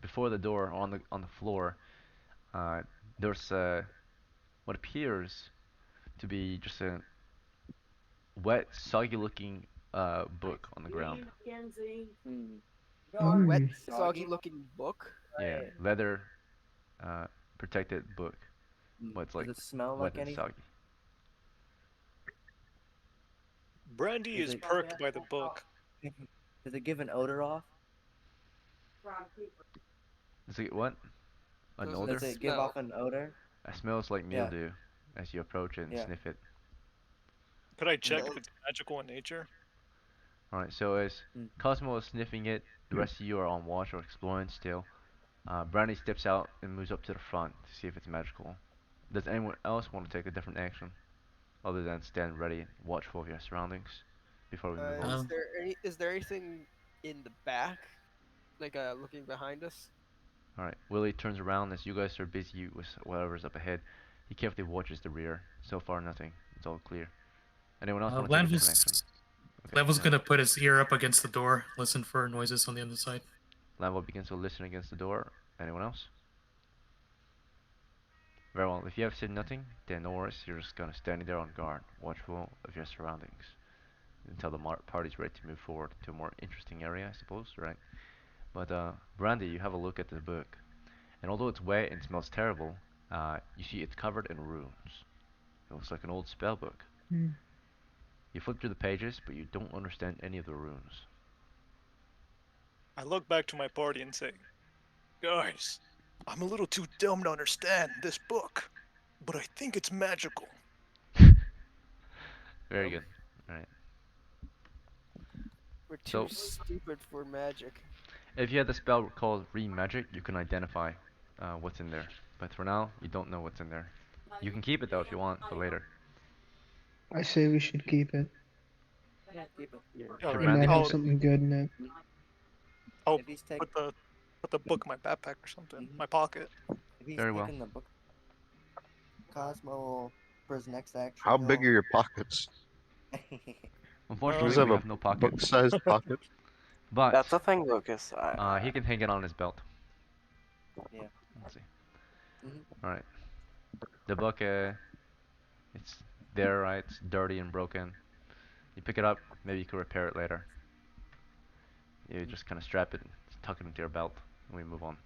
before the door on the floor, uh, there's what appears to be just a wet, soggy-looking book on the ground. Hmm. A wet, Mm. soggy-looking book. Yeah, leather protected book, but it's Does like it smell wet like and anything? soggy. Brandy Does is it perked by the book. does it give an odor off? Is it what? An Does it odor? Does it give smell? off an odor? It smells like Yeah. mildew as you approach it and Yeah. sniff it. Could I check Mm. if it's magical in nature? Alright, so as Mm. Cosmo is sniffing it, the rest of you are on watch or exploring still. Brandy steps out and moves up to the front to see if it's magical. Does anyone else want to take a different action other than stand ready and watchful of your surroundings before we move on? Is Um, there anything in the back, like looking behind us? Alright, Willie turns around as you guys are busy with whatever's up ahead. He carefully watches the rear. So far, nothing. It's all clear. Anyone else want to take a different action? Okay, Level's yeah. gonna put his ear up against the door, listen for noises on the other side. Lambo begins to listen against the door. Anyone else? Very well. If you have seen nothing, then no worries. You're just gonna standing there on guard, watchful of your surroundings until the party's ready to move forward to a more interesting area, I suppose, right? But Brandy, you have a look at the book, and although it's wet and smells terrible, you see it's covered in runes. It looks like an old spell book. Hmm. You flip through the pages, but you don't understand any of the runes. I look back to my party and say, guys, I'm a little too dumb to understand this book, but I think it's magical. Very Yep. good. All right. We're too So, stupid for magic. if you had the spell called Read Magic, you can identify what's in there. But for now, you don't know what's in there. You can keep it though if you want for later. I say we should keep it. Yeah, keep it. Should It Alright, Brandy might have keep I'll it? something good in it. I'll If he's take, put the book in my backpack or something, Mhm. my pocket. if he's Very well. taking the book, Cosmo will, for his next action, How big are he'll. your pockets? Uh, He does Unfortunately, have we a have no pockets, book-sized pocket. but That's the thing, Lucas. he can hang it on his belt. Yeah. Let's see. Mhm. All right. The book, it's there, right? It's dirty and broken. You pick it up. Maybe you could repair it later. You just kind of strap it, tuck it into your belt, and we move on.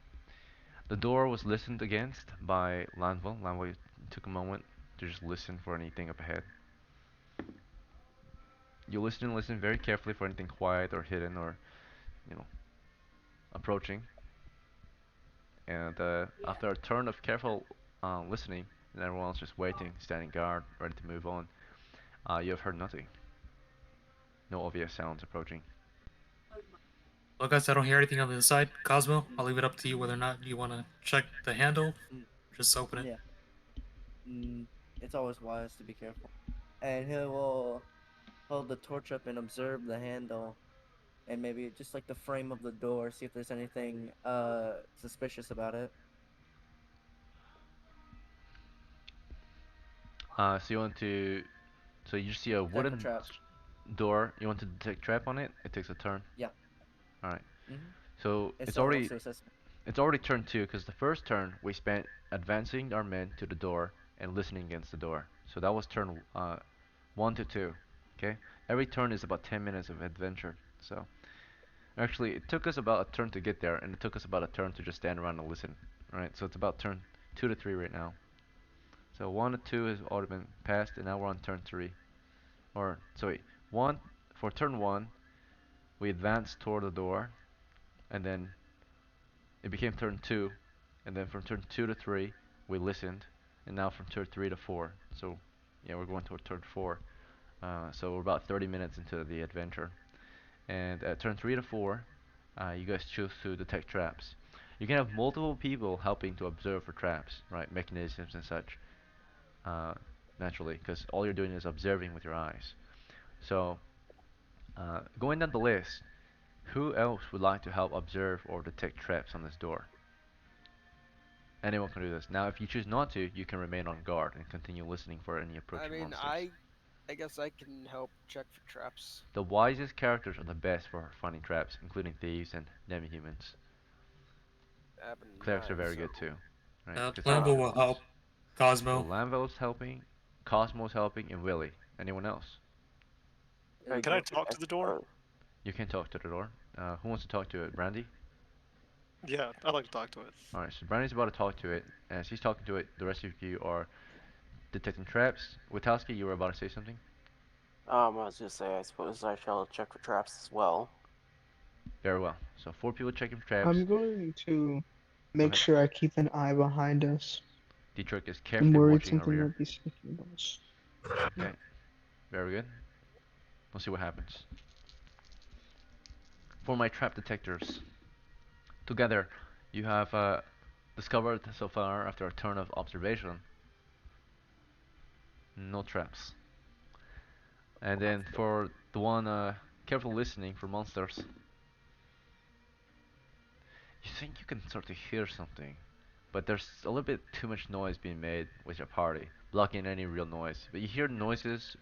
The door was listened against by Lanville. Lanville took a moment to just listen for anything up ahead. You listen and listen very carefully for anything quiet or hidden or, you know, approaching. And after a turn of careful listening, and everyone else just waiting, standing guard, ready to move on, you have heard nothing. No obvious sounds approaching. Well, guys, I don't hear anything on the inside. Cosmo, I'll leave it up to you whether or not you want to check the handle. Mm. Just open it. Yeah. It's always wise to be careful. And he will hold the torch up and observe the handle, and maybe just like the frame of the door, see if there's anything suspicious about it. So you want to, so you see a Check for wooden traps. door. You want to detect trap on it. It takes a turn. Yeah. All right. Mm-hmm. So It it's still rolls already to assessment. it's already turn two because the first turn we spent advancing our men to the door and listening against the door. So that was turn 1 to 2. Okay. Every turn is about 10 minutes of adventure. So actually, it took us about a turn to get there, and it took us about a turn to just stand around and listen. All right. So it's about turn 2 to 3 right now. So 1 to 2 has already been passed, and now we're on turn 3. Or sorry, one for turn 1, we advanced toward the door, and then it became turn 2, and then from turn 2 to 3, we listened, and now from turn 3 to 4. So yeah, we're going toward turn 4. So we're about 30 minutes into the adventure, and at turn 3 to 4, you guys choose to detect traps. You can have multiple people helping to observe for traps, right? Mechanisms and such. Uh, Naturally, because all you're doing is observing with your eyes. So, going down the list, who else would like to help observe or detect traps on this door? Anyone can do this. Now, if you choose not to, you can remain on guard and continue listening for any I approaching mean, monsters. I guess I can help check for traps. The wisest characters are the best for finding traps, including thieves and demi-humans. That'd be Clerics are very nice. good too, right? Because Lambo will help. so Cosmo. Lanvel's helping, Cosmo's helping, and Willy. Anyone else? Can I talk to the door? You can talk to the door. Who wants to talk to it? Brandy? Yeah, I'd like to talk to it. Alright, so Brandy's about to talk to it. As he's talking to it, the rest of you are detecting traps. Witowski, you were about to say something? I was gonna say, I suppose I shall check for traps as well. Very well. So 4 people checking for traps. I'm going to Go make ahead. sure I keep an eye behind us. Dietrich is I'm carefully worried watching our something rear. might be sneaking up on us. Okay, very good. We'll see what happens. For my trap detectors, together you have discovered so far after a turn of observation, no traps. And then for the one careful listening for monsters, you think you can start to hear something, but there's a little bit too much noise being made with your party, blocking any real noise. But you hear noises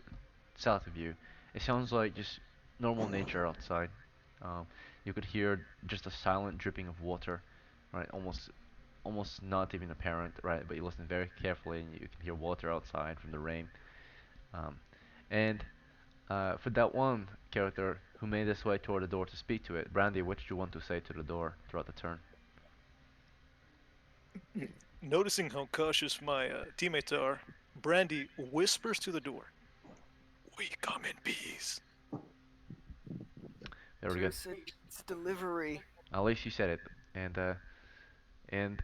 south of you. It sounds like just normal nature outside. You could hear just a silent dripping of water, right? Almost almost not even apparent, right? But you listen very carefully, and you can hear water outside from the rain. Um, and for that one character who made his way toward the door to speak to it, Brandy, what did you want to say to the door throughout the turn? Noticing how cautious my teammates are, Brandy whispers to the door, "We come in peace." Very good. It's delivery. At least you said it. And and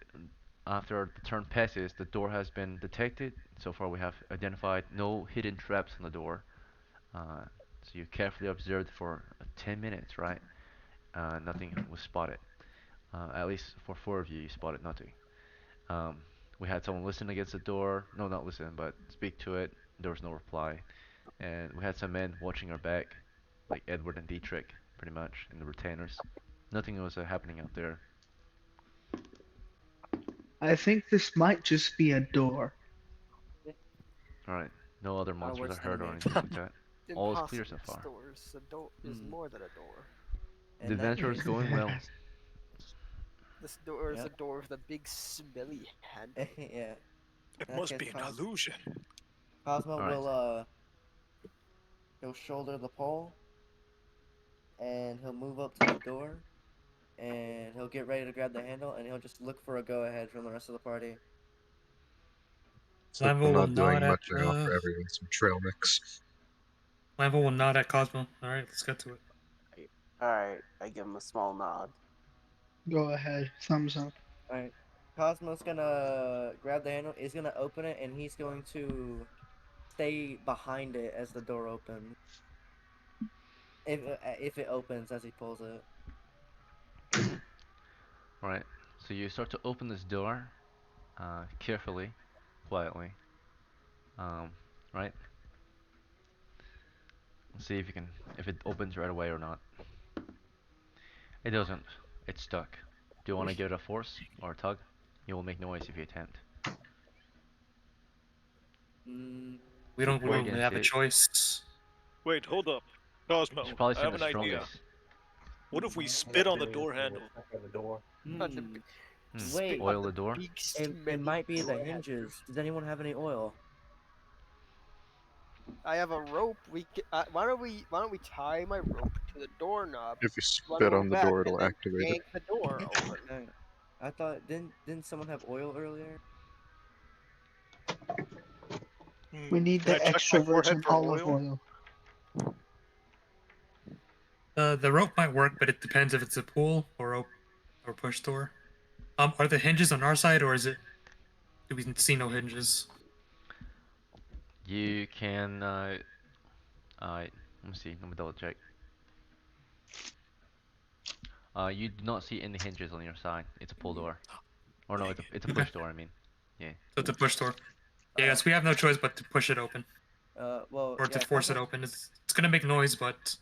after the turn passes, the door has been detected. So far, we have identified no hidden traps on the door. So you carefully observed for 10 minutes, right? Nothing was spotted. At least for four of you, you spotted nothing. Um, we had someone listen against the door. No, not listen, but speak to it. There was no reply. And we had some men watching our back, like Edward and Dietrich, pretty much, in the retainers. Nothing was happening out there. I think this might just be a door. Alright, no other I don't know monsters what are it's gonna hurt or be. anything like that. All is clear so Impossible. far. Doors. A door is Hmm. more than a door. The In that adventure is case, going well. This door is a Yep. door with a big smelly handle. yeah. It In that must case, be an illusion. Cosmo Alright. will he'll shoulder the pole, and he'll move up to the door, and he'll get ready to grab the handle, and he'll just look for a go ahead from the rest of the party. So if Lambo I'm will not doing nod at much, I offer everyone some trail mix. Lambo will nod at Cosmo. All right, let's get to it. Alright, I give him a small nod. Go ahead. Thumbs up. Alright. Cosmo's gonna grab the handle, he's gonna open it, and he's going to stay behind it as the door opens. If it opens as he pulls it. Alright, so you start to open this door carefully, quietly. Um, right? Let's see if you can, if it opens right away or not. It doesn't. It's stuck. Do you want to give it a force or a tug? You will make noise if you attempt. Mm, We If you don't pull really against have a it, choice. Wait, hold up. you Cosmo, should probably I send have the an idea. strongest. What if we spit on the door handle? On the hmm. big, Wait, Oil the door. big it smelly might be the door hinges. Does anyone have any oil? I have a rope. Why don't we tie my rope to the doorknob, If you run spit over on the back, door, and it'll then activate it. yank the door open? Alright. I thought didn't someone have oil earlier? We need Can I the check my extra forehead virgin for olive oil? oil. The rope might work, but it depends if it's a pull or push door. Are the hinges on our side, or is it? Do we see no hinges? You can. Let me see. Let me double check. You do not see any hinges on your side. It's a pull door. Or no, it's a Okay, push door. I mean. Yeah. so it's a push door. Yeah, yes, we have no choice but to push it open Well, or to yeah, force it Cosmo, open. It's gonna make noise, but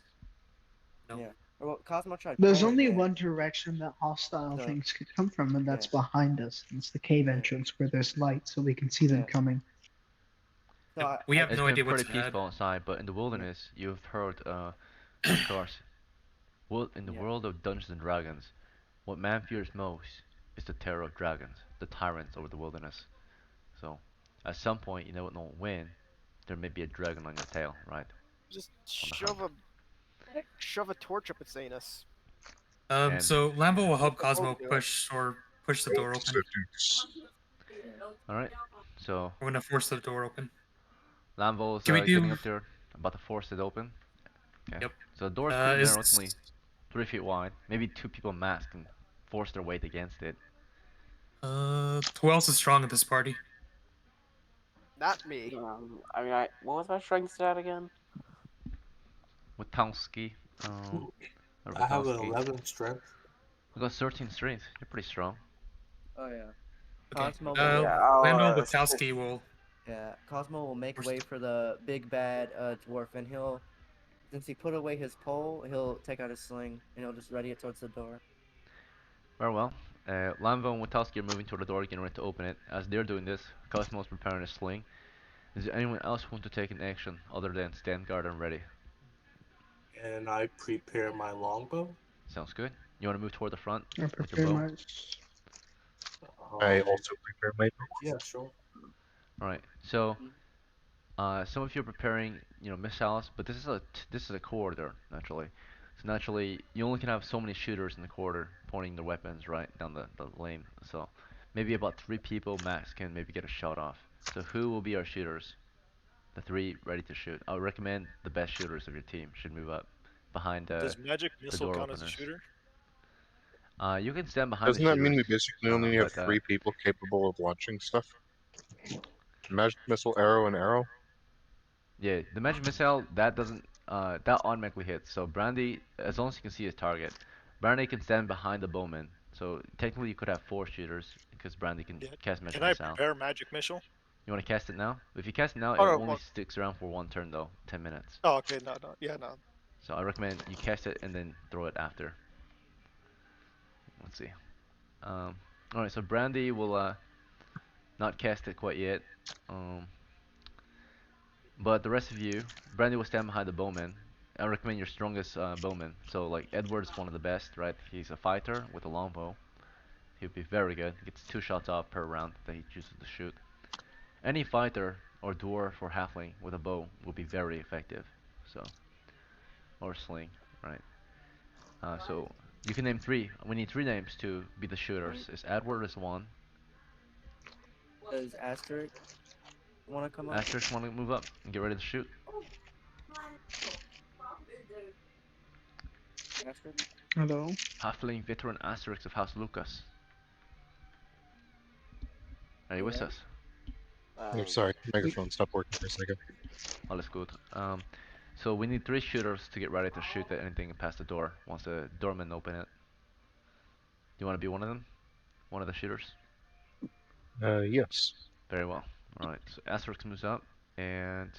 no. yeah. Well, Cosmo tried There's pulling only it. one direction that hostile So, things could come from, and that's yeah, behind us. It's the cave yeah, entrance where there's light, so we can see them yeah. coming. So Yep, I, we I have It's no been idea pretty what's ahead. peaceful outside, but in the yeah, wilderness, you've heard, of course, in the yeah. world of Dungeons and Dragons, what man fears most is the terror of dragons, the tyrants over the wilderness. So, at some point, you don't know when, there may be a dragon on your tail, right? Just On the hunt. shove a torch up its anus. And, So Lambo will Let help the rope Cosmo do it. push the door open. Seduce. alright, so, We're gonna force the door open. Lambo's Can we getting do? up there, about to force it open. Okay, Yep. so the door is pretty narrow, it's Is only 3 feet wide. Maybe two people masked can force their weight against it. who else is strong in this party? Not me. I mean, what was my strength stat again? Witowski, or I have an Witowski. 11 strength. We got 13 strength. You're pretty strong. Oh yeah. Okay. Cosmo Yeah, will. Lambo Wachowski will. Yeah, Cosmo will make force way the- for the big bad dwarf, and he'll, since he put away his pole, he'll take out his sling and he'll just ready it towards the door. Very well. Lambo and Witowski are moving toward the door, getting ready to open it. As they're doing this, Cosmo's preparing a sling. Does anyone else want to take an action other than stand guard and ready? And I prepare my longbow. Sounds good. You want to move toward the front I with your prepare bow? my. I also prepare my Yeah, sure. All right. So, some of you are preparing, missiles, but this is a corridor naturally. So naturally, you only can have so many shooters in the corridor pointing their weapons right down the lane. So, maybe about 3 people max can maybe get a shot off. So, who will be our shooters? The 3 ready to shoot. I would recommend the best shooters of your team should move up behind Does magic the missile door count as a openers. shooter? You can stand behind the Doesn't that mean shooters, we basically only have but 3 people capable of launching stuff? Magic missile, arrow, and arrow. yeah, the magic missile that doesn't that automatically hits. So Brandy, as long as you can see his target, Brandy can stand behind the bowman. So technically you could have 4 shooters because Brandy can Yeah. cast magic Can I missile. prepare magic missile? You want to cast it now? If you cast it now, it Oh no. only Well, sticks around for 1 turn though, 10 minutes. oh, okay. No, no. Yeah, no. So I recommend you cast it and then throw it after. Let's see. Um, all right, so Brandy will not cast it quite yet. Um, But the rest of you, Brandy will stand behind the bowman. I recommend your strongest bowman. So like Edward's one of the best, right? He's a fighter with a longbow. He'll be very good. He gets 2 shots off per round that he chooses to shoot. Any fighter or dwarf or halfling with a bow will be very effective. So or sling, right? So you can name 3. We need 3 names to be the shooters. Is Edward is one. Does Asterisk want to come up? Asterisk want to move up and get ready to shoot. Asterisk? Hello. Halfling veteran Asterisk of House Lucas. Are you with Yeah. us? I'm sorry, microphone stopped working for a second. All is good. So we need 3 shooters to get ready to shoot at anything past the door once the doorman open it. Do you want to be one of them? One of the shooters? Yes. Very well. Alright, so Asterix moves up, and,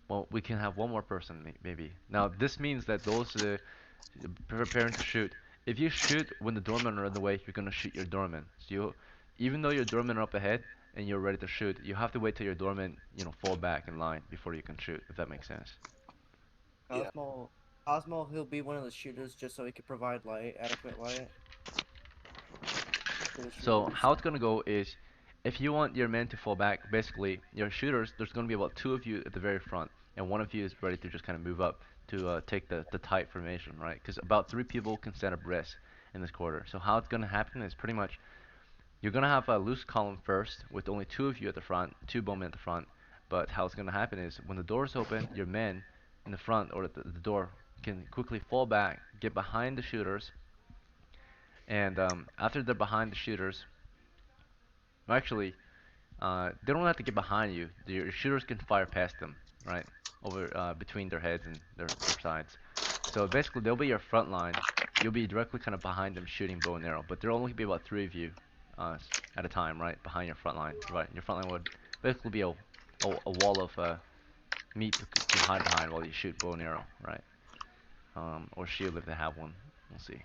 well, we can have one more person, maybe. Now, this means that those preparing to shoot, if you shoot when the doormen are in the way, you're going to shoot your doormen. So even though your doormen are up ahead and you're ready to shoot, you have to wait till your doormen, fall back in line before you can shoot, if that makes sense. Yeah. Cosmo, he'll be one of the shooters just so he could provide light, adequate light. For the So shooters. how it's gonna go is, if you want your men to fall back, basically your shooters, there's gonna be about 2 of you at the very front, and one of you is ready to just kind of move up to take the tight formation, right? Because about 3 people can stand abreast in this quarter. So how it's gonna happen is pretty much you're gonna have a loose column first with only 2 of you at the front, 2 bowmen at the front. But how it's gonna happen is when the doors open, your men in the front or at the door can quickly fall back, get behind the shooters, and after they're behind the shooters, actually, they don't have to get behind you. Your shooters can fire past them, right? Over between their heads and their sides. So basically, they'll be your front line. You'll be directly kind of behind them shooting bow and arrow. But there'll only be about 3 of you at a time, right? Behind your front line. Right? Your front line would basically be a wall of meat to hide behind while you shoot bow and arrow, right? Or shield if they have one. We'll see.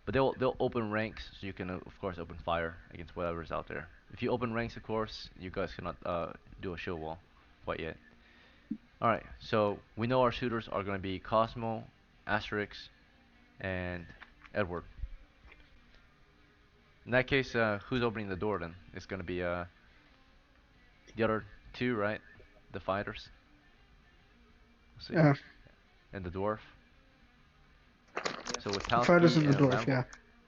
But they'll open ranks, so you can of course open fire against whatever's out there. If you open ranks, of course, you guys cannot do a shield wall quite yet. All right, so we know our shooters are going to be Cosmo, Asterix, and Edward. In that case, who's opening the door then? It's going to be the other 2, right? The fighters. Let's see. Yeah. And the dwarf. So with Fighters Talski and the and dwarf, Lambo. yeah.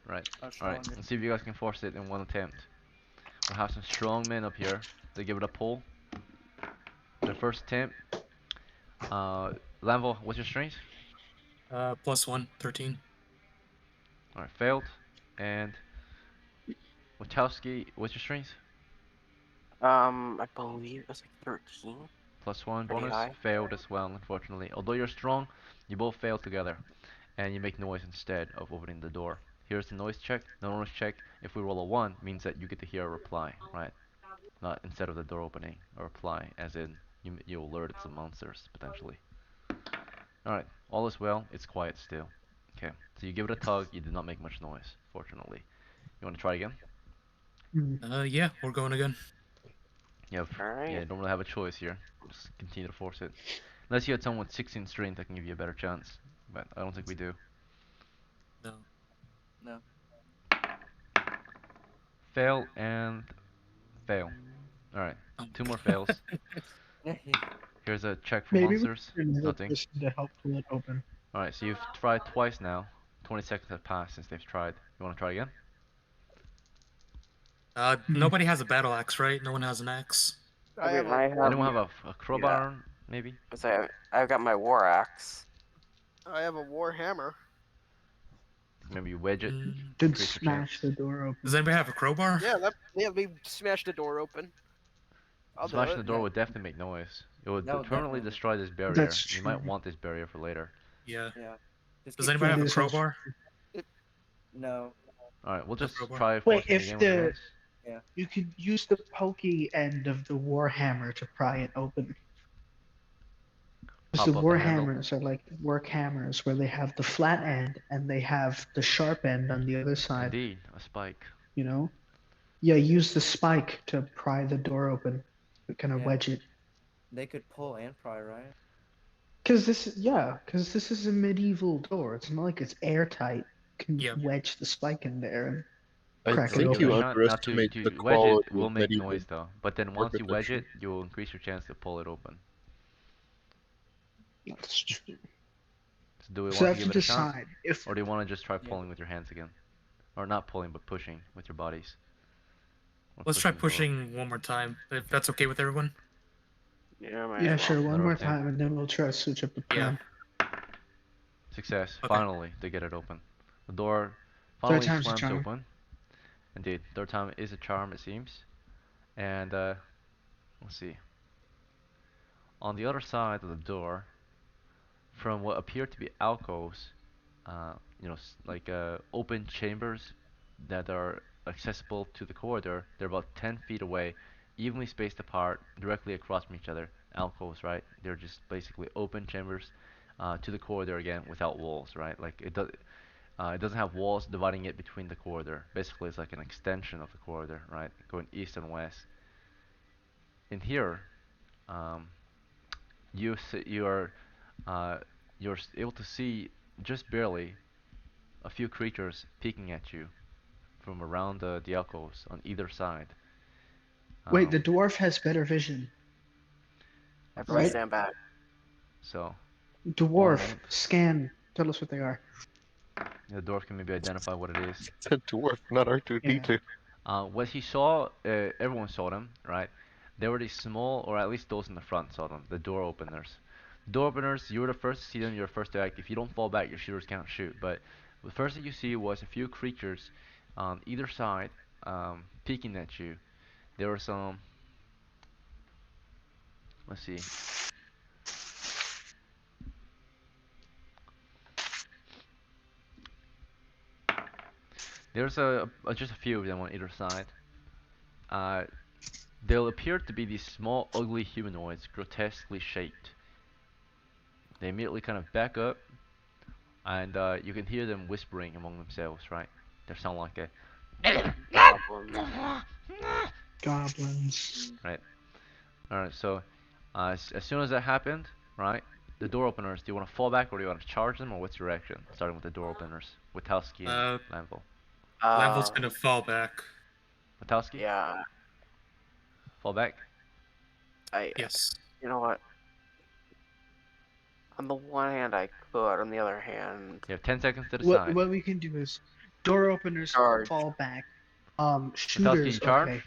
Right. Our All right. strongest. Let's see if you guys can force it in one attempt. We'll have some strong men up here. They give it a pull. Their first attempt. Lambo, what's your strength? +1, 13. Alright, failed. And Wachowski, what's your strength? I believe it was like 13. +1 Pretty bonus. high. Failed as well, unfortunately. Although you're strong, you both fail together. And you make noise instead of opening the door. Here's the noise check. The noise check, if we roll a 1, means that you get to hear a reply, right? Not instead of the door opening, a reply, as in you alerted some monsters, potentially. Alright, all is well, it's quiet still. Okay, so you give it a tug, you did not make much noise, fortunately. You want to try again? Yeah, we're going again. Yeah, Alright. you don't really have a choice here. Just continue to force it. Unless you had someone with 16 strength that can give you a better chance. But I don't think we do. No. No. fail and fail. All right, Oh. 2 more fails. Here's a check for Maybe we monsters. need another Nothing. person to help pull it open. All right, so you've tried twice now. 20 seconds have passed since they've tried. You want to try again? Nobody has a battle axe, right? No one has an axe. I have I a have. Anyone have a Yeah. crowbar, maybe? So I've got my war axe. war hammer. Maybe you wedge it. Mm, Did Increase your chance. smash the door open. Does anybody have a crowbar? Yeah, we smashed the door open. I'll do Smashing it. the door Yeah. would definitely make noise. It would That would permanently definitely- destroy this barrier. That's You might true. want this barrier for later. Yeah. Yeah. Just Does keep anybody have a That is also crowbar? No. Alright, we'll No just crowbar. try Wait, forcing the if game with your the hands. you could use the pokey end of the warhammer to pry it open. Because the Pop up the handle. warhammers are like work hammers, where they have the flat end and they have the sharp end on the other side. Indeed, a spike. You know? Yeah, use the spike to pry the door open. Kind of Yeah. wedge it. They could pull and pry, right? Because this is a medieval door. It's not like it's airtight. You can Yeah. wedge the spike in there and I crack it think Give it open. a you shot. Now underestimate to the wedge it quality will of make medieval noise though. But then once you wedge architecture. it, you will increase your chance to pull it open. That's true. So do we So I want have to to give it a shot? decide if Or do you want to just try Yeah. pulling with your hands again? Or not pulling, but pushing with your bodies? Or Let's try the door. pushing one more time, if that's okay with everyone. Yeah, might yeah, as well. sure, one Another more thing. time, and then we'll try to switch up the plan. Success. Okay. Finally, they get it open. The door Third finally time's a slams charm. open. Indeed, third time is a charm, it seems. And let's see. On the other side of the door, from what appear to be alcoves, like open chambers that are accessible to the corridor, they're about 10 feet away, evenly spaced apart, directly across from each other. Alcoves, right? They're just basically open chambers to the corridor again without walls, right? Like it doesn't have walls dividing it between the corridor. Basically, it's like an extension of the corridor, right? Going east and west. In here, um, you are able to see just barely a few creatures peeking at you from around the alcoves on either side. Wait, Um, the dwarf has better vision. Everybody Right. stand back. So Dwarf, moment. scan. Tell us what they are. the dwarf can maybe identify what it is. It's a dwarf, not R2D2. What he saw, everyone saw them, right? They were these small, or at least those in the front saw them, the door openers. Door openers, you were the first to see them, you're the first to act. If you don't fall back, your shooters can't shoot. But the first thing you see was a few creatures on either side peeking at you. There were some, let's see. There's just a few of them on either side. They'll appear to be these small, ugly humanoids, grotesquely shaped. They immediately kind of back up, and you can hear them whispering among themselves, right? They sound like a Goblins. right. All right. So as soon as that happened, right, the door openers. Do you want to fall back, or do you want to charge them, or what's your reaction? Starting with the door openers, Witowski and Lanville. Lanville's gonna fall back. Witowski, Yeah. fall back. Yes. You know what? On the one hand, I could. On the other hand, You have 10 seconds to What decide. what we can do is door openers Charge. fall back. Witowski, Shooters, you charge. okay.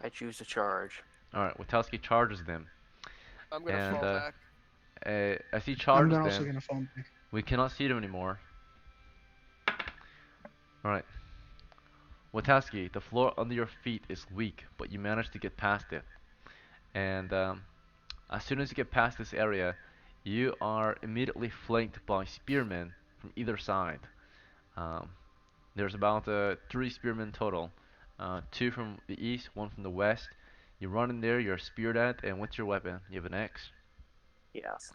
I choose to charge. All right. Witowski charges them, I'm gonna and fall back. as he I'm charges also them, gonna fall back. we cannot see them anymore. Alright. Wataski, the floor under your feet is weak, but you manage to get past it. And as soon as you get past this area, you are immediately flanked by spearmen from either side. Um, there's about 3 spearmen total. 2 from the east, 1 from the west. You run in there, you're speared at, and what's your weapon? You have an axe? Yes.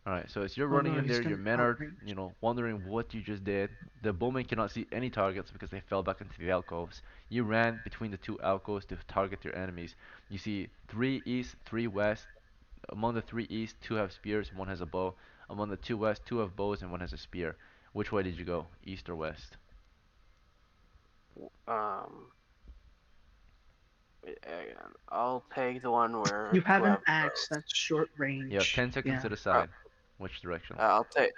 Alright, so as you're Oh running no, in he's there, your gonna men are, outrange. wondering what you just did. The bowmen cannot see any targets because they fell back into the alcoves. You ran between the 2 alcoves to target your enemies. You see 3 east, 3 west. Among the 3 east, 2 have spears, 1 has a bow. Among the 2 west, 2 have bows and 1 has a spear. Which way did you go? East or west? Um, I'll take the one where You have an whoever axe goes. that's short You have range. 10 seconds to Yeah. decide which direction. I'll take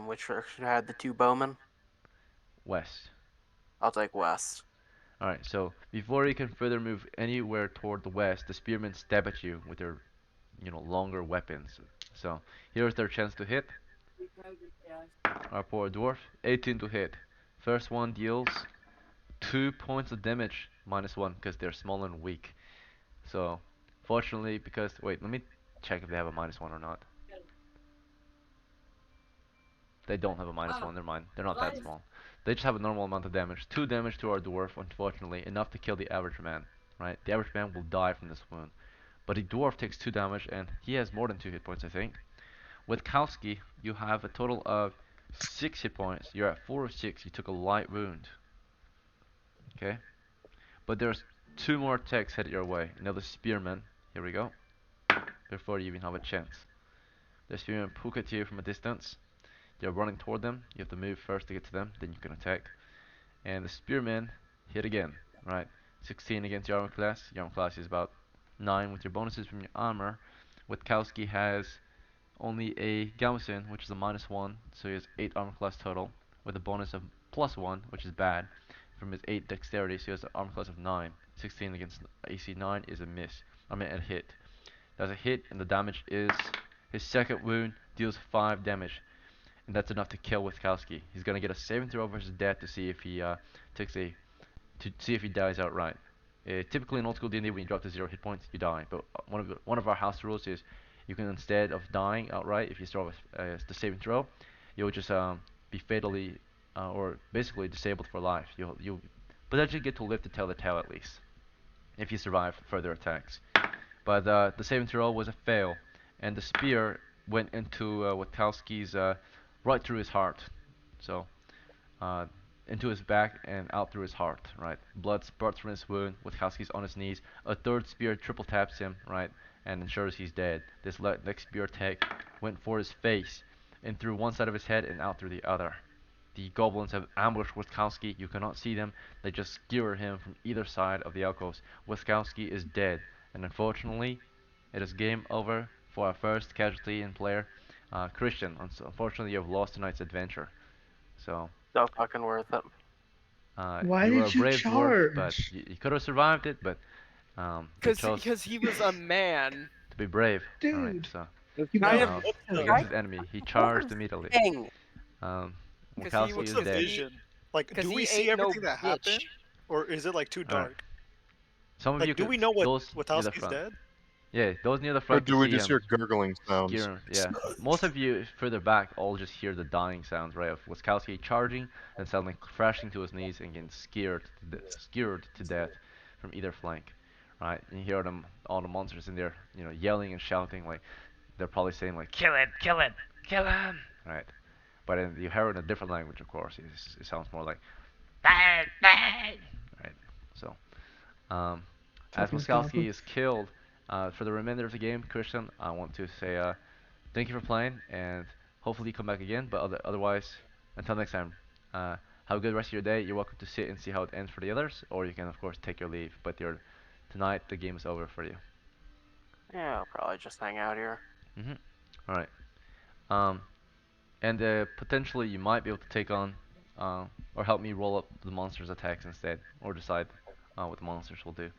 which direction had the two bowmen? West. I'll take west. Alright, so before you can further move anywhere toward the west, the spearmen stab at you with their, longer weapons. So here's their chance to hit. Our poor dwarf, 18 to hit. First one deals 2 points of damage, -1, because they're small and weak. So, fortunately, wait, let me check if they have a -1 or not. They don't have a -1, never mind. They're not that small. They just have a normal amount of damage. 2 damage to our dwarf, unfortunately, enough to kill the average man. Right? The average man will die from this wound. But the dwarf takes 2 damage, and he has more than 2 hit points, I think. With Kowski, you have a total of 6 hit points. You're at 4 of 6. You took a light wound. Okay? But there's 2 more attacks headed your way. Another spearman. Here we go. Before you even have a chance. The spearmen poke at you from a distance. You're running toward them. You have to move first to get to them, then you can attack. And the spearmen hit again, right? 16 against your armor class. Your armor class is about 9 with your bonuses from your armor. Witkowski has only a gambeson, which is a -1, so he has 8 armor class total, with a bonus of +1, which is bad, from his 8 dexterity, so he has an armor class of 9. 16 against AC 9 is a miss. I mean a hit. That's a hit, and the damage is his second wound deals 5 damage, and that's enough to kill Witkowski. He's gonna get a saving throw versus death to see if he dies outright. Typically in old school D&D, when you drop to 0 hit points, you die. But one of our house rules is you can, instead of dying outright, if you start with the saving throw, you'll just be fatally or basically disabled for life. You'll potentially get to live to tell the tale at least if you survive further attacks. But the saving throw was a fail, and the spear went into Witkowski's right through his heart. So uh, into his back and out through his heart, right? Blood spurts from his wound. Witkowski's on his knees. A third spear triple taps him, right, and ensures he's dead. This next spear attack went for his face and through one side of his head and out through the other. The goblins have ambushed Witkowski. You cannot see them. They just skewer him from either side of the alcoves. Witkowski is dead, and unfortunately, it is game over for our first casualty in player, Christian. Unfortunately, you have lost tonight's adventure. So So fucking worth it. Why you were a did you brave dwarf, but charge? you could have survived it, but you chose Because he was a man. to be brave. Alright, Dude, so you Kind got of hit look though. against his enemy, he charged immediately. Dang. Because he Witkowski was is What's the dead. vision? Like, 'Cause do he we see ain't no everything that bitch. happened, or is it like too Alright. dark? Some of you Like, do could, we know what those near the Witowski's front. dead? Yeah, those near the Or front do can we see just him. hear gurgling sounds? Hear him, yeah. Most of you further back all just hear the dying sounds, right? Of Witkowski charging and suddenly crashing to his knees and getting skewered to death from either flank, right? And you hear them, all the monsters in there, yelling and shouting, like they're probably saying like, "Kill it, kill it, kill him!" Right? But you hear it in a different language, of course. It sounds more like, "Bang, bang!" Right? So, um, as Talking Witkowski goblin. is killed, for the remainder of the game, Christian, I want to say thank you for playing, and hopefully you come back again. But otherwise, until next time, have a good rest of your day. You're welcome to sit and see how it ends for the others, or you can of course take your leave. But tonight the game is over for you. Yeah, I'll probably just hang out here. All right. Um, and potentially you might be able to take on, or help me roll up the monsters' attacks instead, or decide what the monsters will do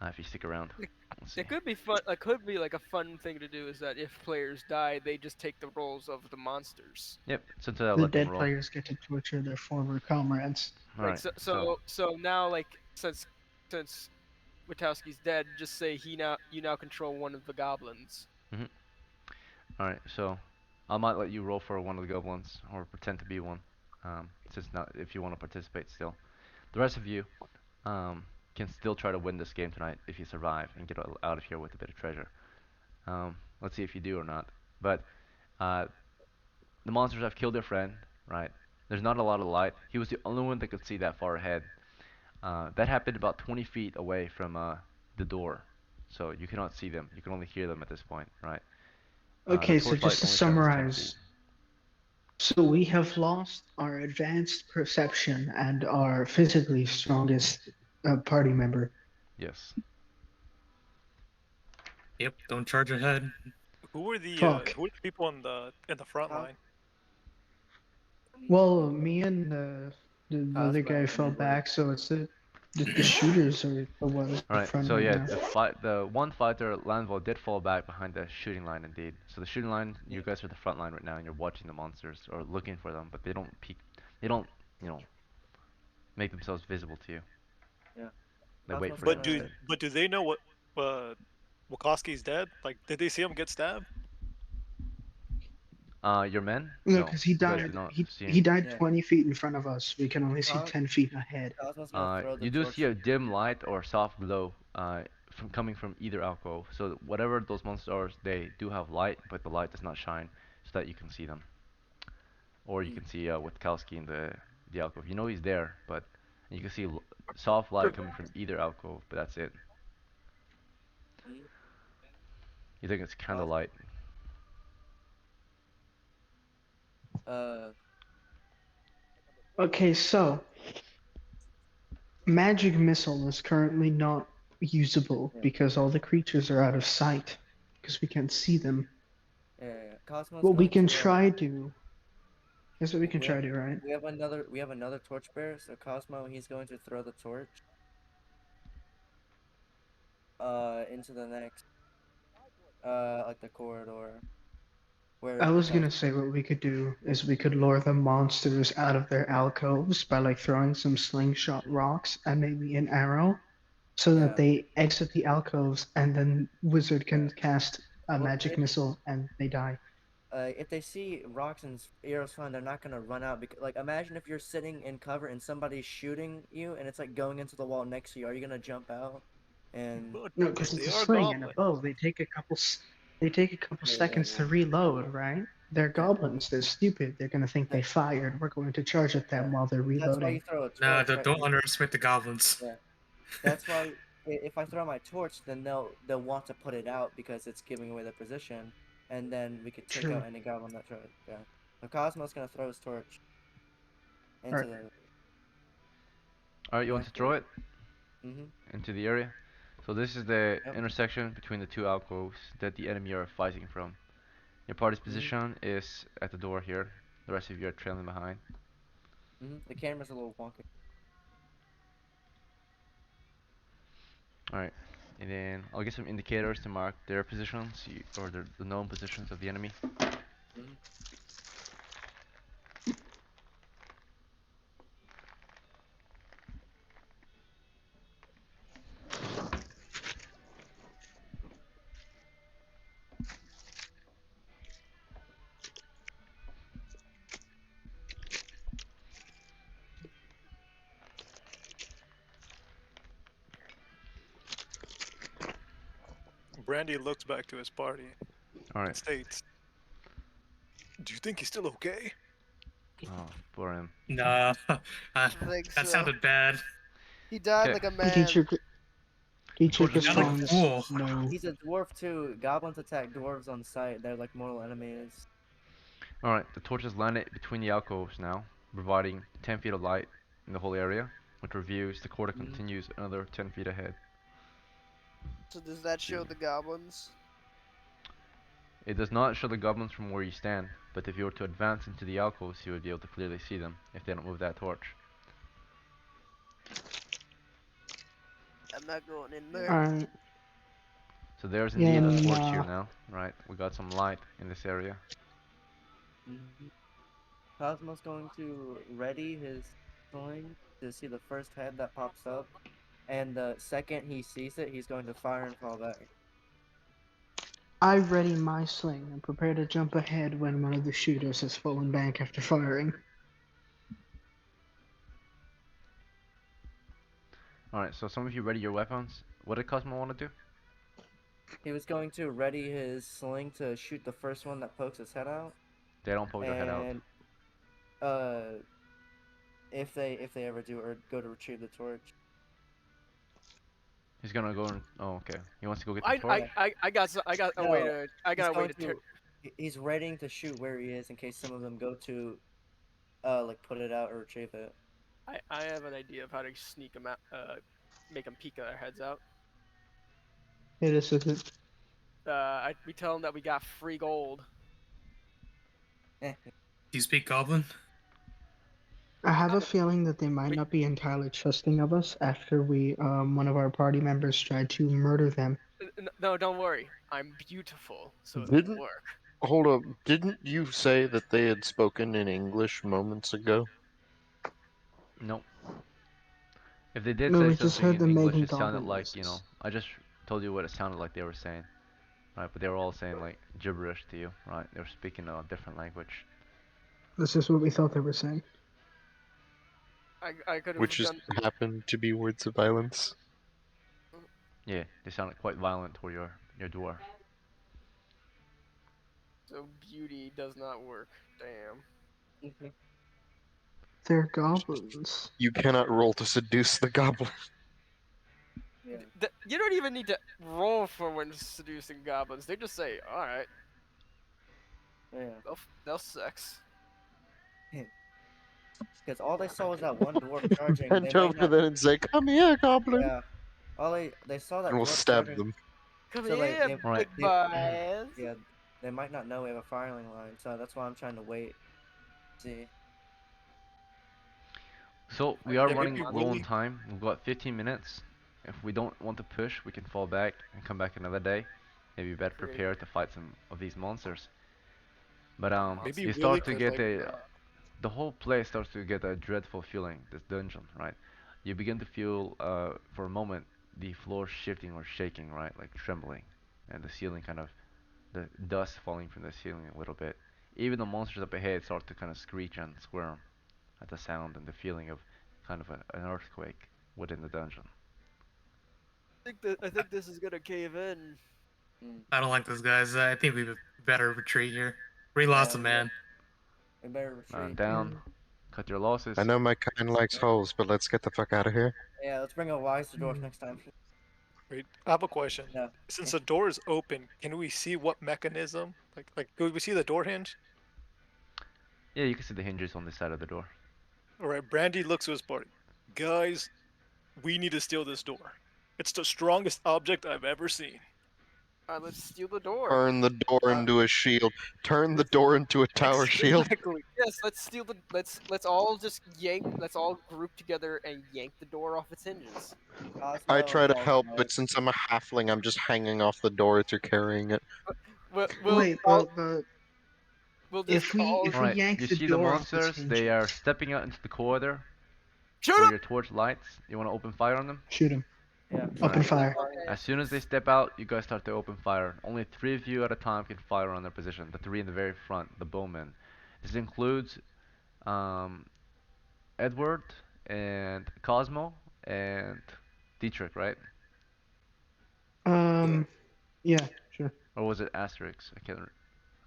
if you stick around. Let's see. It could be fun. It could be like a fun thing to do is that if players die, they just take the roles of the monsters. Yep. Since I The let them dead roll. players get to torture their former comrades. All Like right. so now like since Witowski's dead, just say you now control one of the goblins. All right. So I might let you roll for one of the goblins, or pretend to be one, since not if you want to participate still. The rest of you can still try to win this game tonight if you survive and get out of here with a bit of treasure. Let's see if you do or not. But uh, the monsters have killed their friend, right? There's not a lot of light. He was the only one that could see that far ahead. That happened about 20 feet away from the door. So you cannot see them. You can only hear them at this point, right? The Okay, so torchlight just to only travels 10 feet. summarize, so we have lost our advanced perception and our physically strongest party member. Yes. Yep, don't charge ahead. Who are the Fuck. people in the front Huh? line? Well, me and the other Cosmo guy and fell Edward. back, so it's the shooters are the ones All in right. front So right yeah, now. the one fighter Landval did fall back behind the shooting line indeed. So the shooting line, you guys are the front line right now, and you're watching the monsters or looking for them, but they don't peek. They don't, you know, make themselves visible to you. Yeah. They wait Cosmo's for you But gonna. do instead. but do they know what Wachowski's dead? Like, did they see him get stabbed? Your men? No, No, because he you guys died. did not He see he him. died Yeah. 20 feet in front of us. We can only see Cos- 10 feet ahead. Cosmo's gonna throw the You do torch. see a dim light or soft glow from coming from either alcove. So whatever those monsters are, they do have light, but the light does not shine so that you can see them. Or you can see Witkowski in the alcove. You know he's there, but you can see soft light coming from either alcove, but that's it. You think it's kind of Cos- light. Uh, Okay, so magic missile is currently not usable yeah. because all the creatures are out of sight because we can't see them. Yeah. Cosmo's What we going can to. try to. Here's what we can We have try to, right? we have another torch bearer. So Cosmo, he's going to throw the torch. Into the next. Like the corridor. Where I the was Cos. gonna say what we could do is we could lure the monsters out of their alcoves by like throwing some slingshot rocks and maybe an arrow so that Yeah. they exit the alcoves and then wizard Yeah. can cast a Well, magic missile and they die. if they see rocks and arrows flying, they're not gonna run out. Because, like, imagine if you're sitting in cover and somebody's shooting you, and it's like going into the wall next to you. Are you gonna jump out? And No, because They it's a are sling and a goblin. bow. They take a couple seconds to reload, right? They're Yeah. goblins. They're stupid. They're gonna think they That- fired. We're going to charge at them yeah. while they're That's why reloading. you throw a Nah, torch, right? don't underestimate the goblins. Yeah. That's why if I throw my torch, then they'll want to put it out because it's giving away their position, and then we could take True. out any goblin that tries. Yeah. So Cosmo's gonna throw his torch All into right. the. Alright, you want to throw it Mhm. into the area? So this is the Yep. intersection between the two alcoves that the enemy are fighting from. Your party's position is at the door here. The rest of you are trailing behind. The camera's a little wonky. Alright, and then I'll get some indicators to mark their positions or the known positions of the enemy. Mhm. Brandy looks back to his party and Alright. states, "Do you think he's still okay?" Oh, poor him. Nah, think that so. sounded bad. He died Okay. like a man. Teacher torch is Not like a responds, fool. no. He's a dwarf too. Goblins attack dwarves on sight. They're like mortal enemies. Alright, the torches landed between the alcoves now, providing 10 feet of light in the whole area. Which reviews, the quarter continues another 10 feet ahead. So does that show the goblins? It does not show the goblins from where you stand, but if you were to advance into the alcoves, you would be able to clearly see them if they don't move that torch. I'm not going in there. Alright. So there's Yeah, indeed a and torch here now, right? We got some light in this area. Cosmo's going to ready his sling to see the first head that pops up, and the second he sees it, he's going to fire and fall back. I ready my sling and prepare to jump ahead when one of the shooters has fallen back after firing. Alright, so some of you ready your weapons. What did Cosmo want to do? He was going to ready his sling to shoot the first one that pokes his head out. They don't poke their head out. And if they ever do or go to retrieve the torch. He's gonna go and oh okay. He wants to go get the torch. I got a way to He's readying to shoot where he is in case some of them go to like put it out or retrieve it. I have an idea of how to sneak him out, make them peek their heads out. Hey, this is it. We tell them that we got free gold. Eh, Do you speak Goblin? I have a Um, feeling that they might we- not be entirely trusting of us after one of our party members tried to murder them. No, don't worry. I'm beautiful, so it'll Didn't work. hold up? Didn't you say that they had spoken in English moments ago? Nope. If they did No, say we just something heard in them English, making it sounded goblin like, you know, noises. I just told you what it sounded like they were saying, right? But they were all saying like gibberish to you, right? They were speaking a different language. This is what we thought they were saying. I could Which have just done. happened to be words of violence. Yeah, they sounded quite violent toward your dwarf. So beauty does not work. Damn. mhm. They're goblins. You cannot roll to seduce the goblin. Yeah. You don't even need to roll for when seducing goblins. They just say, "All right, Yeah. they'll sex." Because all they saw was that one dwarf charging. They Bend might over not. then and say, "Come here, goblin," Yeah. All they saw that and we'll dwarf stab charging. them. Come So like here, Right. big boys. yeah, they might not know we have a firing line. So that's why I'm trying to wait. See. So I we are gotta Yeah, get running maybe low on Willie. monsters. time. We've got 15 minutes. If we don't want to push, we can fall back and come back another day. Maybe better Create prepared to fight some of these monsters. But a Maybe monster. you Willie start to could get like. the whole place starts to get a dreadful feeling. This dungeon, right? You begin to feel for a moment the floor shifting or shaking, right? Like trembling, and the ceiling kind of the dust falling from the ceiling a little bit. Even the monsters up ahead start to kind of screech and squirm at the sound and the feeling of kind of an earthquake within the dungeon. I think this is gonna cave in. Mm. I don't like those guys. I think we better retreat here. We lost Yeah. a man. We better Man retreat. down, cut your losses. I know my kind likes holes, but let's get the fuck out of here. Yeah. Let's bring a wise to dwarf next time. Wait, I have a question. Yeah. Since the door is open, can we see what mechanism? Could we see the door hinge? Yeah, you can see the hinges on this side of the door. All right, Brandy looks to his party. Guys, we need to steal this door. It's the strongest object I've ever seen. Let's steal the door. Turn the door Uh, into a shield. Turn the door into a tower shield. Exactly. Yes, let's steal the. Let's all just yank. Let's all group together and yank the door off its hinges. I Cosmo try and to Paul help, can but since I'm a halfling, I'm just hanging off the door as you're carrying it. Wait, We'll just if we all if we Alright, yank you the see the door off its monsters, they are hinges, stepping out into the corridor shoot where 'em! your torch lights. You want to open fire on them? shoot him. Yeah. Open Alright. fire. As soon as they step out, you guys start to open fire. Only 3 of you at a time can fire on their position. The 3 in the very front, the bowmen. This includes um, Edward and Cosmo and Dietrich, right? Yeah, sure. Or was it Asterix? I can't.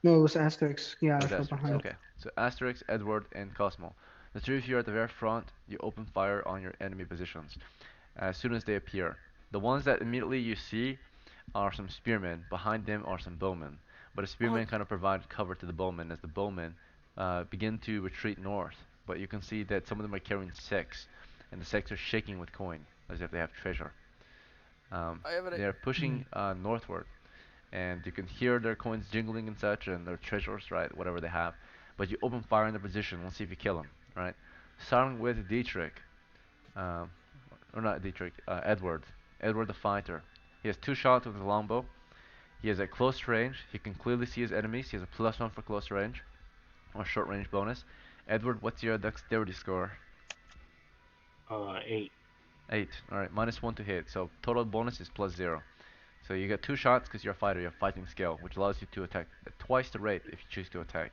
No, it was Asterix. Yeah, It I was fell Asterix. behind. Okay, so Asterix, Edward, and Cosmo. The 3 of you are at the very front. You open fire on your enemy positions as soon as they appear. The ones that immediately you see are some spearmen. Behind them are some bowmen. But the spearmen kind of provide cover to the bowmen as the bowmen begin to retreat north. But you can see that some of them are carrying sacks, and the sacks are shaking with coin as if they have treasure. I have an. They're pushing northward, and you can hear their coins jingling and such, and their treasures, right, whatever they have. But you open fire in their position. Let's see if you kill them, right? Starting with Dietrich, um, or not Dietrich, Edward. Edward the fighter. He has 2 shots with his longbow. He has a close range. He can clearly see his enemies. He has a +1 for close range, or short range bonus. Edward, what's your dexterity score? 8. 8. Alright, -1 to hit. So total bonus is +0. So you get 2 shots because you're a fighter. You have fighting skill, which allows you to attack at twice the rate if you choose to attack.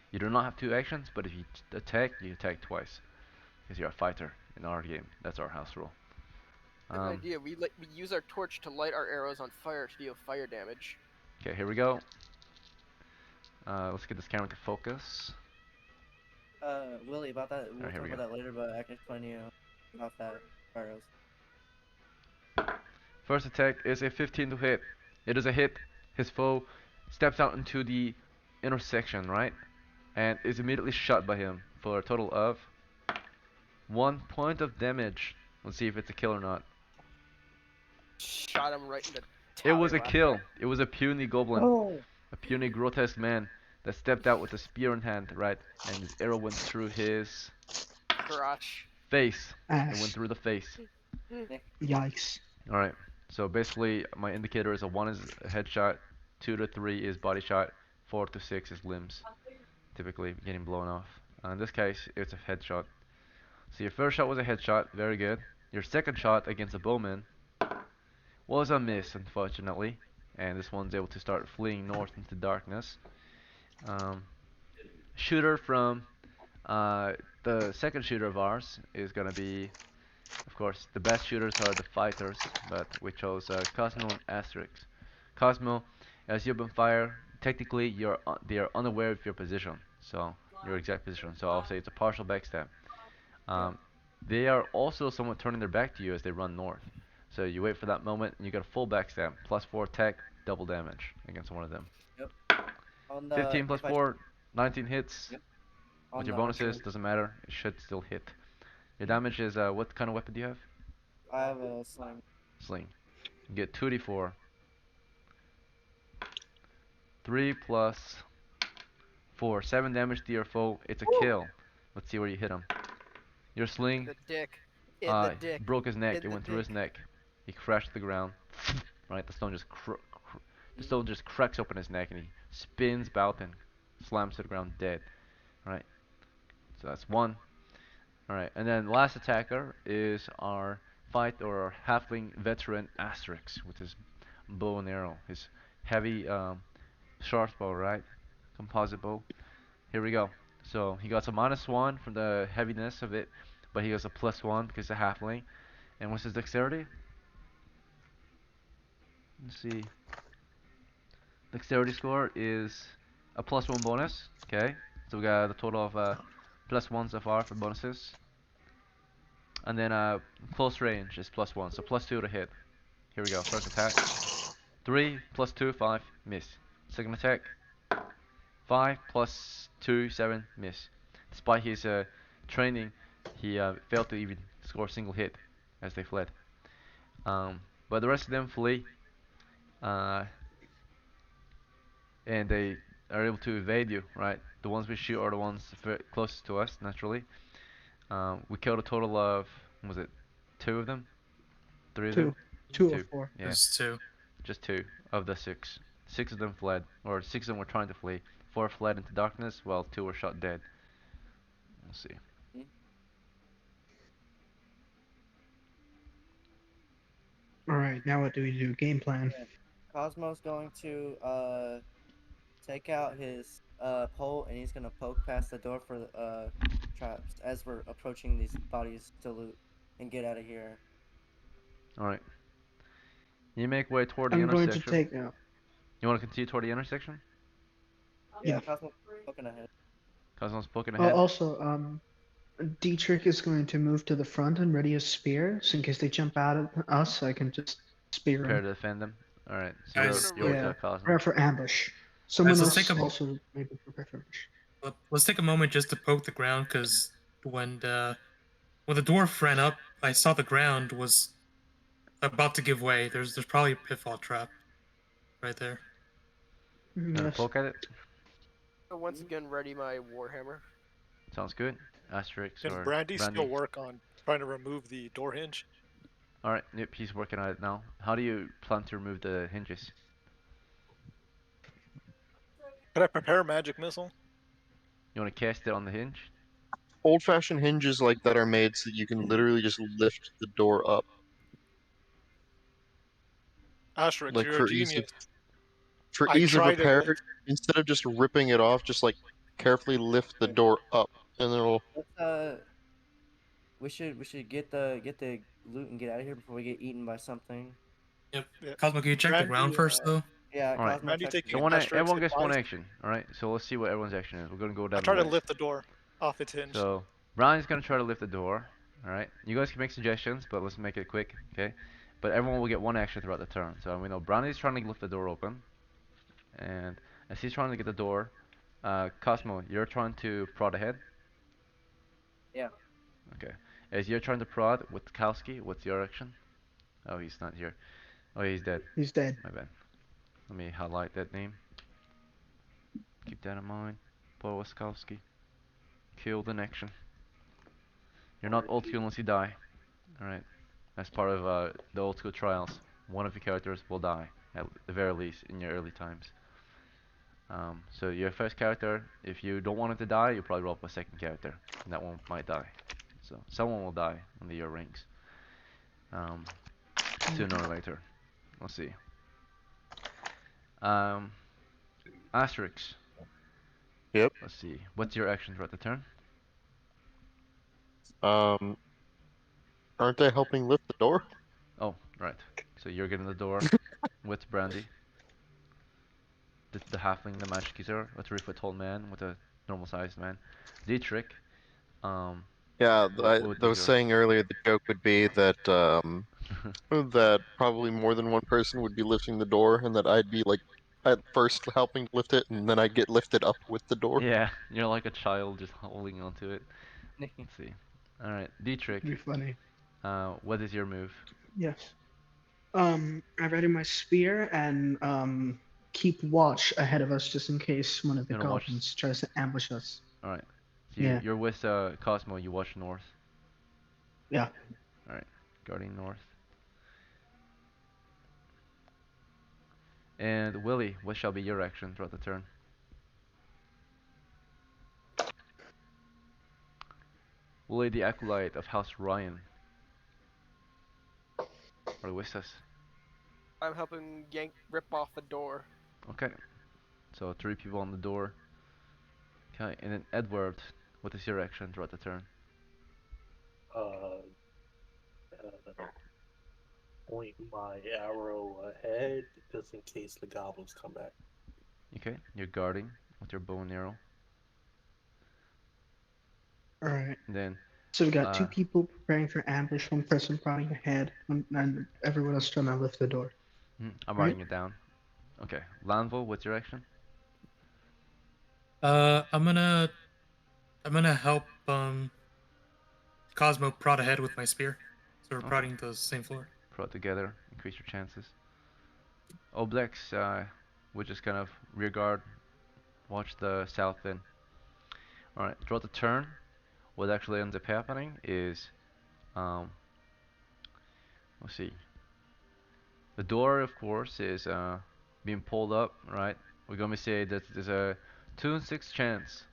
You do not have 2 actions, but if you attack, you attack twice because you're a fighter in our game. That's our house rule. I have an idea. We use our torch to light our arrows on fire to deal fire damage. Okay, here we go. Let's get this camera to focus. Willie, about that. We'll Here talk we about go. that later, but I can explain to you about that arrows. First attack is a 15 to hit. It is a hit. His foe steps out into the intersection, right? And is immediately shot by him for a total of 1 point of damage. Let's see if it's a kill or not. Shot him right in the It was a tallywhacker. kill. It was a puny goblin, Oh. a puny grotesque man that stepped out with a spear in hand, right? And his arrow went through his Crotch. face. It went Ass. through the face. Yikes. All right. So basically, my indicator is a 1 is a headshot, 2 to 3 is body shot, 4 to 6 is limbs, typically getting blown off. In this case, it's a headshot. So your first shot was a headshot, very good. Your second shot against a bowman was a miss, unfortunately, and this one's able to start fleeing north into darkness. Shooter from the second shooter of ours is gonna be, of course, the best shooters are the fighters, but we chose Cosmo and Asterix. Cosmo, as you open fire, technically they are unaware of your position, so your exact position. So I'll say it's a partial backstab. Um, they are also somewhat turning their back to you as they run north. So you wait for that moment and you get a full backstab, +4 attack, double damage against one of them. Yep. On the 15 plus if I 4, 19 hits. Yep. With on your the bonuses, archer, doesn't matter, it should still hit. Your damage is, what kind of weapon do you have? I have a sling. Sling. You get 2d4. 3 plus 4, 7 damage to your foe. It's a kill. Let's see where you him. Your sling The dick. In the dick. broke his neck. In It the went through his dick. neck. He crashed to the ground. Right, the stone just cracks open his neck and he spins about and slams to the ground dead. Right, so that's one. Alright, and then last attacker is our fight or our halfling veteran Asterix with his bow and arrow, his heavy short bow, right? Composite bow. Here we go. So he got a -1 from the heaviness of it, but he gets a +1 because it's a halfling. And what's his dexterity? Let's see. Dexterity score is a +1 bonus. Okay, so we got a total of +1 so far for bonuses. And then close range is +1, so +2 to hit. Here we go. First attack. 3 plus 2, 5, miss. Second attack. 5 plus 2, 7, miss. Despite his training, he failed to even score a single hit as they fled. But the rest of them flee, uh, and they are able to evade you, right? The ones we shoot are the ones closest to us, naturally. We killed a total of, was it 2 of them? 3 of them? Two. Two or 2, four. yeah. There's two. Just 2 of the 6. 6 of them fled, or 6 of them were trying to flee. 4 fled into darkness, while 2 were shot dead. We'll see. Alright, now what do we do? Game plan. Cosmo's going to take out his pole and he's gonna poke past the door for traps as we're approaching these bodies to loot and get out of here. Alright. You make way toward the I'm going to intersection. take You want to continue toward the intersection? Yeah. Cosmo poking ahead. Cosmo's poking ahead. Also, Dietrich is going to move to the front and ready a spear, so in case they jump out at us, I can just spear Prepare them. to defend them. Alright, so Guys, you're Yeah, Cosmo. prepare for ambush. Someone let's else take a- also maybe prepare for ambush. Let's take a moment just to poke the ground, because when the dwarf ran up, I saw the ground was about to give way. There's probably a pitfall trap right there. Gonna Yes. poke at it? So once again, ready my warhammer. Sounds good. Asterix Can or Brandy still work on trying to remove the door hinge? Alright, yep, he's working on it now. How do you plan to remove the hinges? Could I prepare magic missile? You want to cast it on the hinge? Old-fashioned hinges like that are made so that you can literally just lift the door up, Asterix, like you're a for ease genius. of I ease of tried it repair. with- Instead of just ripping it off, just like carefully lift the door up, and it'll. Let's, we should get the loot and get out of here before we get eaten by something. Yep. Yeah. Cosmo, can you check the Brandy, ground first, though? Yeah, Alright. Cosmo. Brandy check taking So the- one, Asterix everyone gets one advised- action. Alright, so let's see what everyone's action is. We're gonna go I down tried the to list. lift the door off its hinge. So Brian's gonna try to lift the door. Alright, you guys can make suggestions, but let's make it quick, okay? But everyone will get one action throughout the turn. So we know Brownie's trying to lift the door open, and as he's trying to get the door, Cosmo, you're trying to prod ahead. Yeah. Okay. As you're trying to prod with Kowski, what's your action? Oh, he's not here. Oh, he's dead. He's dead. My bad. Let me highlight that name. Keep that in mind. Paul Waskowski. Killed in action. You're not old school unless you die. Alright. As part of the old school trials, one of your characters will die, at the very least, in your early times. So your first character, if you don't want it to die, you probably roll up a second character, and that one might die. So someone will die in the year ranks. Um, Sooner or later. Let's see. Um, Asterix. Yep. Let's see. What's your action throughout the turn? Aren't they helping lift the door? Oh, right. So you're getting the door with Brandy. The halfling, the magic user, a 3 foot tall man with a normal sized man. Dietrich. Um, Yeah, what I is was your? saying earlier the joke would be that that probably more than one person would be lifting the door, and that I'd be like at first helping lift it, and then I'd get lifted up with the door. Yeah, you're like a child just holding onto it. Let's see. All right, Dietrich. Pretty funny. What is your move? Yes. I ready my spear and keep watch ahead of us just in case one of the You wanna watch? goblins tries to ambush us. All right. So Yeah. you're with Cosmo. You watch north. Yeah. All right, guarding north. And Willie, what shall be your action throughout the turn? Willie, the acolyte of House Ryan. Are with us? I'm helping yank rip off a door. Okay. So 3 people on the door. Okay, and then Edward, what is your action throughout the turn? Uh, point my arrow ahead just in case the goblins come back. Okay, you're guarding with your bow and arrow. All right. And then, So we got two people preparing for ambush, one person prodding ahead, and everyone else trying to lift the door. I'm Right? writing it down. Okay, Lanvo, what's your action? I'm gonna help Cosmo prod ahead with my spear. So we're Okay. prodding the same floor. Prod together, increase your chances. Oblex, would just kind of rear guard, watch the south end. Alright, throughout the turn, what actually ends up happening is, let's see. The door, of course, is being pulled up, right? We're gonna say that there's a 2 in 6 chance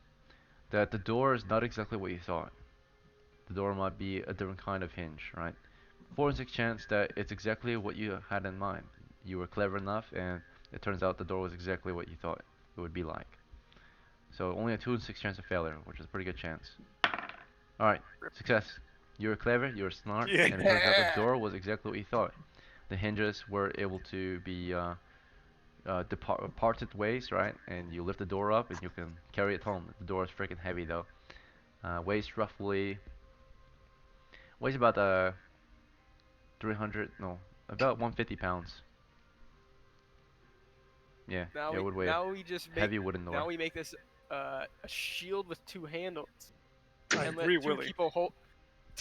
that the door is not exactly what you thought. The door might be a different kind of hinge, right? 4 in 6 chance that it's exactly what you had in mind. You were clever enough, and it turns out the door was exactly what you thought it would be like. So only a 2 in 6 chance of failure, which is a pretty good chance. Alright, success. You were clever, you were smart, and it turns out that the door was exactly what you thought. The hinges were able to be parted ways, right? And you lift the door up and you can carry it home. The door is freaking heavy though. Weighs about 300, no, about 150 pounds. Yeah, Now it we would weigh now we just make heavy wooden door. now we make this a shield with 2 handles. I And agree, let 2 Willie. people hold.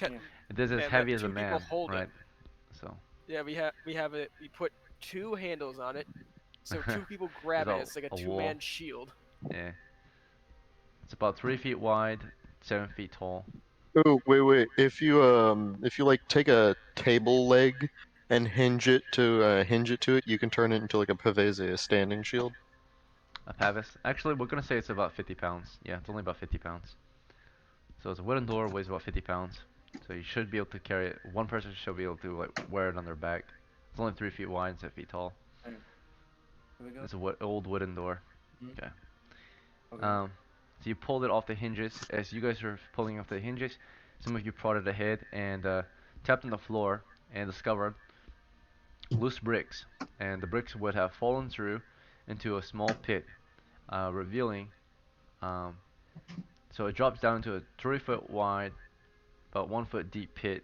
It is as and heavy let as a 2 people man, hold right? it. So Yeah, we have it. We put 2 handles on it, so 2 people grab There's it. It's like a a 2-man wall. shield. Yeah, it's about 3 feet wide, 7 feet tall. Oh, wait. If you like take a table leg and hinge it to it, you can turn it into like a pavese, a standing shield. A pavis. Actually, we're gonna say it's about 50 pounds. Yeah, it's only about 50 pounds. So it's a wooden door, weighs about 50 pounds. So you should be able to carry it. One person should be able to like wear it on their back. It's only 3 feet wide and 7 feet tall. Here we go. It's a old wooden door. Mhm. Okay. Okay. So you pulled it off the hinges. As you guys are pulling off the hinges, some of you prodded ahead and tapped on the floor and discovered loose bricks. And the bricks would have fallen through into a small pit, revealing. Um, so it drops down into a 3 foot wide, about 1 foot deep pit.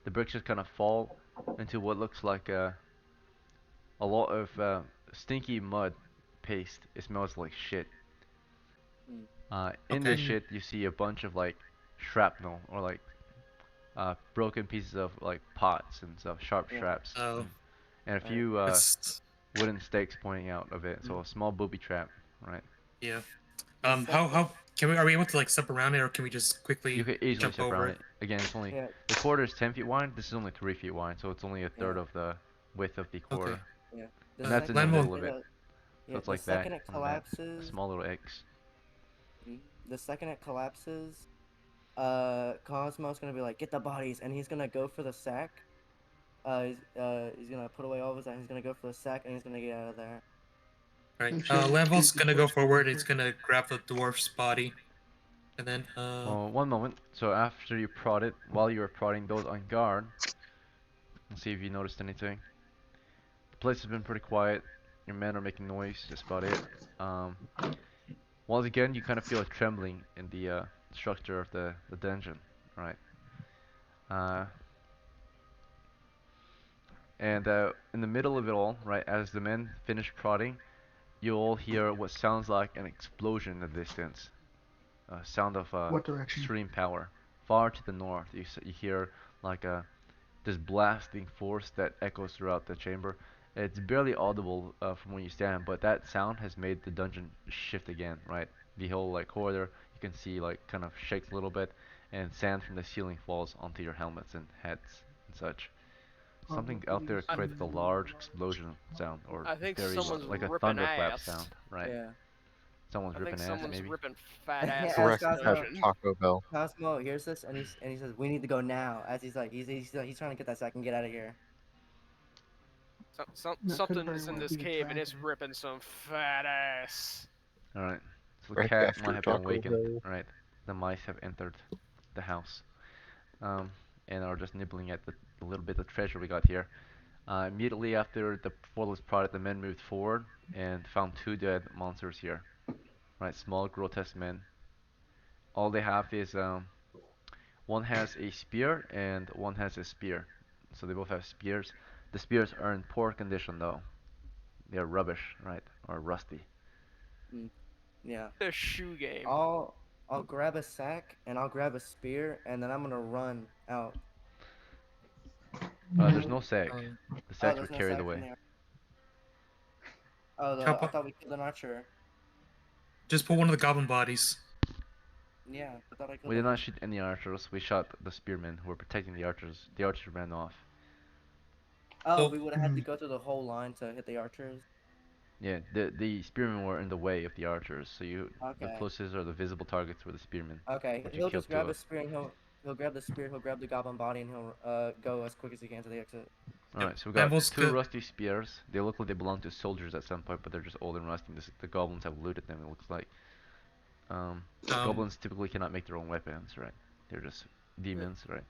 The bricks just kind of fall into what looks like a lot of stinky mud paste. It smells like shit. In this Okay. shit, you see a bunch of like shrapnel or like broken pieces of like pots and stuff, sharp straps. Oh. and a Alright. few It's wooden stakes pointing out of it. So Mm. a small booby trap, right? yeah. The How second- can we are we able to like step around it, or can we just quickly You could easily jump step over around it? it. Again, it's only Yeah, the corridor is 10 feet wide. This is only 3 feet wide, so it's only a third Yeah. of the width of the Okay. corridor, yeah. The and that's in the second middle Landmon, of it. So yeah, it's the like that second it on the map, a collapses, small little X. the second it collapses, Cosmo's gonna be like, "Get the bodies," and he's gonna go for the sack. He's gonna put away all of his, and he's gonna go for the sack, and he's gonna get out of there. right. I'm sure Landvol's Casey gonna go puts forward. pressure. He's gonna grab the dwarf's body, and then Well, one moment. So after you prod it, while you were prodding those on guard, let's see if you noticed anything. The place has been pretty quiet. Your men are making noise. That's about it. Um, Once again, you kind of feel a trembling in the structure of the dungeon, right? Uh, and in the middle of it all, right, as the men finish prodding, you all hear what sounds like an explosion in the distance. A sound of What direction? extreme power. Far to the north, you hear like this blasting force that echoes throughout the chamber. It's barely audible from where you stand, but that sound has made the dungeon shift again, right? The whole like corridor, you can see like kind of shakes a little bit, and sand from the ceiling falls onto your helmets and heads and such. Something out there created a large explosion sound, or I think very someone's like a ripping thunderclap ass. sound, right? Yeah. Someone's I think ripping ass, someone's maybe. ripping fat Yeah, ass in as this Correct at Cosmo, dungeon. Taco Bell. Cosmo hears this, and he says, "We need to go now." As he's like, he's trying to get that sack and get out of here. That could very Something's in well this be a cave and it's dragon. ripping some fat ass. Alright, so the Right cat might after have been Taco awakened, Bell. right? The mice have entered the house, and are just nibbling at the little bit of treasure we got here. Immediately after the portal was prodded, the men moved forward and found two dead monsters here, right? Small, grotesque men. All they have is one has a spear and one has a spear, so they both have spears. The spears are in poor condition though. They're rubbish, right? Or rusty. Mm, yeah. The shoe game. I'll grab a sack and I'll grab a spear, and then I'm gonna run out. There's no sack. um, The Oh, sacks were there's no carried sacks in away. there. Oh, how I about thought we killed an archer. just put one of the goblin bodies? Yeah, I thought I killed We did an not archer. shoot any archers. We shot the spearmen who were protecting the archers. The archers ran off. Oh, Well, we would have had to go through the whole line to hit the archers. Yeah, the spearmen were in the way of the archers, so the Okay. closest or the visible targets were the spearmen. Okay, But you he'll killed just two grab of. his spear and he'll grab the spear, he'll grab the goblin body, and he'll go as quick as he can to the exit. yep. Alright, so we got Landvol's two good. rusty spears. They look like they belong to soldiers at some point, but they're just old and rusty. The goblins have looted them, it looks like. Goblins typically cannot make their own weapons, right? They're just demons, right?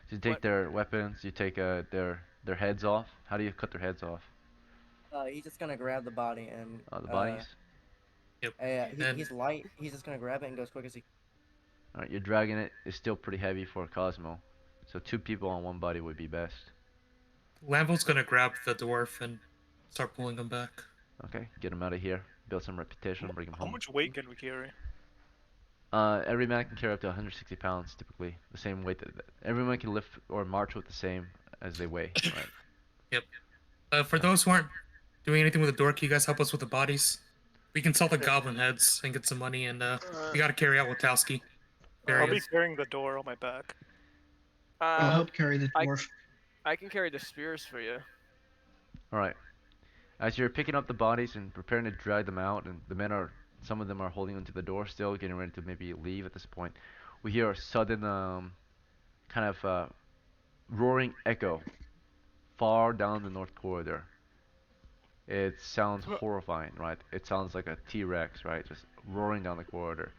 So you take What? their weapons, you take their heads off. How do you cut their heads off? He's just gonna grab the body and The bodies? Yep. he's And light. He's just gonna grab it and go as quick as he. Alright, you're dragging it. It's still pretty heavy for Cosmo. So two people on one body would be best. Landvol's gonna grab the dwarf and start pulling him back. Okay, get him out of here. Build some reputation, bring him How home. much weight can we carry? Every man can carry up to 160 pounds, typically. The same weight that every man can lift or march with the same as they weigh, right? Yep. For those who aren't doing anything with the door, can you guys help us with the bodies? We can sell the goblin heads and get some money, and we gotta carry out Wotowski. I'll be carrying the door on my back. I'll Uh, help carry the I- dwarf. I can carry the spears for you. Alright. As you're picking up the bodies and preparing to drag them out, and some of them are holding onto the door still, getting ready to maybe leave at this point, we hear a sudden, kind of, roaring echo far down the north corridor. It sounds horrifying, right? It sounds like a T-Rex, right? Just roaring down the corridor.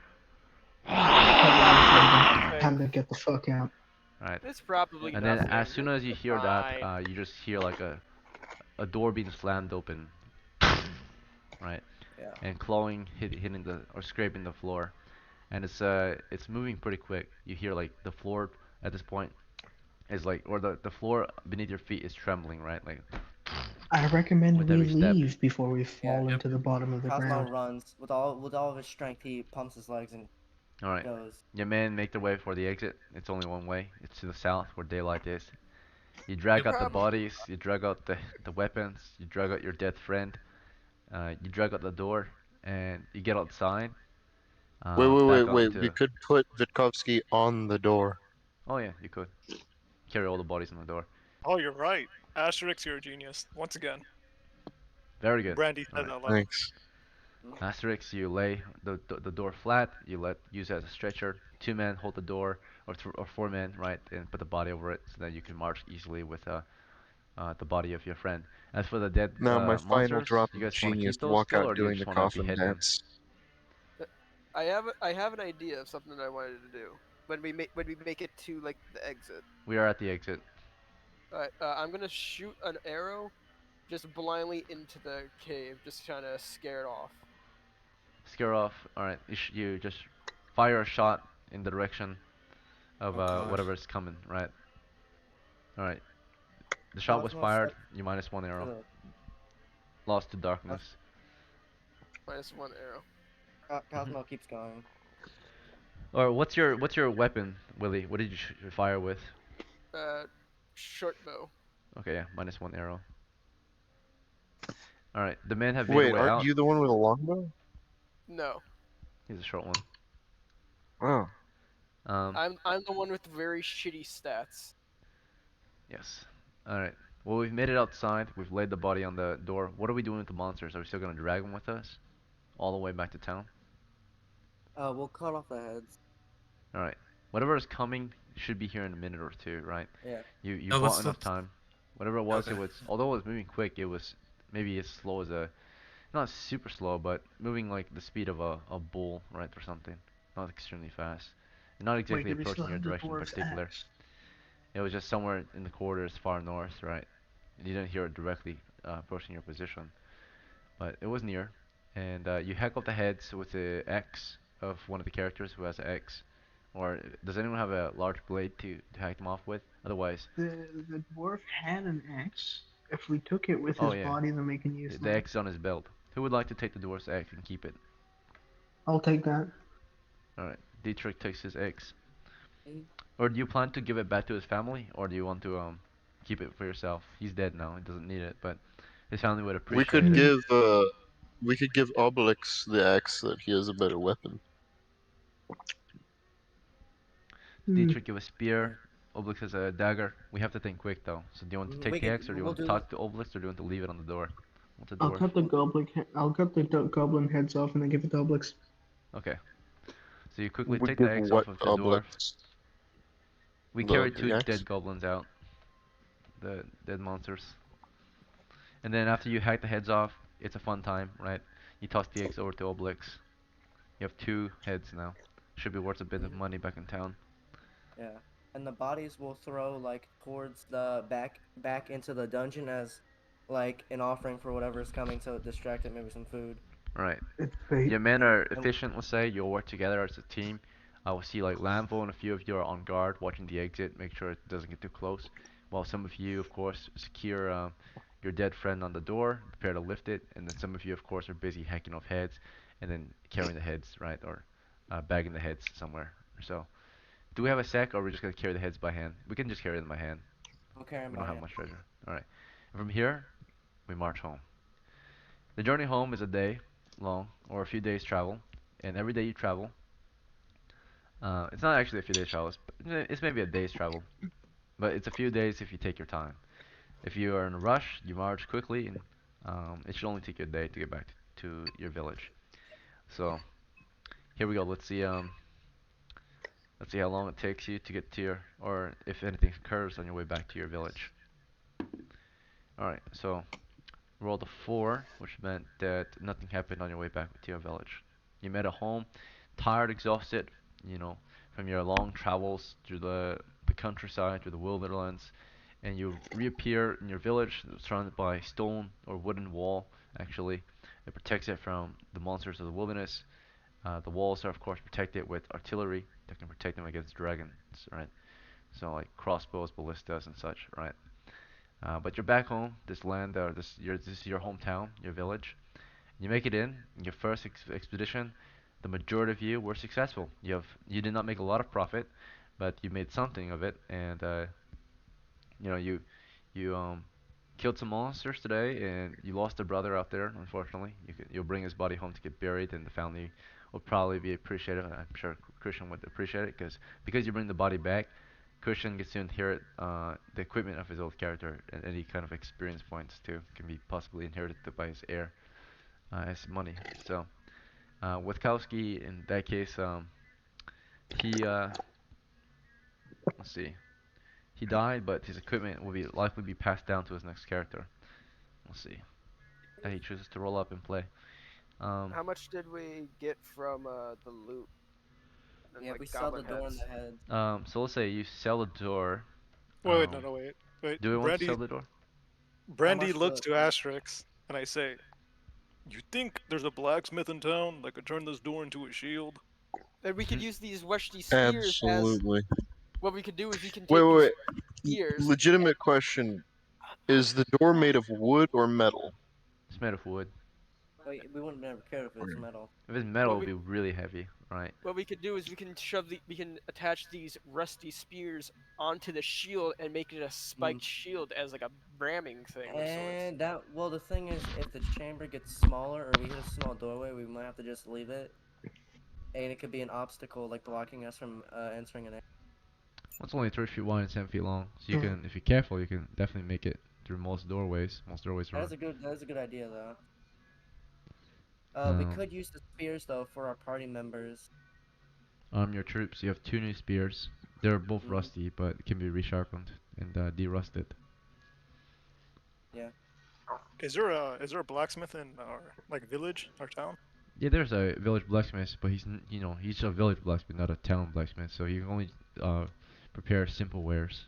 Time to get the fuck out. Right. It's probably And then nothing. as soon as you hear that, Fine. you just hear like a door being slammed open, right? Yeah. And clawing, hitting or scraping the floor, and it's moving pretty quick. You hear like the floor at this point is like, or the floor beneath your feet is trembling, right? Like I recommend with we every step. leave before we fall Yep. into the bottom of the Cosmo ground. runs with all of his strength. He pumps his legs and All right. goes. Your men make their way for the exit. It's only one way. It's to the south where daylight is. You drag The out the problem. bodies, you drag out the weapons, you drag out your dead friend, you drag out the door, and you get outside, Wait, wait, wait, back out wait. We into. could put Vitkovsky on the door. Oh yeah, you could carry all the bodies on the door. Oh, you're right. Asterix, you're a genius. Once again. Very good. Brandy All says right. out loud. Thanks. Asterix, you lay the door flat. You use it as a stretcher. Two men hold the door, or four men, right, and put the body over it, so that you can march easily with the body of your friend. As for the dead Now my final monsters, drop you of guys want to genius keep to those walk still, out or do you doing just the want to coffin behead them? dance. I have an idea of something that I wanted to do when we make it to like the exit. We are at the exit. Alright, I'm gonna shoot an arrow just blindly into the cave, just trying to scare it off. Scare off. All right. You just fire a shot in the direction of Oh god. whatever's coming. Right. All right. The shot was Cosmo fired. step You minus one to arrow. the Lost to darkness. -1 arrow. Mhm. Cosmo keeps going. Or what's your weapon, Willie? What did you fire with? Uh, Short bow. Okay, yeah, minus one arrow. All right. The men have made their Wait, way aren't out. you the one with a longbow? No, He's a short one. Oh. I'm the one with very shitty stats. Yes. All right. Well, we've made it outside. We've laid the body on the door. What are we doing with the monsters? Are we still gonna drag them with us all the way back to town? We'll cut off the heads. All right. Whatever is coming should be here in a minute or two, right? Yeah. You No, bought let's enough let's. time. Whatever it was, Okay. it was. Although it was moving quick, it was maybe as slow as a, not super slow, but moving like the speed of a bull, right, or something. Not extremely fast. And not Wait, exactly do we still approaching your have the direction in dwarf's particular. axe? It was just somewhere in the corridors far north, right? And you didn't hear it directly approaching your position, but it was near. And you hack off the heads with the X of one of the characters who has an X. Or does anyone have a large blade to hack them off with? Otherwise, The dwarf had an axe. If we took it with oh his yeah, body, then we can use the that. X is on his belt. Who would like to take the dwarf's X and keep it? I'll take that. Alright, Dietrich takes his X. Mm. Or do you plan to give it back to his family, or do you want to keep it for yourself? He's dead now. He doesn't need it, but his family would We appreciate could it. Hmm. give Obelix the axe so that he has a better weapon. Hmm. Dietrich give a spear. Obelix has a dagger. We have to think quick though. So do you want to take We the could. axe, or do you We'll want to do. talk to Obelix, or do you want to leave it on the door? What's a I'll dwarf? cut the I'll cut the goblin heads off and then give it to Obelix. Okay. So you quickly Would take the give axe what off of to the dwarf. Obelix? We carried The two axe? dead goblins out. The dead monsters. And then after you hack the heads off, it's a fun time, right? You toss the axe over to Obelix. You have two heads now. Should be worth a bit of money back in town. Yeah. And the bodies will throw like towards the back into the dungeon as like an offering for whatever's coming to distract it, maybe some food. Right. It's bait. Your men And, are and efficient, let's say. You'll work together as a team. I will see like Lamvo and a few of you are on guard, watching the exit, make sure it doesn't get too close. While some of you, of course, secure your dead friend on the door, prepare to lift it, and then some of you, of course, are busy hacking off heads and then carrying the heads, right, or bagging the heads somewhere. So, do we have a sack, or are we just gonna carry the heads by hand? We can just carry them by hand. we'll carry him We by don't have hand. much treasure. All right. And from here, we march home. The journey home is a day long, or a few days travel, and every day you travel, it's not actually a few days travel. It's maybe a day's travel, but it's a few days if you take your time. If you are in a rush, you march quickly, and it should only take you a day to get back to your village. So here we go. Let's see how long it takes you to get to your, or if anything occurs on your way back to your village. All right. So rolled a 4, which meant that nothing happened on your way back to your village. You made it home, tired, exhausted, you know, from your long travels through the countryside, through the wilderness, and you reappear in your village, surrounded by stone or wooden wall, actually. It protects it from the monsters of the wilderness. The walls are, of course, protected with artillery that can protect them against dragons, right? So, like crossbows, ballistas, and such, right? But you're back home, this land, this is your hometown, your village. You make it in your first expedition. The majority of you were successful. You did not make a lot of profit, but you made something of it, and you know, you killed some monsters today, and you lost a brother out there. Unfortunately, you'll bring his body home to get buried, and the family will probably be appreciative. I'm sure Christian would appreciate it because you bring the body back. Christian gets to inherit the equipment of his old character, and any kind of experience points too can be possibly inherited by his heir as money. So Witkowski, in that case, he let's see, he died, but his equipment will be likely be passed down to his next character. We'll see. That he chooses to roll up and play. Um, How much did we get from the loot and Yeah, like we sell the goblin door in heads? the head. so let's say you sell the door. Wait, no, no, wait, wait. Do we want to sell the door? How Brandy much looks will to Asterix, and I say, "You think there's a blacksmith in town that could turn this door into a shield?" And we could use these Weshty spears as. Absolutely. What we could do is we can Wait, take wait, these wait. spears. Legitimate question: is the door made of wood or metal? It's made of wood. Wait, we wouldn't never care if it's metal. If it's metal, What it'll we be really heavy, right? what we could do is we can attach these rusty spears onto the shield and make it a spiked shield as like a ramming thing of sorts. And well, the thing is, if the chamber gets smaller or we hit a small doorway, we might have to just leave it, and it could be an obstacle, like blocking us from entering an area. Well, it's only 3 feet wide and 7 feet long, so you Hmm. can, if you're careful, you can definitely make it through most doorways. Most doorways are. That's a good idea though. We Um, could use the spears though for our party members. Arm your troops. You have 2 new spears. They're both Mhm. rusty, but can be resharpened and de-rusted. Yeah. Is there a blacksmith in our like village, our town? Yeah, there's a village blacksmith, but he's a village blacksmith, not a town blacksmith, so he can only prepare simple wares.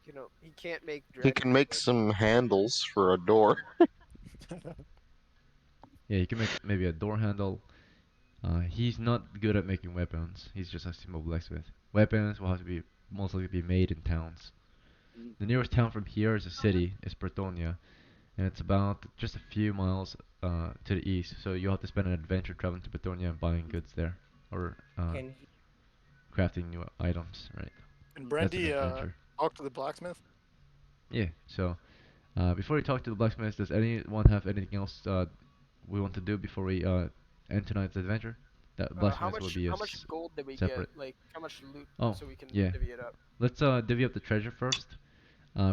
You know, he can't make He dragon can make weapons. some handles for a door. Yeah, he can make maybe a door handle. He's not good at making weapons. He's just a simple blacksmith. Weapons will have to be most likely be made in towns. The nearest town from here is a city, is Bretonia, and it's about just a few miles to the east. So you'll have to spend an adventure traveling to Bretonia and buying goods there, or Can he, crafting new items. Right? And That's an Brandy adventure. talked to the blacksmith. Yeah. So before we talk to the blacksmith, does anyone have anything else we want to do before we end tonight's adventure? That blacksmith will be a How much gold did we get? separate. Like how much loot Oh, so we can yeah. divvy it up? Let's divvy up the treasure first.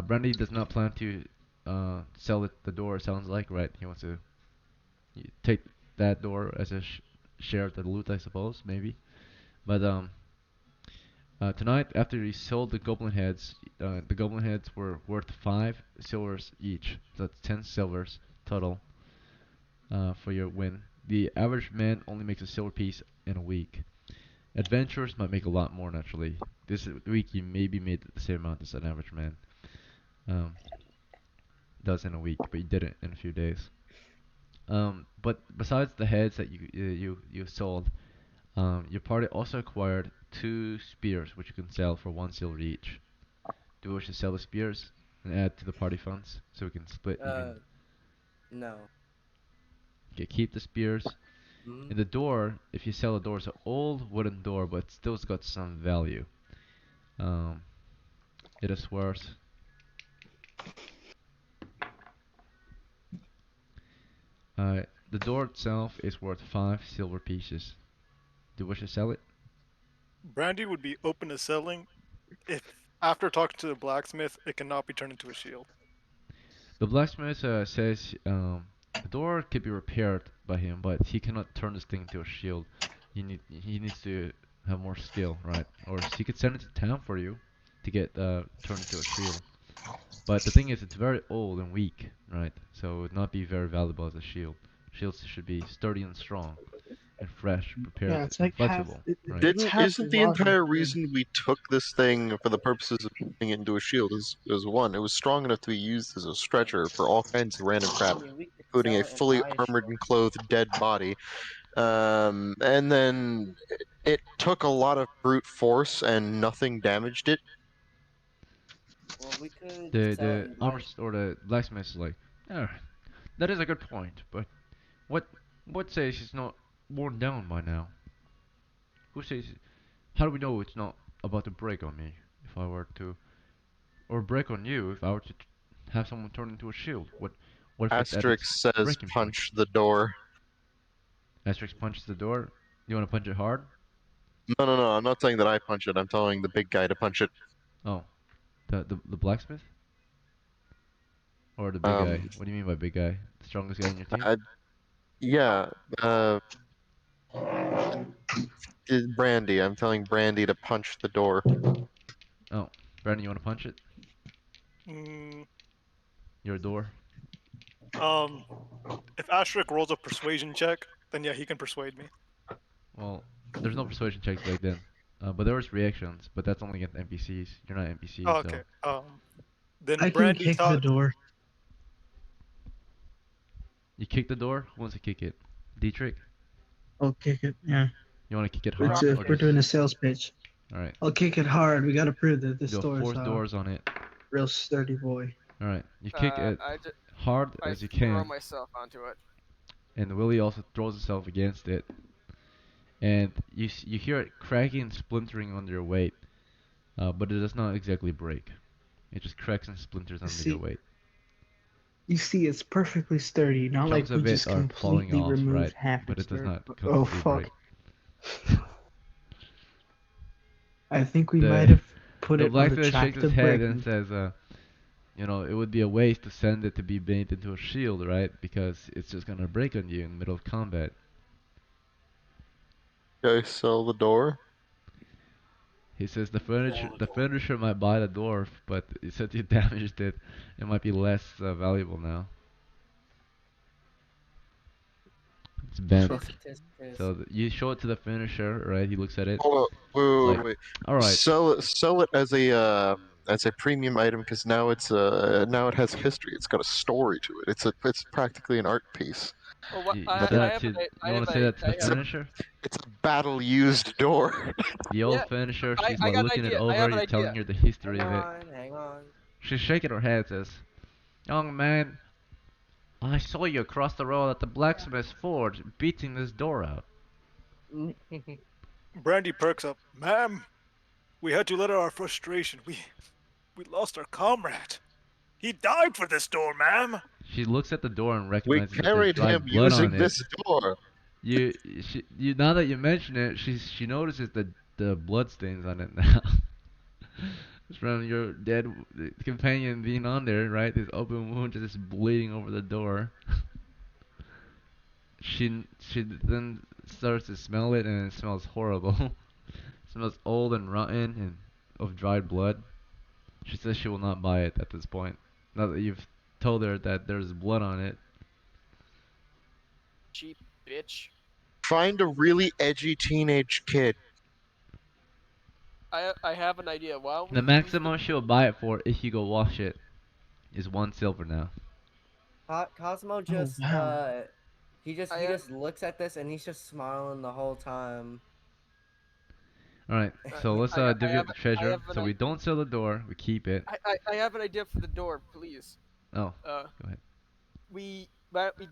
Brandy does not plan to sell the door. It sounds like, right? He wants to take that door as a share of the loot, I suppose, maybe. But tonight, after he sold the goblin heads were worth 5 silvers each. So that's 10 silvers total for your win. The average man only makes a silver piece in a week. Adventurers might make a lot more naturally. This week he maybe made the same amount as an average man um, does in a week, but he did it in a few days. But besides the heads that you sold, your party also acquired 2 spears, which you can sell for 1 silver each. Do you wish to sell the spears and add to the party funds so we can split even? no. Okay, keep the spears. Mhm. In the door, if you sell the door, it's an old wooden door, but still's got some value. Um, it is worth. The door itself is worth 5 silver pieces. Do you wish to sell it? Brandy would be open to selling if, after talking to the blacksmith, it cannot be turned into a shield. The blacksmith says the door could be repaired by him, but he cannot turn this thing into a shield. He needs to have more skill, right? Or he could send it to town for you to get turned into a shield. But the thing is, it's very old and weak, right? So it would not be very valuable as a shield. Shields should be sturdy and strong, and fresh, Yeah, prepared, it's and like half. flexible, It right? doesn't have Isn't the rotting. entire Yeah. reason we took this thing for the purposes of turning it into a shield is one, it was strong enough to be used as a stretcher for all kinds of random I crap, mean, we could including sell a it and fully buy a armored shield. and clothed dead body. And then it took a lot of brute force and nothing damaged it. Well, we could The sell it the and buy. armor or the blacksmith is like, oh, that is a good point, but what what says it's not worn down by now? Who says? How do we know it's not about to break on me if I were to or break on you if I were to have someone turn into a shield? What if it's at Asterisk its says breaking point? punch the door. Asterisk punches the door. You want to punch it hard? No. I'm not saying that I punch it. I'm telling the big guy to punch it. Oh, the blacksmith or the big guy? Um, What do you mean by big guy? The strongest guy in your team? I, yeah. Brandy. I'm telling Brandy to punch the door. Oh, Brandon, you want to punch it? Mm, Your door? if Asterisk rolls a persuasion check, then yeah, he can persuade me. Well, there's no persuasion checks back then. But there was reactions, but that's only against NPCs. You're not NPC, Oh, so okay. Then I can Brandy kick the taught. door. you kick the door. Who wants to kick it? Dietrich? I'll kick it. Yeah. You want to kick it It's hard if or we're just? doing a sales pitch. All right. I'll kick it hard. We gotta prove that this You'll store is force doors on it. real sturdy boy. All right. You kick it hard I as you throw can, myself onto it. and Willie also throws himself against it, and you hear it cracking and splintering under your weight, but it does not exactly break. It just cracks and splinters under your weight. You see, it's perfectly sturdy. Not Chunks like we of it just are falling completely off, removed right? half But its it does dirt. not Oh completely fuck! break. I think we The might have put the it on the blacksmith track shakes his to head breaking. and says, it would be a waste to send it to be made into a shield, right? Because it's just gonna break on you in the middle of combat. Okay, sell the door. He says the furniture might buy the dwarf, but since you damaged it, it might be less valuable now. It's bent. So you show it to the finisher, right? He looks at it. Hold on. Wait. All right. Sell it as a premium item because now now it has history. It's got a story to it. It's practically an art piece. Well, what, You I say that have to an, I you want have to say that to I the have, finisher? It's a battle used door. The Yeah, old finisher. She's I like got an looking it idea. I over. have an You're idea. telling her the history Hang of it. on, hang on. She's shaking her head. Says, "Young man, I saw you across the road at the blacksmith's forge, beating this door out." Brandy perks up. Ma'am, we had to let out our frustration. We lost our comrade. He died for this door, ma'am. She looks at the door and We recognizes that there's carried him dried blood using on it. this door. Now that you mention it, she notices the blood stains on it now. It's from your dead companion being on there, right? This open wound just bleeding over the door. She then starts to smell it, and it smells horrible. It smells old and rotten and of dried blood. She says she will not buy it at this point. Now that you've told her that there's blood on it. Cheap bitch. Find a really edgy teenage kid. I have an idea. Why don't we The use maximum she'll buy it for if you go wash it is 1 silver now. Cosmo Oh just wow! he just looks at this and he's just smiling the whole time. Alright, so let's divvy up the treasure. So we don't sell the door, we keep it. I have an idea for the door, please. Oh, Uh, go ahead. we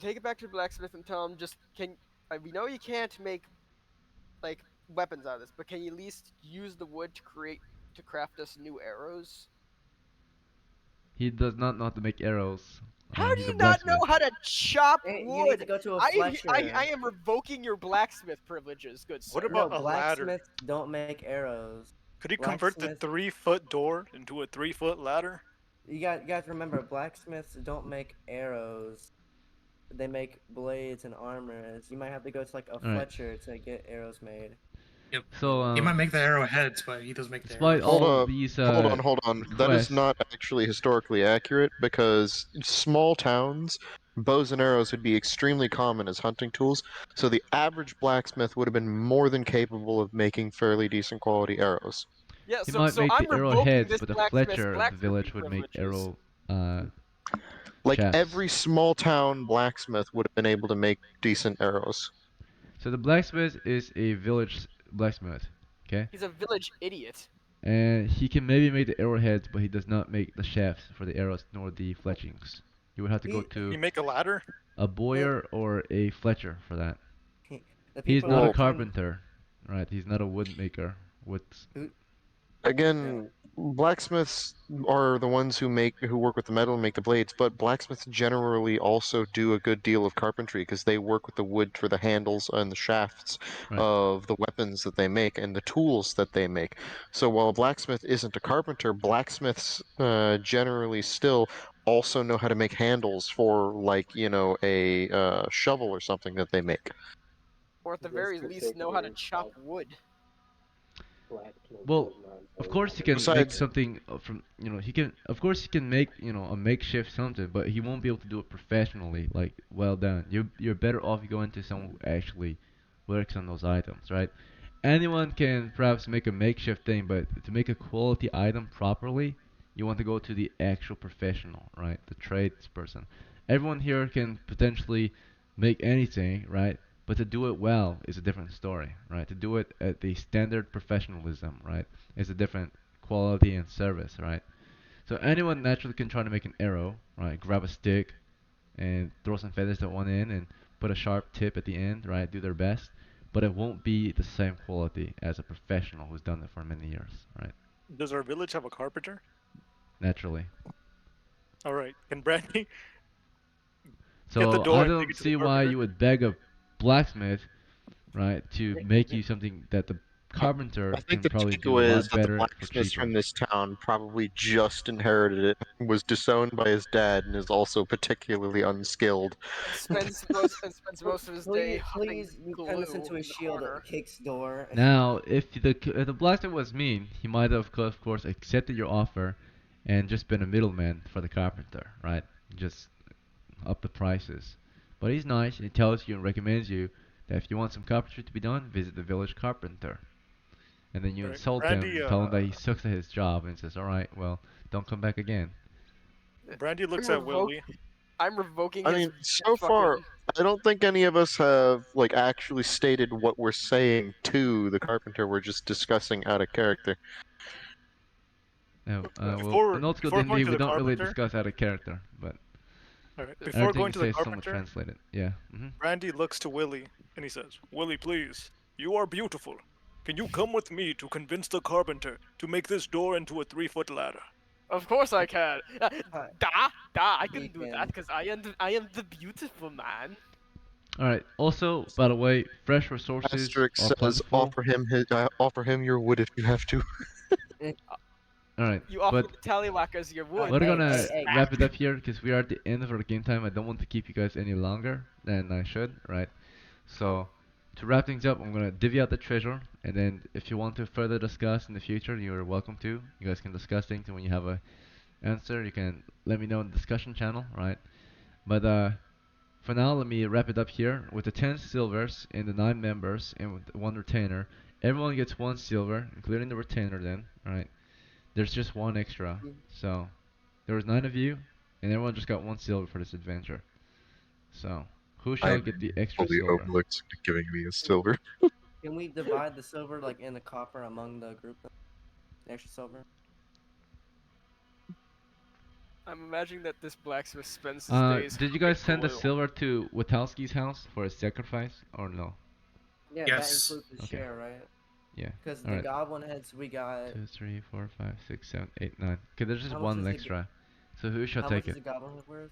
take it back to the blacksmith and tell him we know you can't make like weapons out of this, but can you at least use the wood to craft us new arrows? He does not know how to make arrows. How do He's you a not know blacksmith. how to chop You wood? need to go to a fletcher. I am revoking your blacksmith privileges, good sir. What about a ladder? Blacksmiths don't make arrows. Could he convert the 3-foot door into a 3-foot ladder? You guys remember, blacksmiths don't make arrows. They make blades and armors. You might have to go to like a fletcher to get arrows made. Yep. So he might make the arrowheads, but he doesn't make the despite arrows. all these Hold on. That is not actually historically accurate because in small towns, bows and arrows would be extremely common as hunting tools. So the average blacksmith would have been more than capable of making fairly decent quality arrows. Yeah, he so, might so make I'm the revoking arrowheads, this but the blacksmith's fletcher of the village would make privileges. arrow Like shafts. every small town blacksmith would have been able to make decent arrows. So the blacksmith is a village blacksmith, okay? He's a village idiot. And he can maybe make the arrowheads, but he does not make the shafts for the arrows nor the fletchings. You would have to go to You make a ladder? a bowyer or a fletcher for that. The He's people not who a carpenter, right? He's not a wood maker. Again, blacksmiths are the ones who work with the metal and make the blades, but blacksmiths generally also do a good deal of carpentry because they work with the wood for the handles and the shafts Right. of the weapons that they make and the tools that they make. So while a blacksmith isn't a carpenter, blacksmiths generally still also know how to make handles for, like, a shovel or something that they make. Or at the very least, know how to chop wood. Well, of course he can make Besides, something from, he can, of course he can make, a makeshift something, but he won't be able to do it professionally, like, well done. You're better off going to someone who actually works on those items, right? Anyone can perhaps make a makeshift thing, but to make a quality item properly, you want to go to the actual professional, right? The tradesperson. Everyone here can potentially make anything, right? But to do it well is a different story, right? To do it at the standard professionalism, right, is a different quality and service, right? So anyone naturally can try to make an arrow, right? Grab a stick and throw some feathers at one end and put a sharp tip at the end, right? Do their best, but it won't be the same quality as a professional who's done it for many years, right? Does our village have a carpenter? Naturally. All right. Can Brandy get the So door I and take don't it to the see why carpenter? you would beg a blacksmith, right, to make you something that the carpenter I think can the probably do a takeaway is lot that the better for blacksmith cheaper. from this town probably just inherited it, was disowned by his dad, and is also particularly unskilled. And spends most of his day Please, huffing please, you turn this glue into a in the shield corner. that kicks door. Now, if the blacksmith was mean, he might have, of course, accepted your offer and just been a middleman for the carpenter, right? Just up the prices. But he's nice. He tells you and recommends you that if you want some carpentry to be done, visit the village carpenter. And then you All right. insult him Brandy, and tell him that he sucks at his job and says, all right, well, don't come back again. Brandy looks I'm at Willie. I'm revoking I his mean, so far, fucking. I don't think any of us have, like, actually stated what we're saying to the carpenter. We're just discussing out of character. No, well, Before in old school before going D&D, to we the don't really carpenter, discuss out of character, but all right. Before everything going you to the say is somewhat carpenter, translated. Yeah. Brandy looks to Willie and he says, "Willie, please, you are beautiful. Can you come with me to convince the carpenter to make this door into a 3-foot ladder?" Of course I can. Hi. I You can do that can. because I am the beautiful man. All right. Also, by the way, fresh resources Asterisk are says, plentiful. offer him your wood if you have to. All right, You offer but the tallywhackers your wood. we're Hey, gonna hey, hey. wrap it up here because we are at the end of our game time. I don't want to keep you guys any longer than I should, right? So, to wrap things up, I'm gonna divvy out the treasure, and then if you want to further discuss in the future, you're welcome to. You guys can discuss things, and when you have a answer, you can let me know in the discussion channel, right? But for now, let me wrap it up here with the 10 silvers and the 9 members and with 1 retainer. Everyone gets 1 silver, including the retainer. Then, right? There's just 1 extra, so there was 9 of you, and everyone just got 1 silver for this adventure. So, who shall I'm get the extra fully silver? overlooked giving me a silver. Can we divide the silver like in the copper among the group? The extra silver. I'm imagining that this blacksmith spends his days Did you huffing guys send the glue. silver to Witowski's house for a sacrifice, or no? Yeah, Yes. that includes the Okay. share, right? Yeah. Because the Alright. goblin heads we got. 2, 3, 4, 5, 6, 7, 8, 9. Okay, there's just How much 1 is the extra. So who shall How take much is it? the goblin head worth?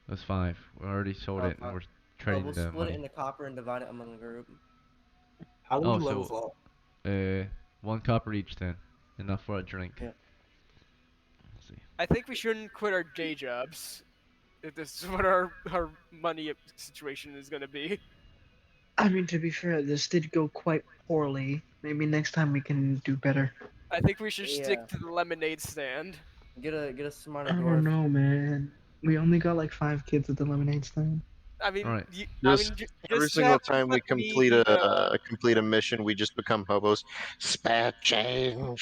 That's 5. We already sold Oh, it, and fuck. we're Well, trading we'll the split it money. in the copper and divide it among the group. How do Oh, we level so up? 1 copper each then. Enough for a drink. Yeah. Let's see. I think we shouldn't quit our day jobs. If this is what our money situation is gonna be. I mean, to be fair, this did go quite poorly. Maybe next time we can do better. I think we should Yeah. stick to the lemonade stand. Get a smarter I dwarf. don't know, man. We only got like 5 kids at the lemonade stand. I mean, Alright. Just every just single have time we let complete me, a mission, we just become hobos. Spare change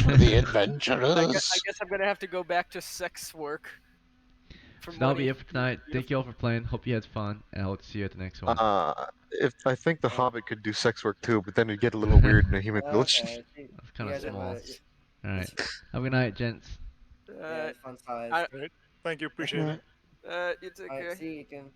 for the I adventurers. guess I'm gonna have to go back to sex work. For So that'll be money. it for tonight. Thank you all for playing. Hope you had fun, and I hope to see you at the next one. If I think the Hobbit could do sex work too, but then it'd get a little weird in a human village. Okay. That's kind You of guys have small. a- Alright. Have a good night, gents. Yeah, it's fun size. I- Right. Thank you, appreciate it. You take Alright, care. see you, Kim.